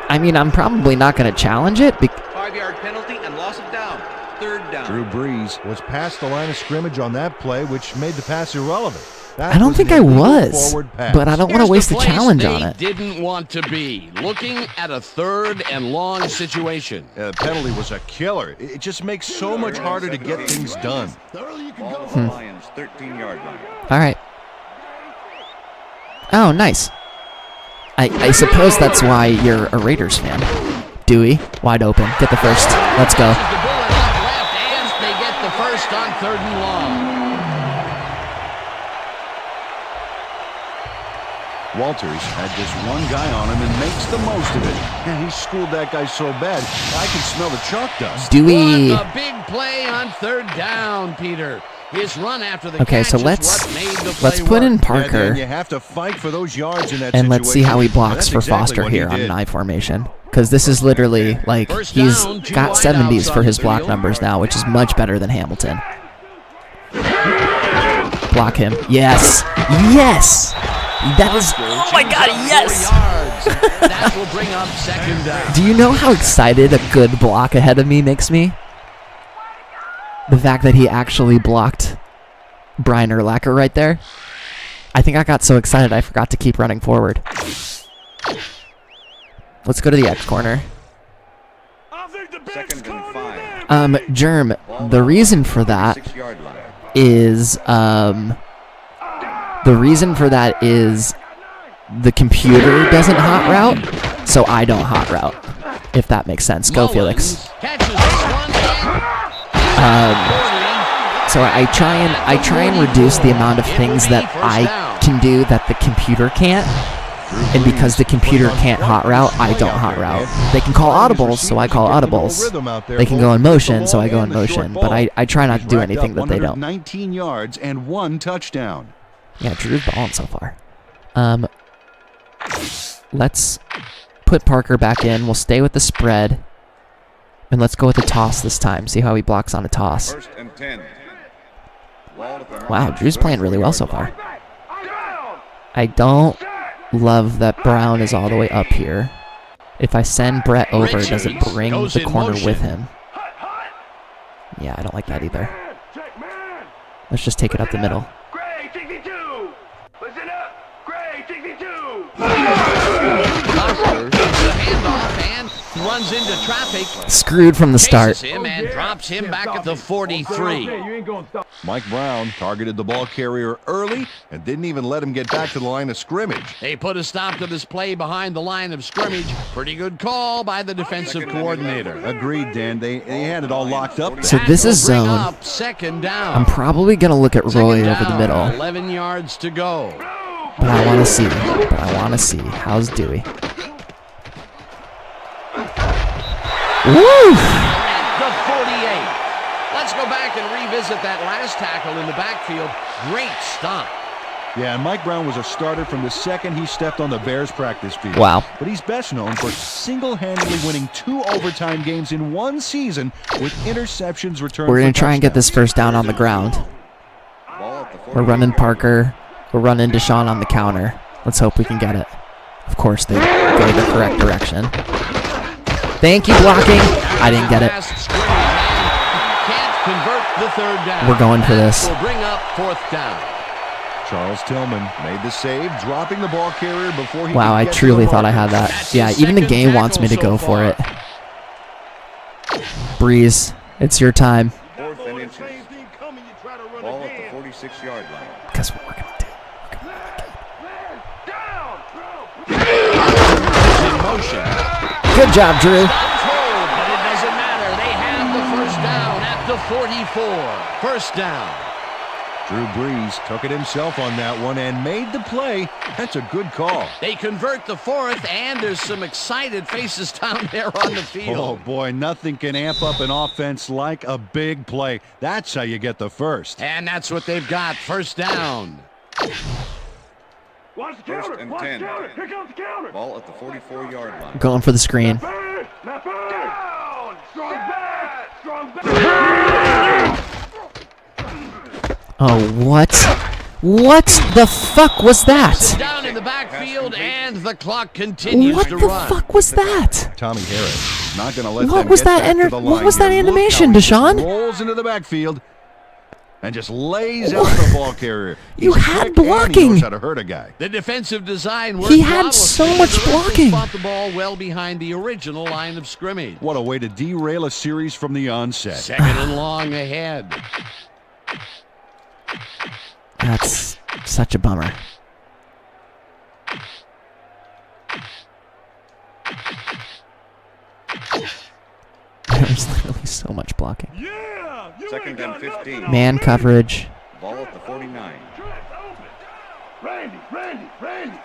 I mean, I'm probably not going to challenge it. 5-yard penalty and loss of down. Third down. Drew Brees was past the line of scrimmage on that play, which made the pass irrelevant. I don't think I was, but I don't want to waste the challenge on it. Didn't want to be looking at a third and long situation. The penalty was a killer. It just makes so much harder to get things done. Ball at the Lions' 13-yard line. All right. Oh, nice. I suppose that's why you're a Raiders fan. Dewey, wide open. Get the first. Let's go. The bullet up left, and they get the first on 3rd and long. Walters had just one guy on him and makes the most of it. Man, he schooled that guy so bad, I can smell the chalk dust. Dewey. What a big play on 3rd down, Peter. His run after the Okay, catch so is let's what made the play put in work. Parker, You have to fight for those yards in that and let's see how he blocks That's for exactly Foster what he here on did. an I formation. Because this is literally, like, First he's down, 2 got wide 70s outs for on his the block field. numbers now, which is much better than Hamilton. Block him. Yes. Yes. That is, oh my God, yes. 4 yards. That will bring up 2nd down. Do you know how excited a good block ahead of me makes me? The fact that he actually blocked Brian Urlacher right there. I think I got so excited I forgot to keep running forward. Let's go to the X corner. 2nd and 5. Germ, the reason for that 6-yard line. is the computer doesn't hot route, so I don't hot route. If that makes sense. Go, Felix. Catches this one and So I try and reduce the amount of things that I can do that the computer can't. And because the computer can't hot route, I don't hot route. They can call audibles, so I call audibles. They can go in motion, so I go in motion. But I try not to do anything that they don't. 19 yards and 1 touchdown. Yeah, Drew's balling so far. Let's put Parker back in. We'll stay with the spread. And let's go with the toss this time. See how he blocks on a toss. 1st and 10. Wow, Drew's playing really well so far. I don't love that Brown is all the way up here. If I send Brett over, does it bring the corner with him? Yeah, I don't like that either. Let's just take it up the middle. Gray, 62. Listen up. Gray, 62. Foster takes the handoff and runs into traffic. Screwed from the start. Chases him and drops him back at the 43. You ain't going to stop. Mike Brown targeted the ball carrier early and didn't even let him get back to the line of scrimmage. They put a stop to this play behind the line of scrimmage. Pretty good call by the defensive coordinator. Agreed, Dan. They had it all locked up. So this is That will bring zone. up 2nd down. I'm probably going to look at Roy Second over the down, middle. 11 yards to go. But I want to see. How's Dewey? Woo! The 48. Let's go back and revisit that last tackle in the backfield. Great stop. Yeah, and Mike Brown was a starter from the second he stepped on the Bears practice field. Wow. But he's best known for single-handedly winning 2 overtime games in one season with interceptions returned. We're going for to try and get this touchdowns. first down on the ground. Ball at the We're running 48-yard Parker. We're running Deshaun on the counter. Let's hope we can get it. Of course, they go the correct direction. Thank you, blocking. I didn't get it. Last scrimmage, and can't convert the 3rd down. We're going for this. Will bring up 4th down. Charles Tillman made the save, dropping the ball carrier before he Wow, could I get to truly the thought I marker. had that. That's Yeah, his even the second game wants me to tackle go so for it. far. Breeze, it's your time. 4th and inches. Ball at the 46-yard line. Guess what we're going to do? In motion. Good job, Drew. Controlled, but it doesn't matter. They have the first down at the 44. First down. Drew Brees took it himself on that one and made the play. That's a good call. They convert the 4th, and there's some excited faces down there on the Oh, field. boy, nothing can amp up an offense like a big play. That's how you get the first. And that's what they've got. First down. Watch the 1st counter. and Watch the 10. counter. Here comes the counter. Ball at the 44-yard line. Going for the screen. Bird. Not bird. Down. Strong back. Strong back. Oh, what? What the fuck was that? Down in the backfield, and the clock continues What to the run. fuck was that? Tommy Harris is not going to let What them was get that back to enter- the what line was that here. Look animation, how he just Deshaun? rolls into the backfield and just lays out the ball carrier. You He's had quick and he blocking. knows how to hurt a guy. The defensive design worked He had flawlessly. so much The Rangers blocking. fought the ball well behind the original line of scrimmage. What a way to derail a series from the onset. 2nd and long ahead. That's such a bummer. So much blocking. Yeah! You Second and 15. Man coverage. Ball at the 49. Randy!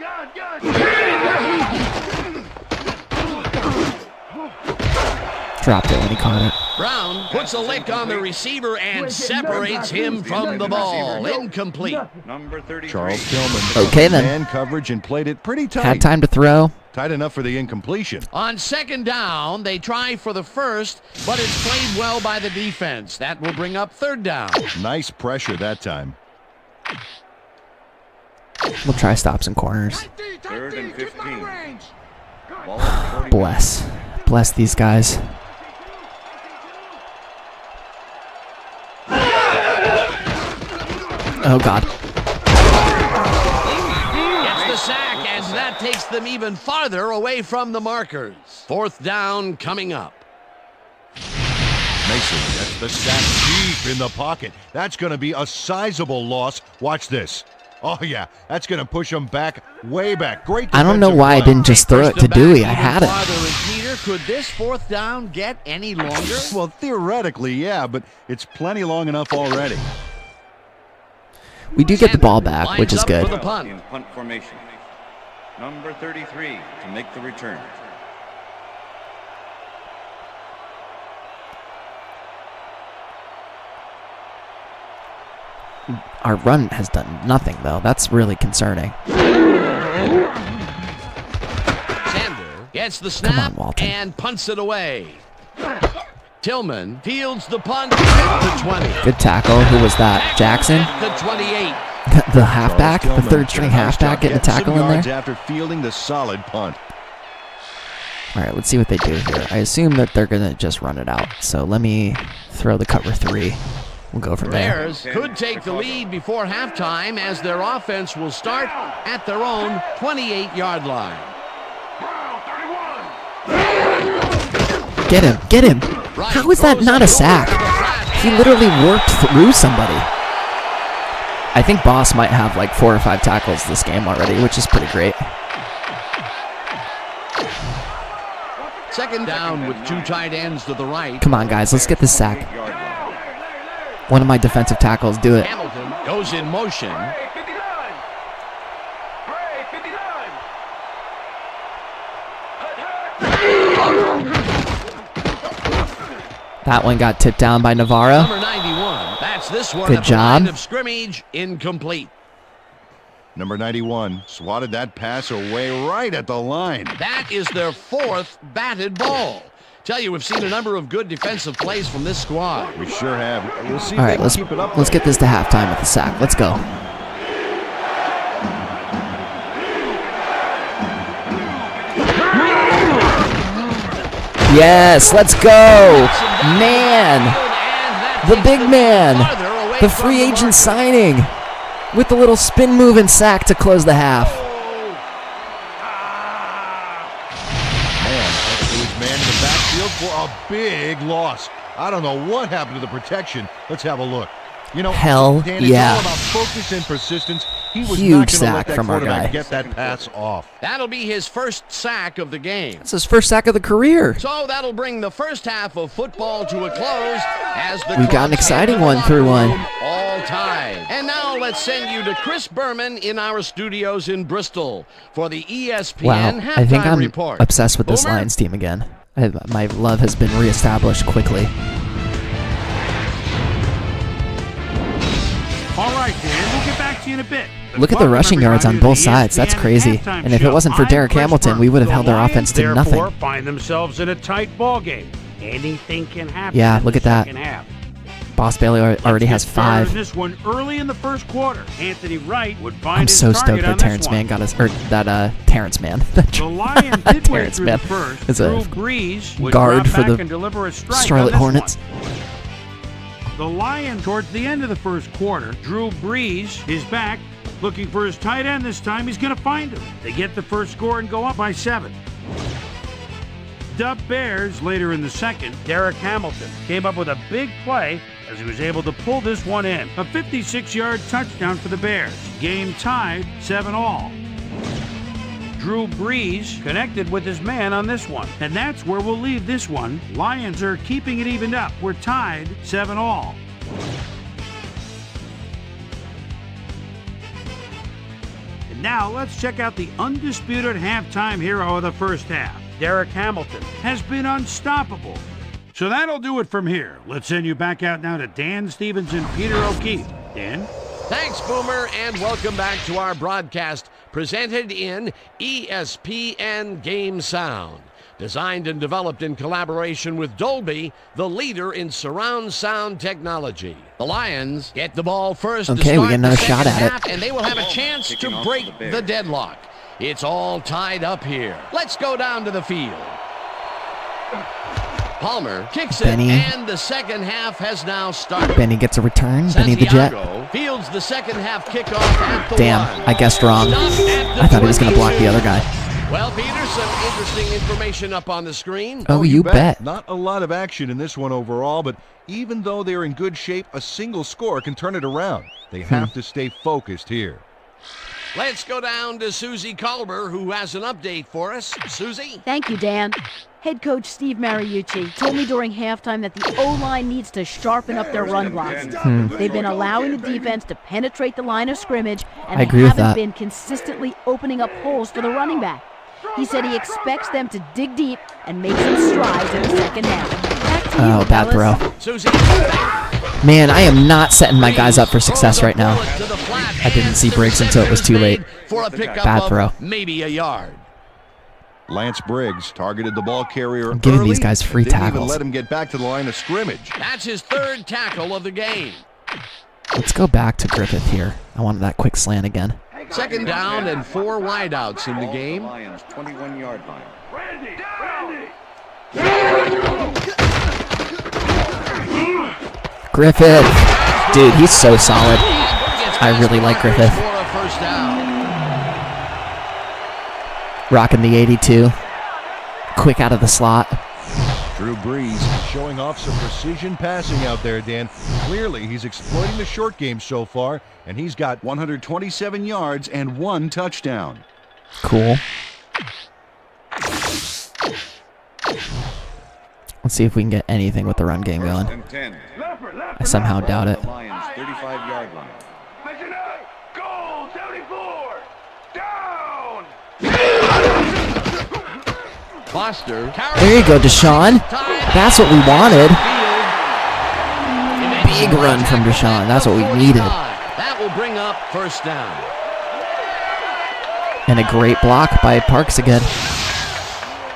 God! Dropped it when he caught it. Brown puts a lick on the receiver and separates him from the ball. Incomplete. Number 33. Charles Tillman. Okay, then. Man coverage and played it pretty tight. Had time to throw. Tight enough for the incompletion. On second down, they try for the first, but it's played well by the defense. That will bring up third down. Nice pressure that time. We'll try stops and corners. Third and 15. Ball at the 49. Bless these guys. Oh, God. Gets the sack, and that takes them even farther away from the markers. Fourth down coming up. Mason gets the sack deep in the pocket. That's going to be a sizable loss. Watch this. Oh, yeah. That's going to push him back, way back. Great I don't know defensive why I play. didn't just throw it to Dewey. I had it. Peter, could this fourth down get any longer? Well, theoretically, yeah, but it's plenty long enough already. We do get the ball back, which is Lines up good. for the punt. In punt formation. Number 33 to make the return. Our run has done nothing, though. That's really concerning. Sander gets the Come snap on, Walton. and punts it away. Tillman fields the punt at the 20. Good tackle. Who was that? Jackson? At the 28. The halfback? The third-string halfback getting a tackle in yards there? after fielding the solid punt. All right, let's see what they do here. I assume that they're going to just run it out. So let me throw the cover 3. We'll go from there. Bears could take the lead before halftime as their offense will start at their own 28-yard line. Get him. How is that not a sack? He literally worked through somebody. I think Boss might have like 4 or 5 tackles this game already, which is pretty great. Second down with 2 tight ends to the right. Come on, guys, let's get this sack. One of my defensive tackles, do it. Hamilton goes in motion. Ray 59. That one got tipped down by Navarro. Number 91. That's this one. Good at the job. line of scrimmage, incomplete. Number 91 swatted that pass away right at the line. That is their 4th batted ball. Tell you, we've seen a number of good defensive plays from this squad. We sure have. We'll see if All they right, can keep it up. let's though. get this to halftime with the sack. Let's go. Yes, let's go. Man, the big man, the free agent signing with the little spin move and sack to close the half. Man, that's his man in the backfield for a big loss. I don't know what happened to the protection. Let's have a look. You know, Hell Dan, it's yeah. all about focus and persistence. He was Huge not going to sack let that from our quarterback guy. get that pass off. That'll be his first sack of the game. It's his first sack of the career. So that'll bring the first half of football to a close as the We've got an Crocs exciting head to the one locker through one. room, all tied. And now let's send you to Chris Berman in our studios in Bristol for the ESPN Wow, halftime I think I'm report. obsessed with this Boomer? Lions team again. My love has been reestablished quickly. All right, Dan, we'll get back to you in a bit. Look at the rushing yards on both sides. That's crazy. And if it wasn't for Derrick Hamilton, we would have held their offense to nothing. Therefore, find themselves in a tight ball game. Anything can happen. Yeah, in look the at that. second half. Boss Bailey already has Let's get started in 5. This one early in the first quarter. Anthony Wright would find I'm his so target stoked that on this Terrence one. Mann got us, or that Terrence Mann. The Lions midway Terrence through Mann the first, is a Drew Brees would guard drop for back the and deliver a strike Charlotte on this Hornets. one. The Lions, towards the end of the first quarter, Drew Brees is back, looking for his tight end this time. He's going to find him. They get the first score and go up by 7. Dub Bears later in the second. Derrick Hamilton came up with a big play as he was able to pull this one in. A 56-yard touchdown for the Bears. Game tied 7-all. Drew Brees connected with his man on this one. And that's where we'll leave this one. Lions are keeping it evened up. We're tied 7-all. And now let's check out the undisputed halftime hero of the first half. Derek Hamilton has been unstoppable. So that'll do it from here. Let's send you back out now to Dan Stevens and Peter O'Keefe. Dan? Thanks, Boomer, and welcome back to our broadcast presented in ESPN Game Sound. Designed and developed in collaboration with Dolby, the leader in surround sound technology. The Lions get the ball first to Okay, we start get another the shot second at half, it. and they will have a chance to break the deadlock. It's all tied up here. Let's go down to the field. Palmer kicks it, Benny. and the second half has now started. Benny gets a return. Benny the Jet. Santiago fields the second half kickoff at the Damn, one. I guessed wrong. I thought he was going to block the other guy. Well, Peter, some interesting information up on the screen. Oh, you bet. Not a lot of action in this one overall, but even though they're in good shape, a single score can turn it around. They have to stay focused here. Let's go down to Susie Colber, who has an update for us. Susie? Thank you, Dan. Head coach Steve Mariucci told me during halftime that the O-line needs to sharpen up their run blocks. They've been allowing the defense to penetrate the line of scrimmage, and I they agree with haven't that. been consistently opening up holes for the running back. He said he expects them to dig deep and make some strides in the second half. Back to you, Oh, bad fellas. throw. Susie? Man, I am not setting my guys up for success right now. I didn't see Briggs until it was too late. For a pickup Bad of throw. maybe a yard. Lance Briggs targeted the ball carrier I'm giving early these guys free and didn't even tackles. let him get back to the line of scrimmage. That's his third tackle of the game. Let's go back to Griffith here. I wanted that quick slant again. Second down and 4 wideouts in the game. Lions 21-yard line. Randy! Griffith. Dude, he's so solid. I really like Griffith. For a first down. Rocking the 82. Quick out of the slot. Drew Brees showing off some precision passing out there, Dan. Clearly, he's exploiting the short game so far, and he's got 127 yards and 1 touchdown. Cool. Let's see if we can get anything with the run game going. And 10. I somehow doubt it. The Lions 35-yard line. Mission up! Goal! 74! Down! Foster. There you go, Deshaun. That's what we wanted. Big run from Deshaun. That's what we needed. That will bring up first down. And a great block by Parks again.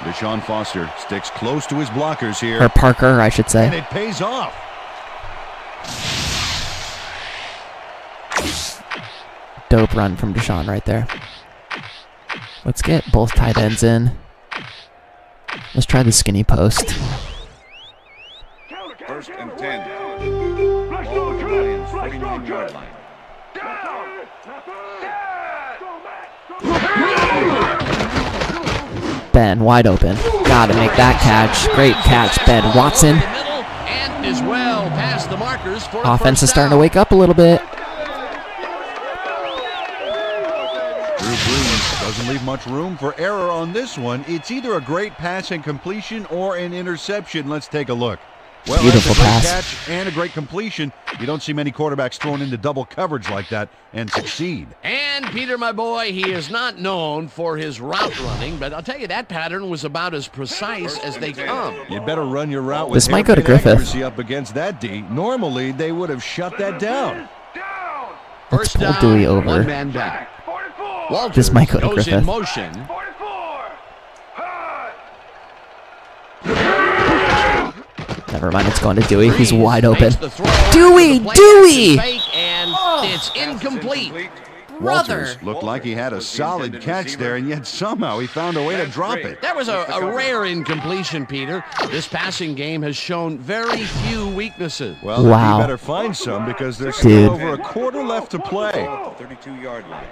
Deshaun Foster sticks close to his blockers here. Or Parker, I should And say. it pays off. Dope run from Deshaun right there. Let's get both tight ends in. Let's try the skinny post. First and 10. Ball on the Lions 49-yard line. Ben, wide open. Gotta make that catch. Great catch, Ben Watson. And is well past the markers for a Offense first is starting to down. wake up a little bit. Drew Brees doesn't leave much room for error on this one. It's either a great pass and completion or an interception. Let's take a look. Well, Beautiful that's a great pass. catch and a great completion. You don't see many quarterbacks thrown into double coverage like that and succeed. And Peter, my boy, he is not known for his route running, but I'll tell you, that pattern was about as precise as they come. You better run your route with This might go to hairpin Griffith. accuracy up against that D. Normally, they would have shut that down. Let's First pull down, Dewey over. one man back. 44! Walters This might go to goes in Griffith. motion. 44! Hut! Never mind, it's going to Dewey. He's wide open. Makes the throw. Dewey! The play Dewey! action fake, and it's incomplete. Walters looked like he had a solid catch there, and yet somehow he found a way to drop it. That was a rare incompletion, Peter. This passing game has shown very few weaknesses. Well, Wow. he better find some because there's Dude. still over a quarter left to play. 32-yard line.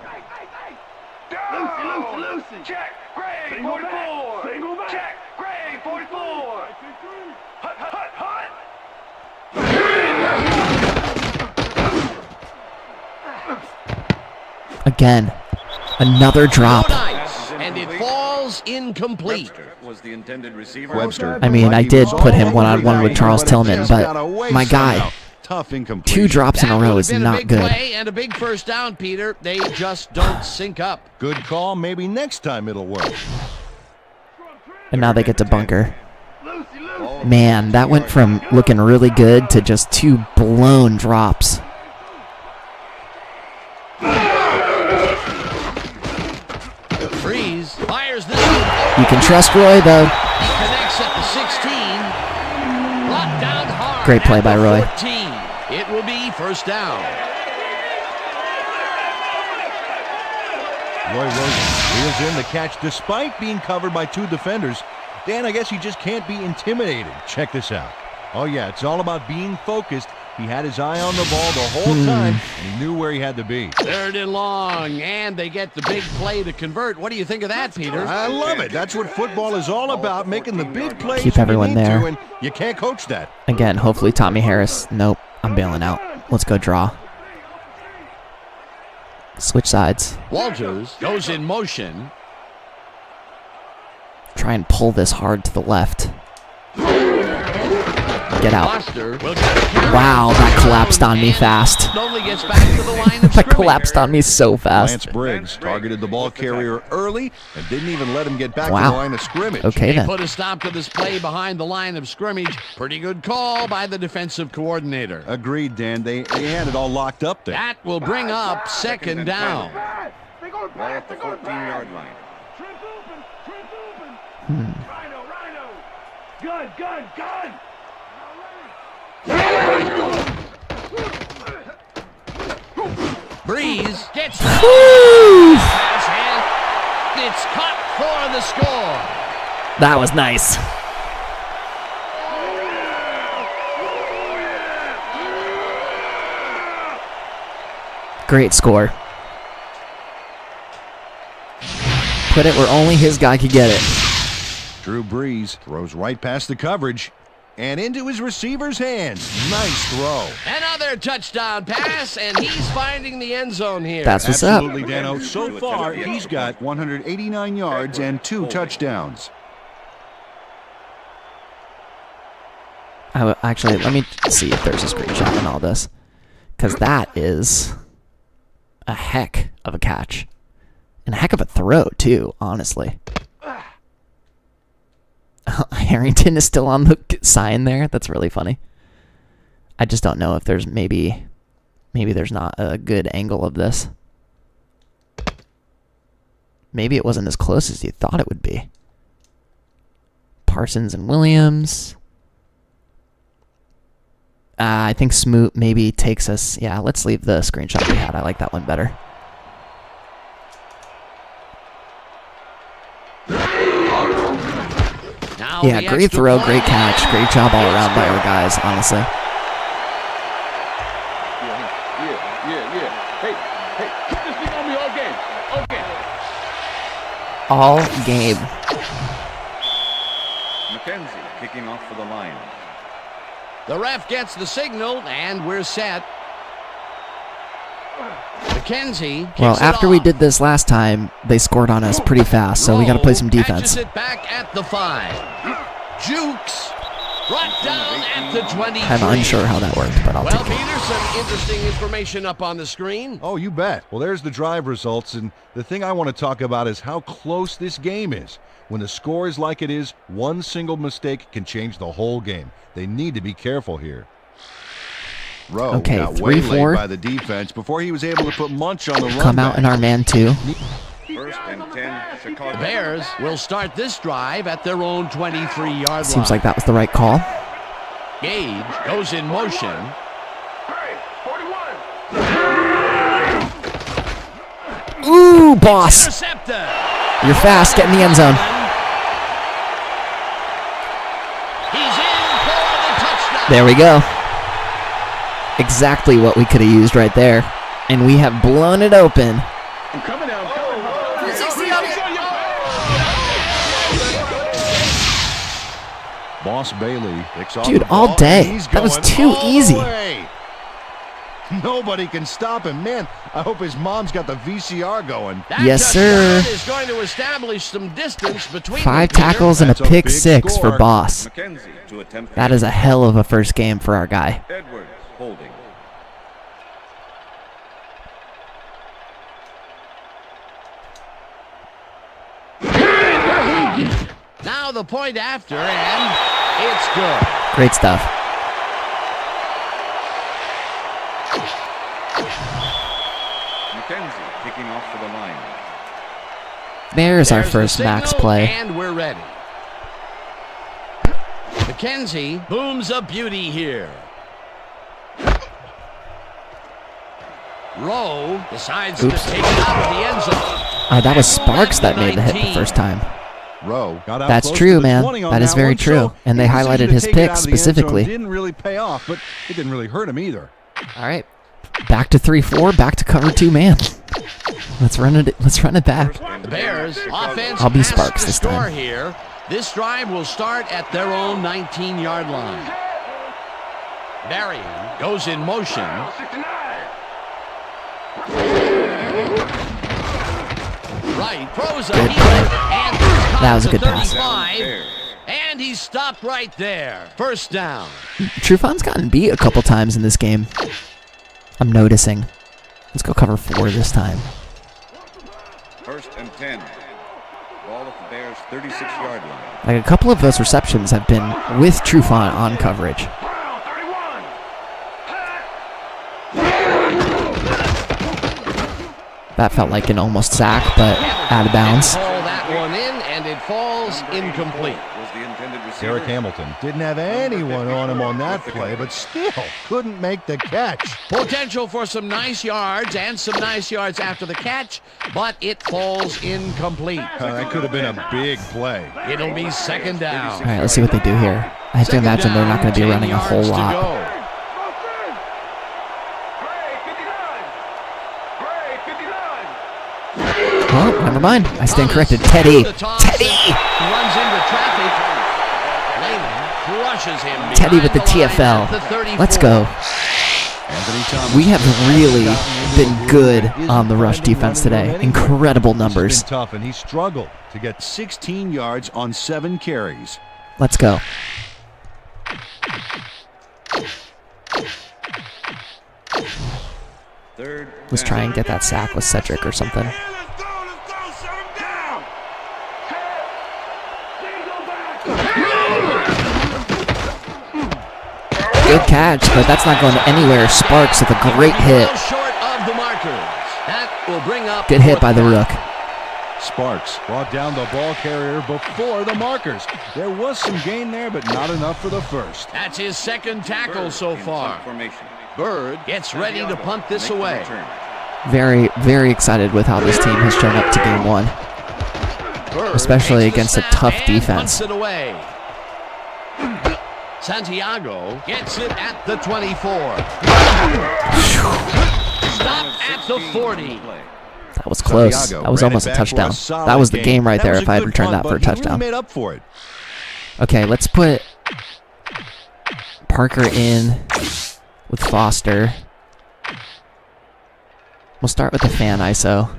Down! Lucy! Check! Gray! 44! Single back! Check! Gray! 44! Hut! Hut! Hut! Again. Another drop. Nice. And it incomplete. Webster was the intended receiver. Webster. I mean, I did put him one-on-one with Charles Tillman, but my guy, Tough incomplete. 2 drops in a That row would is have been a not big good. play and a big first down, Peter. They just don't sync up. Good call. Maybe next time it'll work. And now they get to bunker. Man, that went from looking really good to just 2 blown drops. Breeze fires this one. You can trust Roy, though. Connects at the 16. Brought down hard. Great play at by the Roy. 14. It will be first down. Roy Williams reels in the catch despite being covered by 2 defenders. Dan, I guess he just can't be intimidated. Check this out. Oh, yeah, it's all about being focused. He had his eye on the ball the whole time, and he knew where he had to be. 3rd and long, and they get the big play to convert. What do you think of that, Peter? I love it. That's what football is all about, making the big plays. Keep when everyone you need there. to, and you can't coach that. Again, hopefully Tommy Harris. Nope, I'm bailing out. Let's go draw. Switch sides. Walters goes in motion. Try and pull this hard to the left. Get out. Foster will get a carry. Wow, that collapsed on me fast. Only gets back to the line of That scrimmage. collapsed on me so fast. Lance Briggs targeted the ball carrier early and didn't even let him get back to Wow. the line of scrimmage. Okay They then. put a stop to this play behind the line of scrimmage. Pretty good call by the defensive coordinator. Agreed, Dan. They had it all locked up there. That will bring up 2nd down. They're going Ball back. at the They're going 14-yard back. line. Trent's open. Trent's open. Rhino. Gun. Breeze gets the Woo! pass, and it's caught for the score. That was nice. Great score. Put it where only his guy could get it. Drew Brees throws right past the coverage and into his receiver's hands. Nice throw. Another touchdown pass, and he's finding the end zone here. That's what's Absolutely, up. Dano. So far, he's got 189 yards and 2 touchdowns. Actually, let me see if there's a screenshot in all this. Because that is a heck of a catch. And a heck of a throw, too, honestly. Harrington is still on the sign there. That's really funny. I just don't know if there's maybe there's not a good angle of this. Maybe it wasn't as close as you thought it would be. Parsons and Williams. I think Smoot maybe takes us. Yeah, let's leave the screenshot we had. I like that one better. Now Yeah, the great extra throw, point. great catch, great job all around by our guys, honestly. Yeah. Hey, keep this thing on me all game. Okay. All game. McKenzie kicking off for the Lions. The ref gets the signal, and we're set. McKenzie kicks Well, it after we off. did this last time, they scored on us pretty fast, so we got to play some defense. Catches it back at the 5. Jukes brought down at the 23. I'm unsure how that worked, but I'll Well, take it. Peter, some interesting information up on the screen. Oh, you bet. Well, there's the drive results, and the thing I want to talk about is how close this game is. When the score is like it is, one single mistake can change the whole game. They need to be careful here. Rowe Okay, got waylaid 3-4. by the defense before he was able to put Munch on the run. Come out in our man, too. 1st and 10, Chicago. The Bears will start this drive at their own 23-yard line. Seems like that was the right call. Gage goes in motion. Hurry. 41. Ooh, boss. Intercepted. You're fast. Get in the end zone. He's in for the touchdown. There we go. Exactly what we could have used right there. And we have blown it open. I'm coming down. Boss Bailey picks off Dude, the all ball, day. and he's That was going too all the easy. way. Nobody can stop him. Man, I hope his mom's got the VCR going. That Yes, sir. touchdown is going to establish some distance between 5 them here. tackles and a That's a pick big 6 score. for Boss. McKenzie to attempt. That is a hell of a first game for our guy. Edwards holding. Now the point after, and it's good. Great stuff. McKenzie kicking off for the line. There's our There's first the max signal, play. And we're ready. McKenzie booms a beauty here. Rowe decides Oops. to take it out of the end zone. That was Sparks that made the hit the first time. Rowe got out That's close true, to the man. 20 on That is very one, true. so And they his decision highlighted to his take it pick out of the end zone specifically. didn't really pay off, but it didn't really hurt him either. All right. Back to 3-4, back to cover 2 man. Let's run it back. The Bears offense I'll be has Sparks to this score time. here. This drive will start at their own 19-yard line. Marion goes in motion. 69. Right, throws a Good heel, and he's That was a caught good the pass. 35, and he's stopped right there. First down. Trufon's gotten beat a couple times in this game. I'm noticing. Let's go cover 4 this time. First and 10. Ball at the Bears' 36-yard line. Like a couple of those receptions have been with Trufant on coverage. Brown, 31. That felt like an almost sack, but out of bounds. Call that one in, and it falls incomplete. Was the intended receiver. Derek Hamilton didn't have anyone on him on that play, but still couldn't make the catch. Potential for some nice yards and some nice yards after the catch, but it falls incomplete. That could have been a big play. It'll be second down. All right, let's see what they do here. I have to imagine they're not going to be running a whole lot. Well, never mind. I stand corrected. Teddy. Teddy. Runs into traffic. Lehman crushes him. Teddy with the behind line TFL. at the 34. Let's go. We have really been good on the rush defense today. Incredible It's numbers. been tough, and he struggled to get 16 yards on 7 carries. Let's go. Third. Let's try and get that sack with Cedric or something. Let's go, shut him down. Good catch, but that's not going anywhere. Sparks with a great hit. Well short of the markers. That will bring up Good hit by the fourth Rook. Sparks brought down the ball carrier before the markers. There was some gain there, but not enough for the first. That's his second tackle so in far. formation. Bird gets ready to punt this away. Very, very excited with how this team has shown up to game 1. Bird Especially takes the against a snap tough and defense. punts it away. Santiago gets it at the 24. Stop at the 40. That was close. Santiago That was ran it almost a back for touchdown. solid That was the game right That there was if a I had good returned punt, that for a but he really touchdown. made up for it. Okay, let's put Parker in with Foster. We'll start with the fan ISO.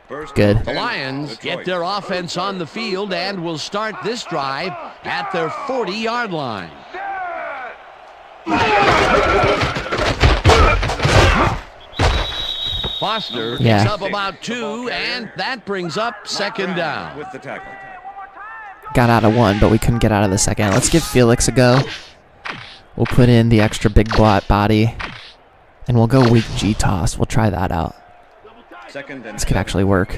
First Good. and The 10, Lions Detroit. get their offense on the field and will start this drive at their 40-yard line. Foster Yeah. picks up about 2, and that brings up second down. With the tackle. Got out of 1, but we couldn't get out of the second. Let's give Felix a go. We'll put in the extra big body. And we'll go weak G-toss. We'll try that out. Second and This could actually work.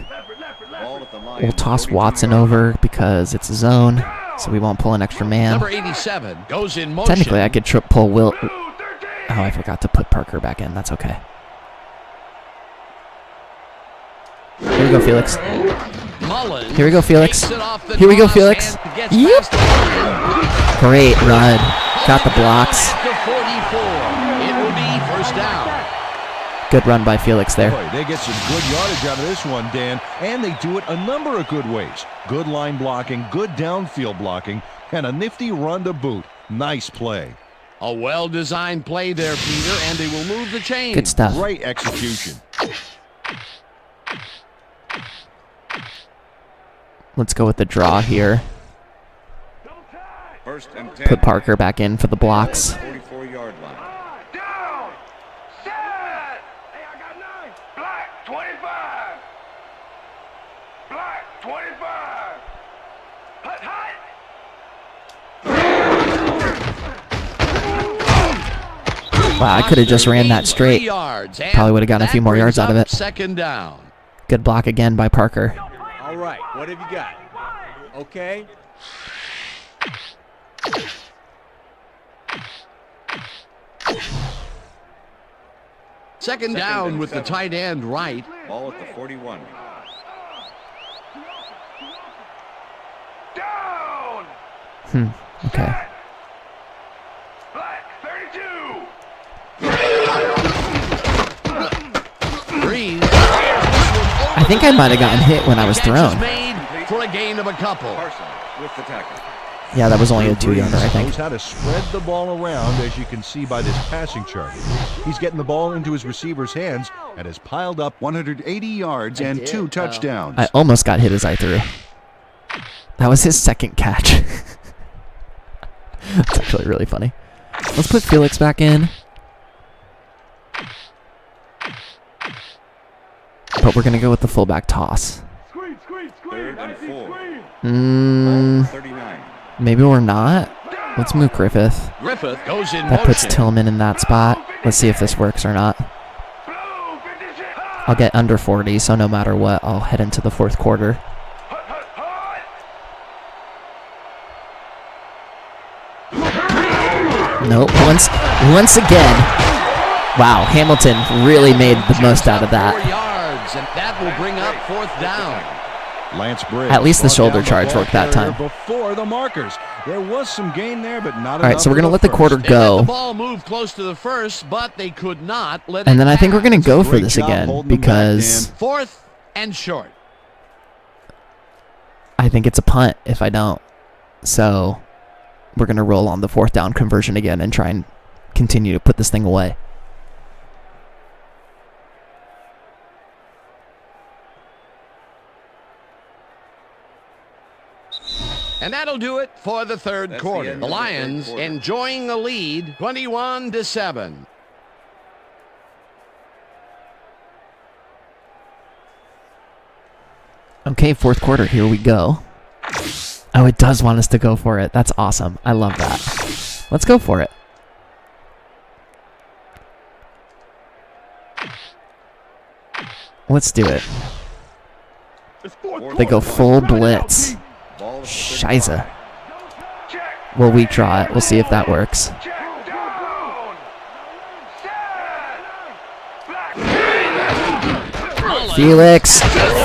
ball at the line. We'll toss Watson over because it's a zone, so we won't pull an extra man. Number 87 goes in motion. Technically, I could pull Will. Oh, I forgot to put Parker back in. That's okay. Here we go, Felix. Mullins Here we go, Felix. takes it off the Here we go, cross Felix. and gets Yep. past the line. Great run. Got the blocks. At the 44. It will be first down. Good run by Felix there. Boy, they get some good yardage out of this one, Dan, and they do it a number of good ways. Good line blocking, good downfield blocking, and a nifty run to boot. Nice play. A well-designed play there, Peter, and they will move the chain. Good stuff. Great execution. Let's go with the draw here. First and 10. Put Parker back in for the blocks. 44-yard line. Down. Set. Hey, I got 9. Black 25. Black 25. Hut, hut. Wow, I could have just ran that straight. Probably would have gotten a few more yards out of it. Second down. Good block again by Parker. All right, what have you got? Okay. Second down with the tight end right. Ball at the 41. Down. Okay. Black 32. Breeze. I think I might have gotten hit when I was thrown. Made for a gain of a couple. Carson with the tackle. Yeah, that was only a 2-yarder, I think. Knows how to spread the ball around, as you can see by this passing chart. He's getting the ball into his receiver's hands and has piled up 180 yards and 2 touchdowns. I almost got hit as I threw. That was his second catch. That's actually really funny. Let's put Felix back in. But we're going to go with the fullback toss. Third and 4. 39. Maybe we're not. Let's move Griffith. Griffith goes in That puts motion. Tillman in that spot. Let's see if this works or not. I'll get under 40, so no matter what, I'll head into the fourth quarter. Nope. Once again. Wow, Hamilton really made the most out of that. 4 yards, and that will bring up fourth down. Lance Briggs. At least the brought shoulder down the charge ball worked that carrier time. Before the markers. There was some gain there, but not enough. All right, so we're going to let the first. quarter They let go. the ball move close to the first, but they could not let And it then I think we're pass. going to go for Great this job again holding them back, because Dan. Fourth and short. I think it's a punt if I don't. So we're going to roll on the fourth down conversion again and try and continue to put this thing away. And that'll do it for the third That's the quarter. end The of the third Lions quarter. enjoying the lead, 21-7. Okay, fourth quarter, here we go. Oh, it does want us to go for it. That's awesome. I love that. Let's go for it. Let's do it. They go full blitz. Ball at the 35. Shiza. We'll weak draw it. We'll see if that works. Felix.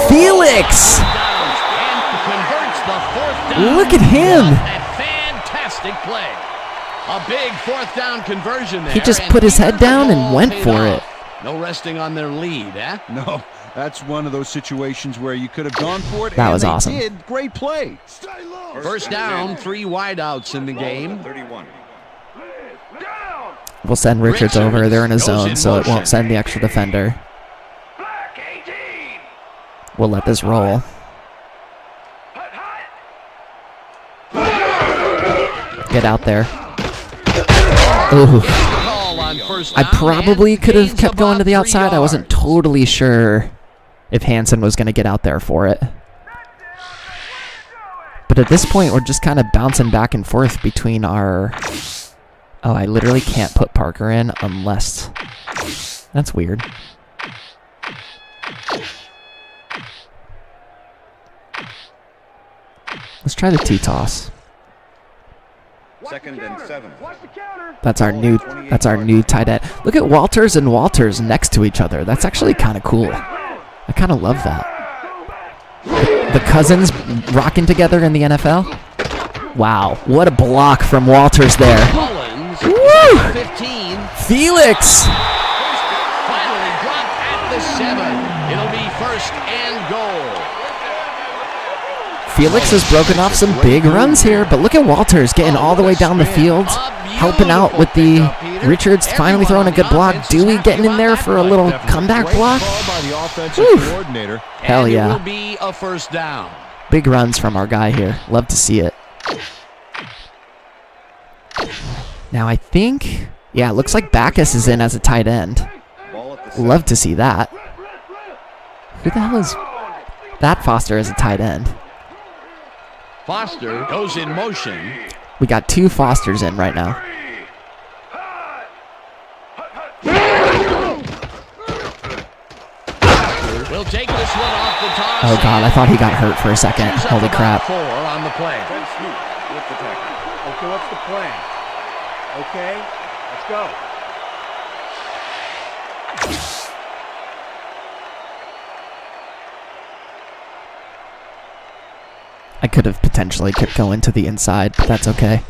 Felix! And converts the fourth down. Look at him. A fantastic play. A big fourth down conversion there. He just and put his head here the down and ball went paid for off. it. No resting on their lead, eh? No, that's one of those situations where you could have gone for it. That and was they awesome. Did. Great play. First down, 3 wideouts in the game. 31. We'll send Richards over. They're in a Goes zone, in so it motion. won't send the extra defender. We'll let this roll. Get out there. Ooh. Call on first I down probably and could have gains kept going to about the 3 outside. I wasn't yards. totally sure if Hansen was going to get out there for it. But at this point, we're just kind of bouncing back and forth between our... Oh, I literally can't put Parker in unless... That's weird. Let's try the T-toss. Second and 7. That's our new tight end. Look at Walters and Walters next to each other. That's actually kind of cool. I kind of love that. The cousins rocking together in the NFL. Wow, what a block from Walters there. Mullins, Woo! 15. Felix! Finally dropped at the 7. It'll be first and goal. Felix has broken off some big runs here, but look at Walters getting all the way down the field, helping out with the Richards finally throwing a good block. Dewey getting in there for a little comeback block. Hell yeah. It will be a first down. Big runs from our guy here. Love to see it. Now I think, yeah, it looks like Backus is in as a tight end. Love to see that. Who the hell is that? Foster as a tight end. Foster goes in motion. We got 2 Fosters in right now. We'll take this one off the toss. Oh God, I thought he got hurt for a second. Holy crap. 4 on the play. Okay, what's the plan? Okay, let's go. I could have potentially kept going to the inside, but that's okay.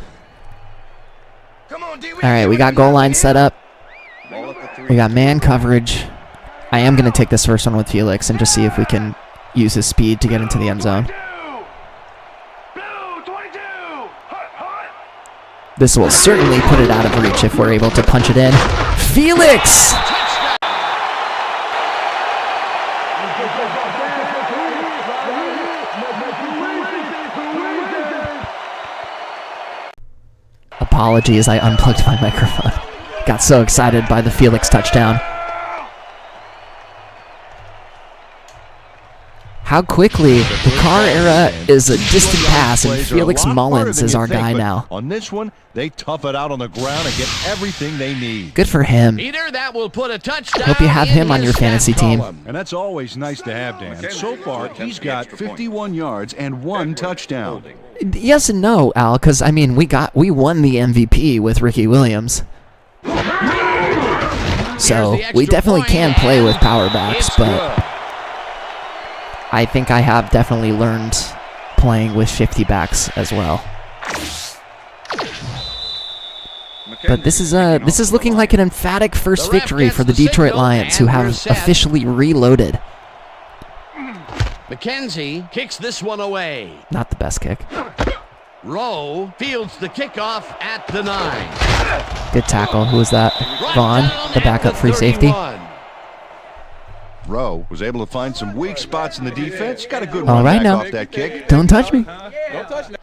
Alright, we got goal line set up. We got man coverage. I am going to take this first one with Felix and just see if we can use his speed to get into the end zone. This will certainly put it out of reach if we're able to punch it in. Felix! Apologies, I unplugged my microphone. Got so excited by the Felix touchdown. How quickly the Carr era is a distant past, and Felix Mullins is our guy now. On this one, they tough it out on the ground and get everything they need. Good for him. Peter, that will put a touchdown. Hope you have him on your fantasy team. And that's always nice to have, Dan. So far, he's got 51 yards and 1 touchdown. Yes and no, Al, because I mean we won the MVP with Ricky Williams. So we definitely can play with power backs, but I think I have definitely learned playing with 50 backs as well. But this is looking like an emphatic first victory for the Detroit Lions, who have officially reloaded. McKenzie kicks this one away. Not the best kick. Rowe fields the kickoff at the 9. Good tackle. Who was that? Vaughn, the backup free safety. Rowe was able to find some weak spots in the defense. Got a good All run right back now. off that kick. Don't touch me. Don't touch me.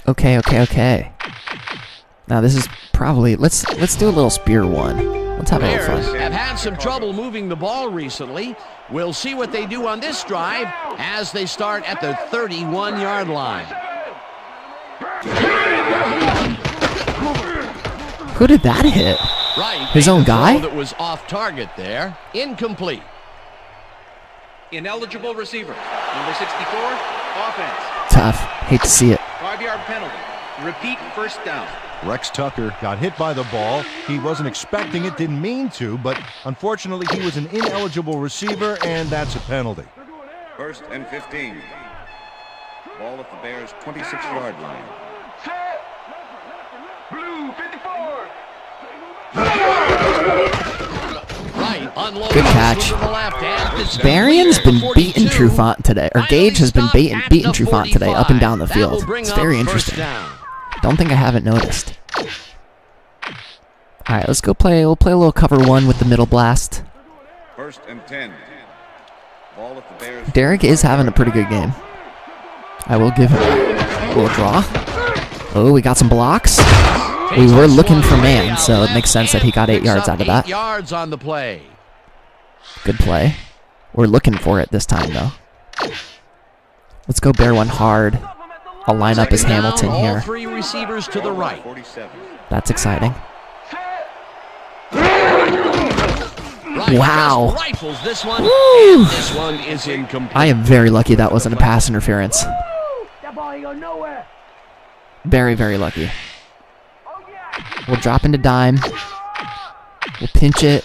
Okay. Now this is probably let's do a little spear one. Let's have a little Bears fun. have had some trouble moving the ball recently. We'll see what they do on this drive as they start at the 31-yard line. Who did that hit? Right, His own guy? that was off target there. Incomplete. Ineligible receiver. Number 64, offense. Tough. Hate to see it. 5-yard penalty. Repeat first down. Rex Tucker got hit by the ball. He wasn't expecting it, didn't mean to, but unfortunately he was an ineligible receiver, and that's a penalty. 1st and 15. Ball at the Bears' 26-yard line. Set. Blue 54. Right, unloading Good catch. to the left hand. It's Barion's been clear. beating 42. Trufant today, or Gage has been beating Trufant today up and down the That will field. bring It's up very first interesting. down. Don't think I haven't noticed. All right, let's go play. We'll play a little cover one with the middle blast. 1st and 10. Ball at the Bears. Derek is having a pretty good game. I will give him a little draw. Oh, we got some blocks. We were looking for man, so it makes sense that he got 8 yards out of that. 8 yards on the play. Good play. We're looking for it this time, though. Let's go bear one hard. I'll line up as Second down, Hamilton all here. 3 receivers to the right. 47. That's exciting. Right, Wow. just rifles this one. Woo. And this one is incomplete. I am very lucky that wasn't a pass interference. That ball ain't going nowhere. Very, very lucky. We'll drop into dime. We'll pinch it.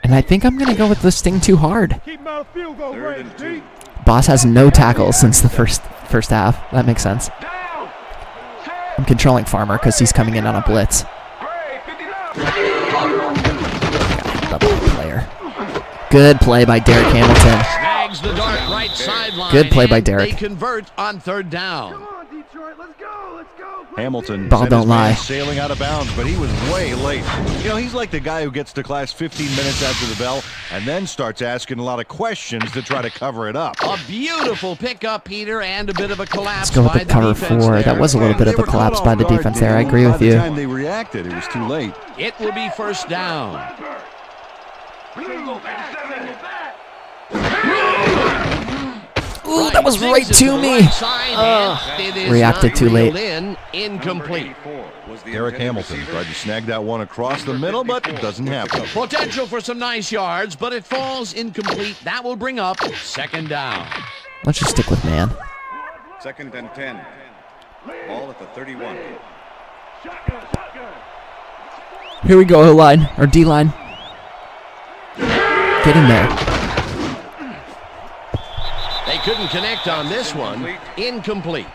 And I think I'm going to go with this thing too hard. Keep him out of field goal 3rd range, and 2. Boss has no tackles since the first half. That makes sense. Down. Set. I'm controlling Farmer because he's coming in on a blitz. Gray 59. Double player. Good play by Derek Hamilton. Snags the dark right sideline. Good play by and Derek. They convert on third down. Hamilton Ball sent don't his man lie. sailing out of bounds, but he was way late. You know, he's like the guy who gets to class 15 minutes after the bell and then starts asking a lot of questions to try to cover it up. A beautiful pickup, Peter, and a bit of a collapse Let's go with by the cover defense 4. there. That was a little bit of a collapse by the defense there. I agree with you. By the time they reacted, it was too late. It will be first down. Ooh, that was right to me. Reacted too late. Incomplete. Derek Hamilton tried to snag that one across the middle, but it doesn't happen. Potential for some nice yards, but it falls incomplete. That will bring up second down. Let's just stick with man. 2nd and 10. Ball at the 31. Here we go, O-line, or D-line. Get in there. They couldn't connect on this one. Incomplete.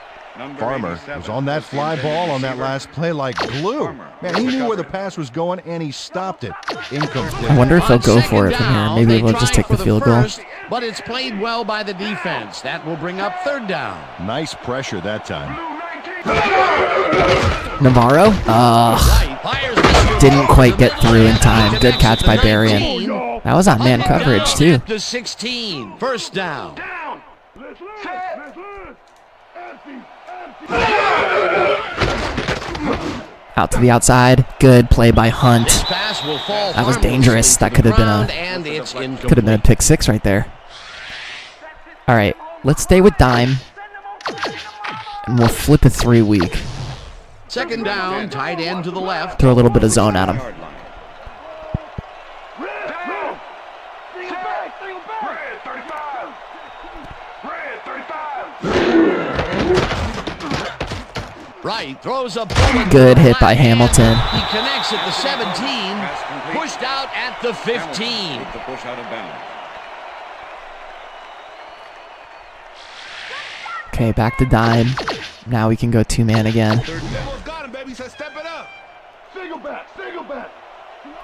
Farmer was on that fly ball on that last play like glue. Man, he knew where the pass was going, and he stopped it. Incomplete. I wonder if they'll go for it from here. Maybe they'll just take the field goal. But it's played well by the defense. That will bring up third down. Nice pressure that time. Navarro? Didn't quite get through in time. Good catch by Berrien. That was on man coverage, too. The 16. First down. Out to the outside. Good play by Hunt. This pass will fall That was harmlessly dangerous. to That the could have ground, been and it's could have been a pick 6 right there. All right, let's stay with dime, and we'll flip a 3 week. Second down, tight end to the left. Throw a little bit of zone at him. Right, throws a bullet. Good hit by Hamilton. He connects at the 17, pushed out at the 15. The push out of bounds. Okay, back to dime. Now we can go 2-man again. Got him, baby. Said step it up. Single back.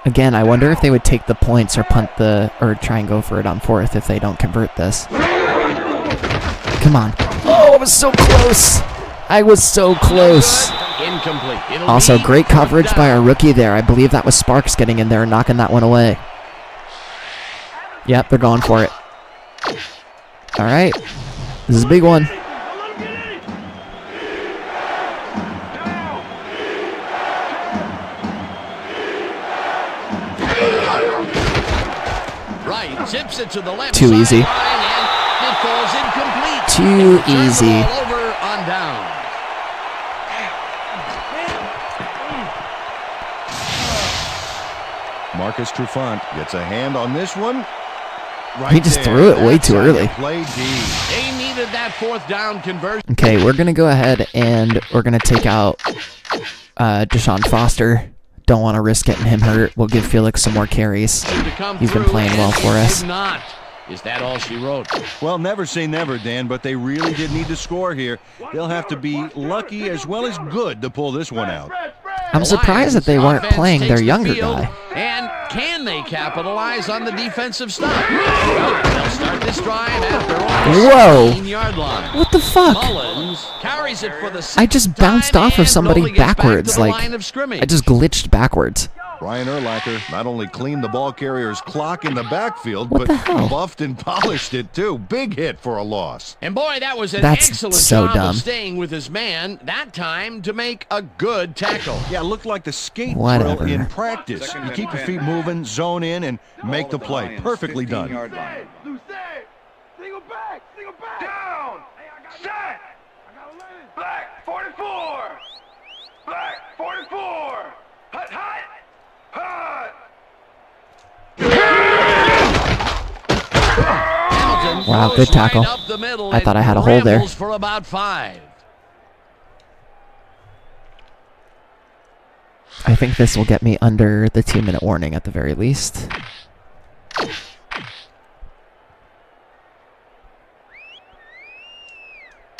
Again, I wonder if they would take the points or try and go for it on 4th if they don't convert this. Come on. Oh, it was so close. I was so close. Incomplete. Also, great coverage by our rookie there. I believe that was Sparks getting in there and knocking that one away. Yep, they're going for it. All right. This is a big one. Right, zips it to the left. Too easy. It falls incomplete. Too easy. Over on down. Marcus Trufant gets a hand on this one. Right He just there. threw it way That's too how you early. play D. They needed that 4th down conversion. Okay, we're going to go ahead and we're going to take out Deshaun Foster. Don't want to risk getting him hurt. We'll give Felix some more carries. He's been playing well for us. Not. Is that all she wrote? Well, never say never, Dan, but they really did need to score here. They'll have to be lucky as well as good to pull this one out. I'm surprised that they weren't Offense playing takes their the younger field, guy. And can they capitalize on the defensive stop? Well, they'll start this drive at their own 16-yard line. What the fuck? Mullins carries it for the I just bounced off of somebody backwards. Like I just glitched backwards. Brian Urlacher not only cleaned the ball carrier's clock in the backfield, What but the hell? buffed and polished it too. Big hit for a loss. And boy, that was an That's excellent so job dumb. of staying with his man, that time to make a good tackle. Yeah, it looked like the skate Whatever. drill in practice. You keep your feet moving, zone in, and make the play. Perfectly done. Single back. Down. Set. Black 44. Black 44. Hut, hut. Hut. Hamilton Wow, goes good tackle. right up the middle I thought I had a and hole there. rambles for about 5. I think this will get me under the 2-minute warning at the very least.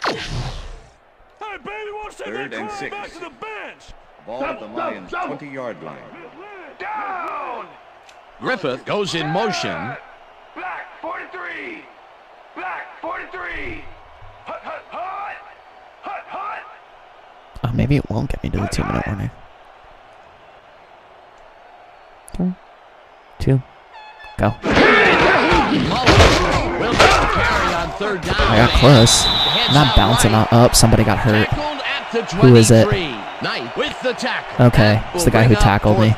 Hey, baby, won't send 3rd that and crime 6. back to the bench. Ball at the Lions' 20-yard line. Down. Griffith goes in motion. 43. Back, 43. Hut, hut, hut. Hut, hut. Oh, maybe it won't get me to the 2-minute warning. 3, 2, go. Will carry on third down. I got close. I'm not bouncing up. Somebody got hurt. Who is it? With the tackle. Okay, it's the guy who tackled me.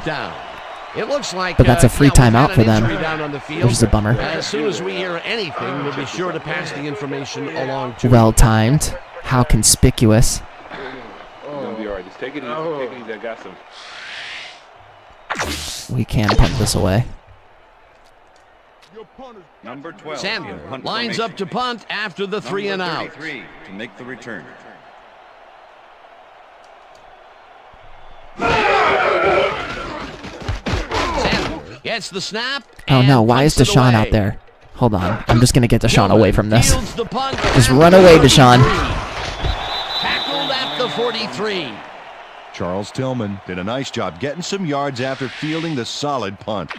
It looks like, But that's a free timeout for them, the which is a bummer. As soon as we hear anything, we'll be sure to pass the information along to Well timed. How conspicuous. You'll be all right. Just take it easy. Take it easy. I got some. We can punt this away. Number 12. Samuel Punt lines formation. up to punt after the 3 and Number out. 33 to make the return. Samuel gets the snap. Oh no, and why is punts it Deshaun away. out there? Hold on. I'm just going to get Deshaun away from this. Fields the punt Just at run away, the Deshaun. 43. Tackled at the 43. Charles Tillman did a nice job getting some yards after fielding the solid punt.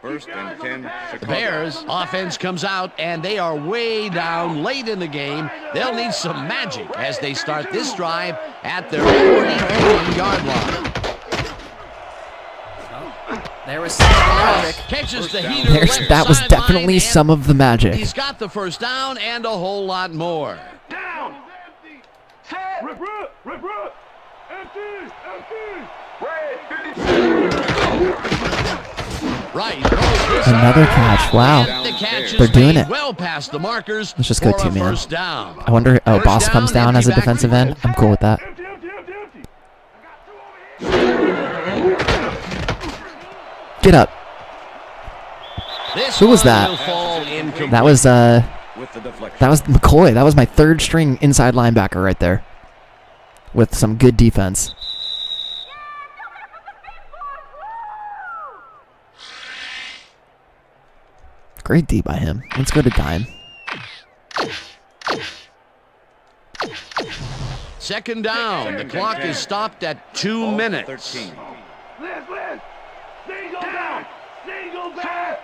First and 10. The Chicago. Bears offense comes out and they are way down late in the game. They'll need some magic as they start this drive at their 43-yard line. There was some magic. Catches the heater left That was sideline, definitely and some of the magic. He's got the first down and a whole lot more. Down. Set. Rip, rip, rip, rip. Empty, empty. Red, 52. Right. throws this Another out. catch. Wow. The catch is They're doing made it. well past the markers. Let's just go for a 2-man. first down. I wonder. Oh, First Boss down, comes down empty as a back defensive field. end. I'm cool with that. Empty, empty, empty, empty. Get up. This Who was one that? will fall incomplete. That was With the deflection. that was McCoy. That was my third string inside linebacker right there, with some good defense. Great D by him. Let's go to dime. Second down. The clock is stopped at 2 minutes. 13. Liz, Liz. Single down. Single down.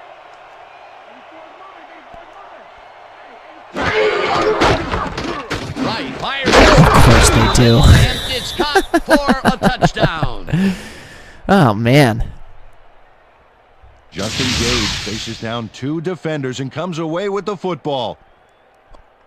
Right. Fires. Of course they do. And it's caught for a touchdown. Oh man. Justin Gage faces down 2 defenders and comes away with the football.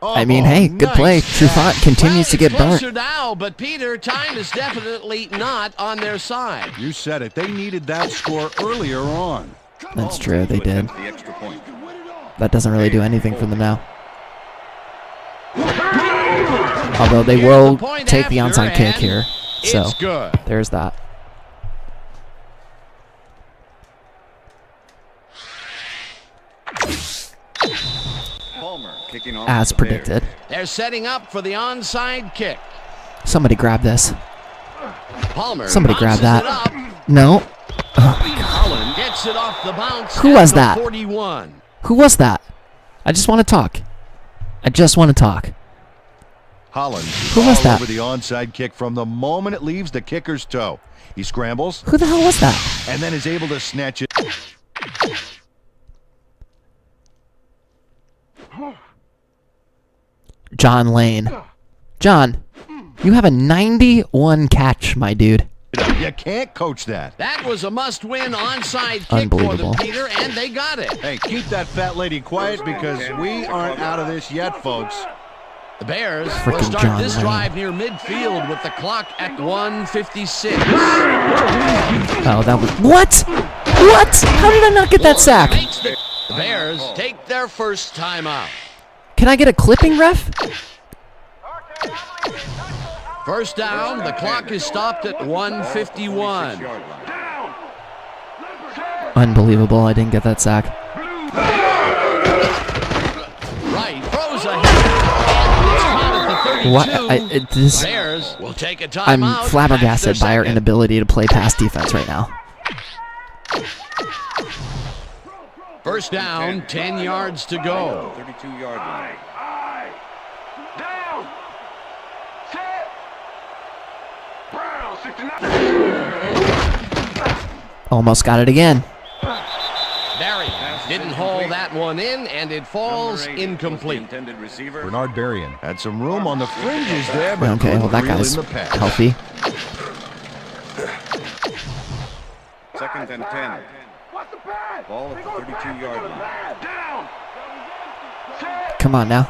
I mean, hey, good play. Trufant continues to get It's burnt. closer now, but Peter, time is definitely not on their side. You said it. They needed that score earlier on. That's true. They did. The extra point. That doesn't really do anything for them now. Although they will take the onside kick here. So It's good. there's that. Palmer kicking off. As the Bears. predicted. They're setting up for the onside kick. Somebody grab this. Palmer. Somebody grab bounces that. it up. No. Holland gets it off the bounce. Who at was the that? 41. Who was that? I just want to talk. I just want to talk. Holland Who was all that? over the onside kick from the moment it leaves the kicker's toe. He scrambles Who the hell was that? and then is able to snatch it. John Lane. John, you have a 91 catch, my dude. You can't coach that. That was a must-win onside kick for Unbelievable. them, Peter, and they got it. Hey, keep that fat lady quiet because we aren't out of this yet, folks. The Bears will Frickin' start John this Lane. drive near midfield with the clock at 1:56. Oh, that was... What? What? How did I not get that sack? The Bears take their first timeout. Can I get a clipping, ref? First down, the clock is stopped at 1:51. Unbelievable. I didn't get that sack. Right, throws a hit. And it's caught at the 32. What? Bears will take a timeout. I'm flabbergasted by our inability to play pass defense right now. First down, 10 yards to go. 32-yard line. Down. Set. Brown, 69. Almost got it again. Berrien didn't haul that one in, and it falls incomplete. Bernard Berrien had some room on the fringes there, but Okay, well, that guy's healthy. Second and 10. Ball at the 32-yard line. Down. Come on now.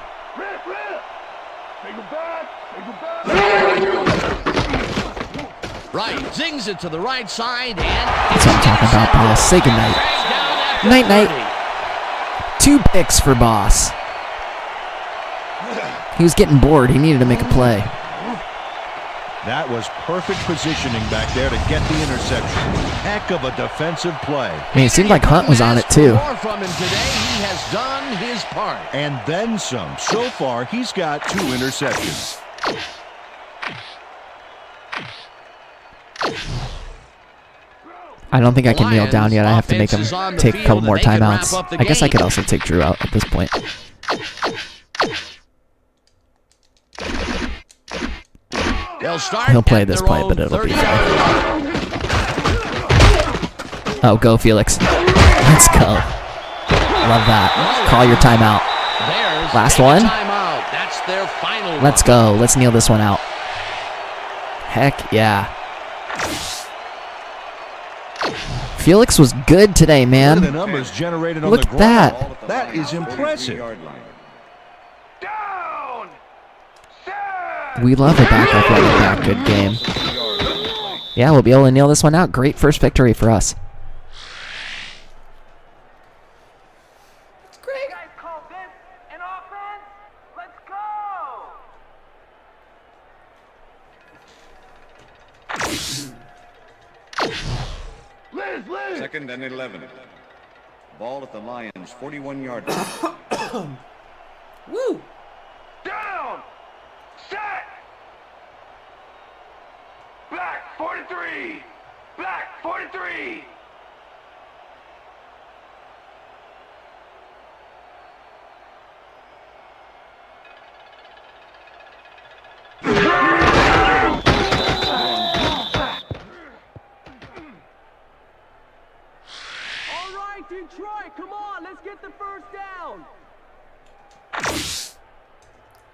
Right, zings it to the right side, and That's what I'm talking about, Boss. Say goodnight. Night-night. 2 picks for Boss. He was getting bored. He needed to make a play. that was perfect positioning back there to get the interception. Heck of a defensive play. I mean, it seemed like Hunt was on it too. More from him today. He has done his part. And then some. So far, he's got 2 interceptions. I don't think I can kneel down yet. I have to make him take a couple more timeouts. I guess I could also take Drew out at this point. He'll play this play, but it'll be fine. Oh, go Felix. Let's go. Love that. Call your timeout. Last one. That's their final. Let's go. Let's kneel this one out. Heck yeah. Felix was good today, man. The numbers generated on Look the at that. ground. That is impressive. We love a backup running back. Good game. Yeah, we'll be able to nail this one out. Great first victory for us. It's great. You guys call this an offense? Let's go! Liz! Second and 11. Ball at the Lions' 41-yard line. Woo! Down! Set! Back 43! Back 43! Detroit, come on, let's get the first down.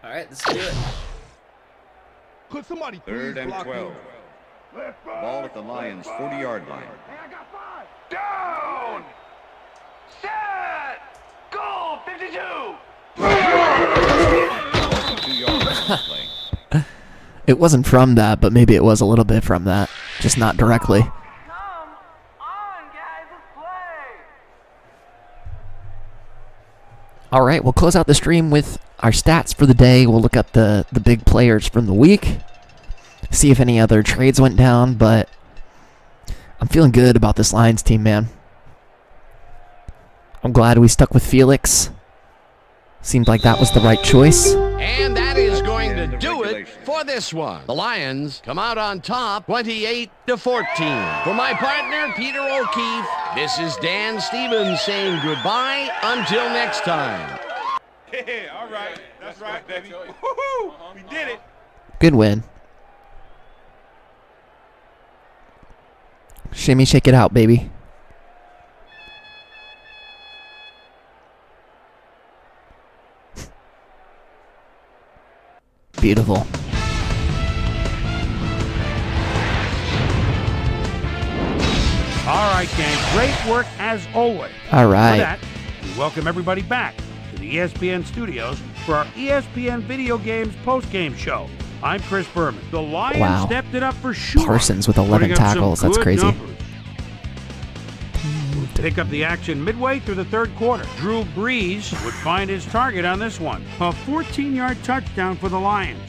All right, let's do it. Could somebody Third and 12. Ball at the Lions' 40-yard line. Down! Set! Goal! 52! 2-yard play. It wasn't from that, but maybe it was a little bit from that. Just not directly. All right, we'll close out the stream with our stats for the day. We'll look up the big players from the week, see if any other trades went down, but I'm feeling good about this Lions team, man. I'm glad we stuck with Felix. Seemed like that was the right choice. And that is going to do it for this one. The Lions come out on top 28-14. For my partner, Peter O'Keefe, this is Dan Stevens saying goodbye until next time. Yeah, all right. That's right, baby. Woo-hoo! We did it. Good win. Shimmy, shake it out, baby. Beautiful. All right, gang. Great work as always. All right. For that, we welcome everybody back to the ESPN studios for our ESPN Video Games post-game show. I'm Chris Berman. The Lions stepped it up for sure. Parsons with 11 tackles. That's crazy. Numbers. We'll pick up the action midway through the third quarter. Drew Brees would find his target on this one. A 14-yard touchdown for the Lions.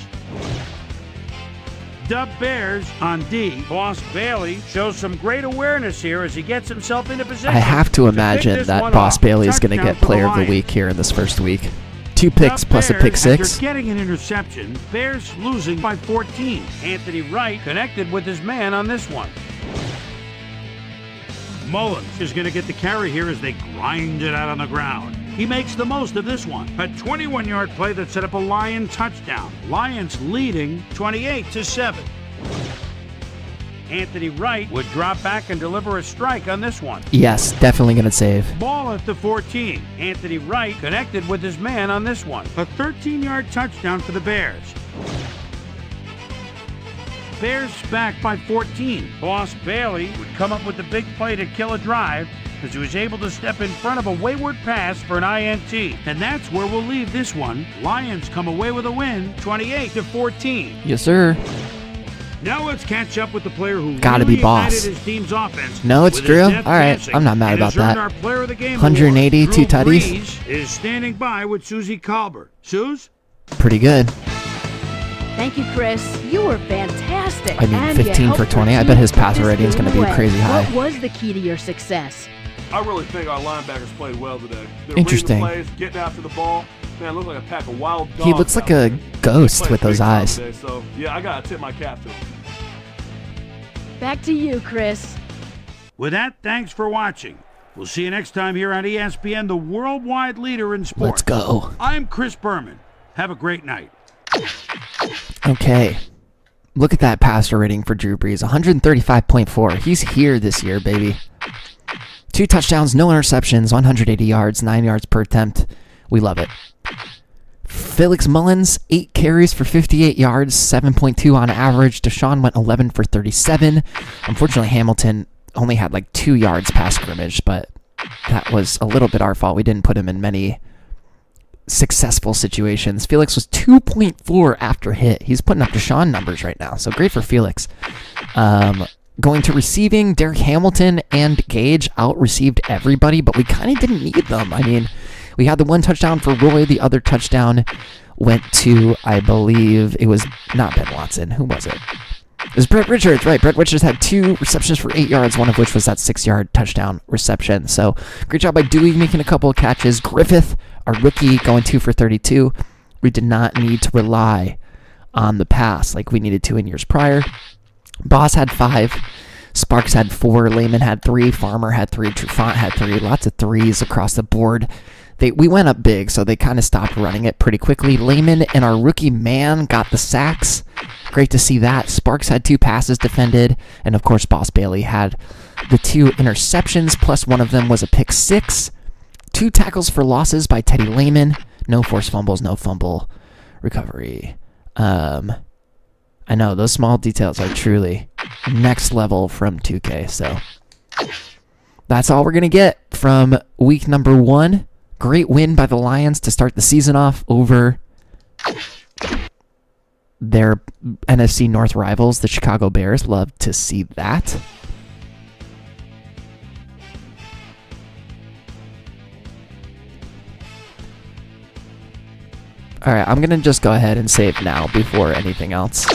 Dub Bears on D. Boss Bailey shows some great awareness here as he gets himself into position. I have to imagine that Boss Bailey is going to get player of the week here in this first week. 2 picks plus a pick six. After getting an interception, Bears losing by 14. Anthony Wright connected with his man on this one. Mullins is going to get the carry here as they grind it out on the ground. He makes the most of this one. A 21-yard play that set up a Lion touchdown. Lions leading 28-7. Anthony Wright would drop back and deliver a strike on this one. Yes, definitely going to save. Ball at the 14. Anthony Wright connected with his man on this one. A 13-yard touchdown for the Bears. Bears back by 14. Boss Bailey would come up with the big play to kill a drive as he was able to step in front of a wayward pass for an INT. And that's where we'll leave this one. Lions come away with a win, 28-14. Yes, sir. Now let's catch up with the player who Gotta really be Boss. ignited his team's offense. No, it's with Drew. his All depth right, passing I'm not mad and about has earned that. our Player of the Game 180, award. 2 Drew tutties. Brees is standing by with Susie Colbert. Suze? Pretty good. Thank you, Chris. You were fantastic. I mean, And you 15 for helped 20. your I team bet his put passer this rating is game going to be away. crazy high. What was the key to your success? I really think our linebackers played well today. They're Interesting. reading the plays, getting after the ball. Man, it looked like a pack of wild dogs. He looks like out a there. ghost Played with those big time eyes. today, so, yeah, I got to tip my cap to him. Back to you, Chris. With that, thanks for watching. We'll see you next time here on ESPN, the worldwide leader in sports. Let's go. I'm Chris Berman. Have a great night. Okay. Look at that passer rating for Drew Brees, 135.4. He's here this year, baby. 2 touchdowns, no interceptions, 180 yards, 9 yards per attempt. We love it. Felix Mullins, 8 carries for 58 yards, 7.2 on average. Deshaun went 11 for 37. Unfortunately, Hamilton only had like 2 yards past scrimmage, but that was a little bit our fault. We didn't put him in many successful situations. Felix was 2.4 after hit. He's putting up Deshaun numbers right now, so great for Felix. Going to receiving, Derek Hamilton and Gage out-received everybody, but we kind of didn't need them. I mean, we had the 1 touchdown for Roy. The other touchdown went to, I believe, it was not Ben Watson. Who was it? It was Brett Richards, right? Brett Richards had 2 receptions for 8 yards, one of which was that 6-yard touchdown reception. So great job by Dewey making a couple of catches. Griffith, our rookie, going 2 for 32. We did not need to rely on the pass like we needed to in years prior. Boss had 5. Sparks had 4. Lehman had 3. Farmer had 3. Trufant had 3. Lots of 3s across the board. We went up big, so they kind of stopped running it pretty quickly. Lehman and our rookie man got the sacks. Great to see that. Sparks had 2 passes defended, and of course Boss Bailey had the 2 interceptions, plus one of them was a pick 6. 2 tackles for losses by Teddy Lehman. No forced fumbles, no fumble recovery. I know, those small details are truly next level from 2K, so that's all we're going to get from week number 1. Great win by the Lions to start the season off over their NFC North rivals, the Chicago Bears. Love to see that. All right, I'm going to just go ahead and save now before anything else.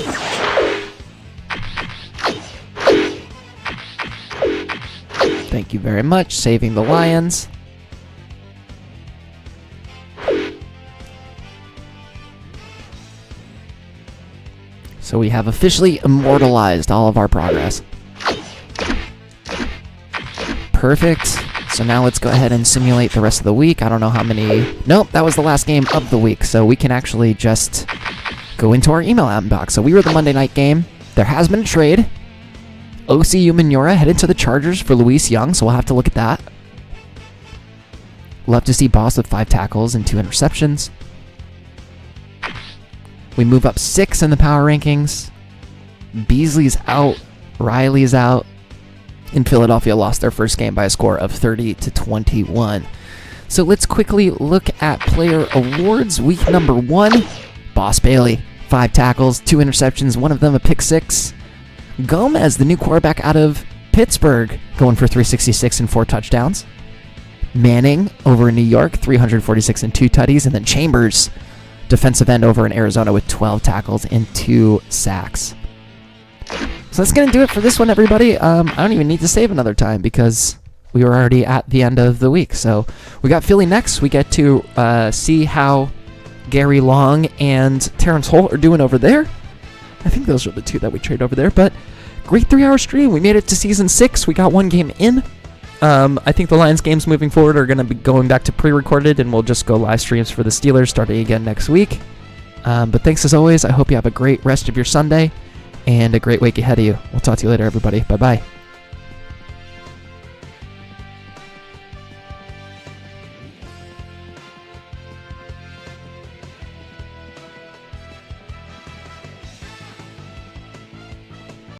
Thank you very much. Saving the Lions. So we have officially immortalized all of our progress. Perfect. So now let's go ahead and simulate the rest of the week. I don't know how many... Nope, that was the last game of the week. So we can actually just go into our email inbox. So we were the Monday night game. There has been a trade. OCU Manura headed to the Chargers for Luis Young, so we'll have to look at that. Love to see Boss with 5 tackles and 2 interceptions. We move up 6 in the power rankings. Beasley's out. Riley's out. And Philadelphia lost their first game by a score of 30-21. So let's quickly look at player awards. Week number 1, Boss Bailey, 5 tackles, 2 interceptions, one of them a pick 6. Gomez, the new quarterback out of Pittsburgh, going for 366 and 4 touchdowns. Manning over in New York, 346 and 2 tutties. And then Chambers, defensive end over in Arizona with 12 tackles and 2 sacks. So that's going to do it for this one, everybody. I don't even need to save another time because we were already at the end of the week. So we got Philly next. We get to see how Gary Long and Terrence Holt are doing over there. I think those are the 2 that we trade over there. But great 3-hour stream. We made it to Season 6. We got 1 game in. I think the Lions games moving forward are going to be going back to pre-recorded, and we'll just go live streams for the Steelers starting again next week. But thanks as always. I hope you have a great rest of your Sunday. and a great week ahead of you. We'll talk to you later, everybody. Bye-bye.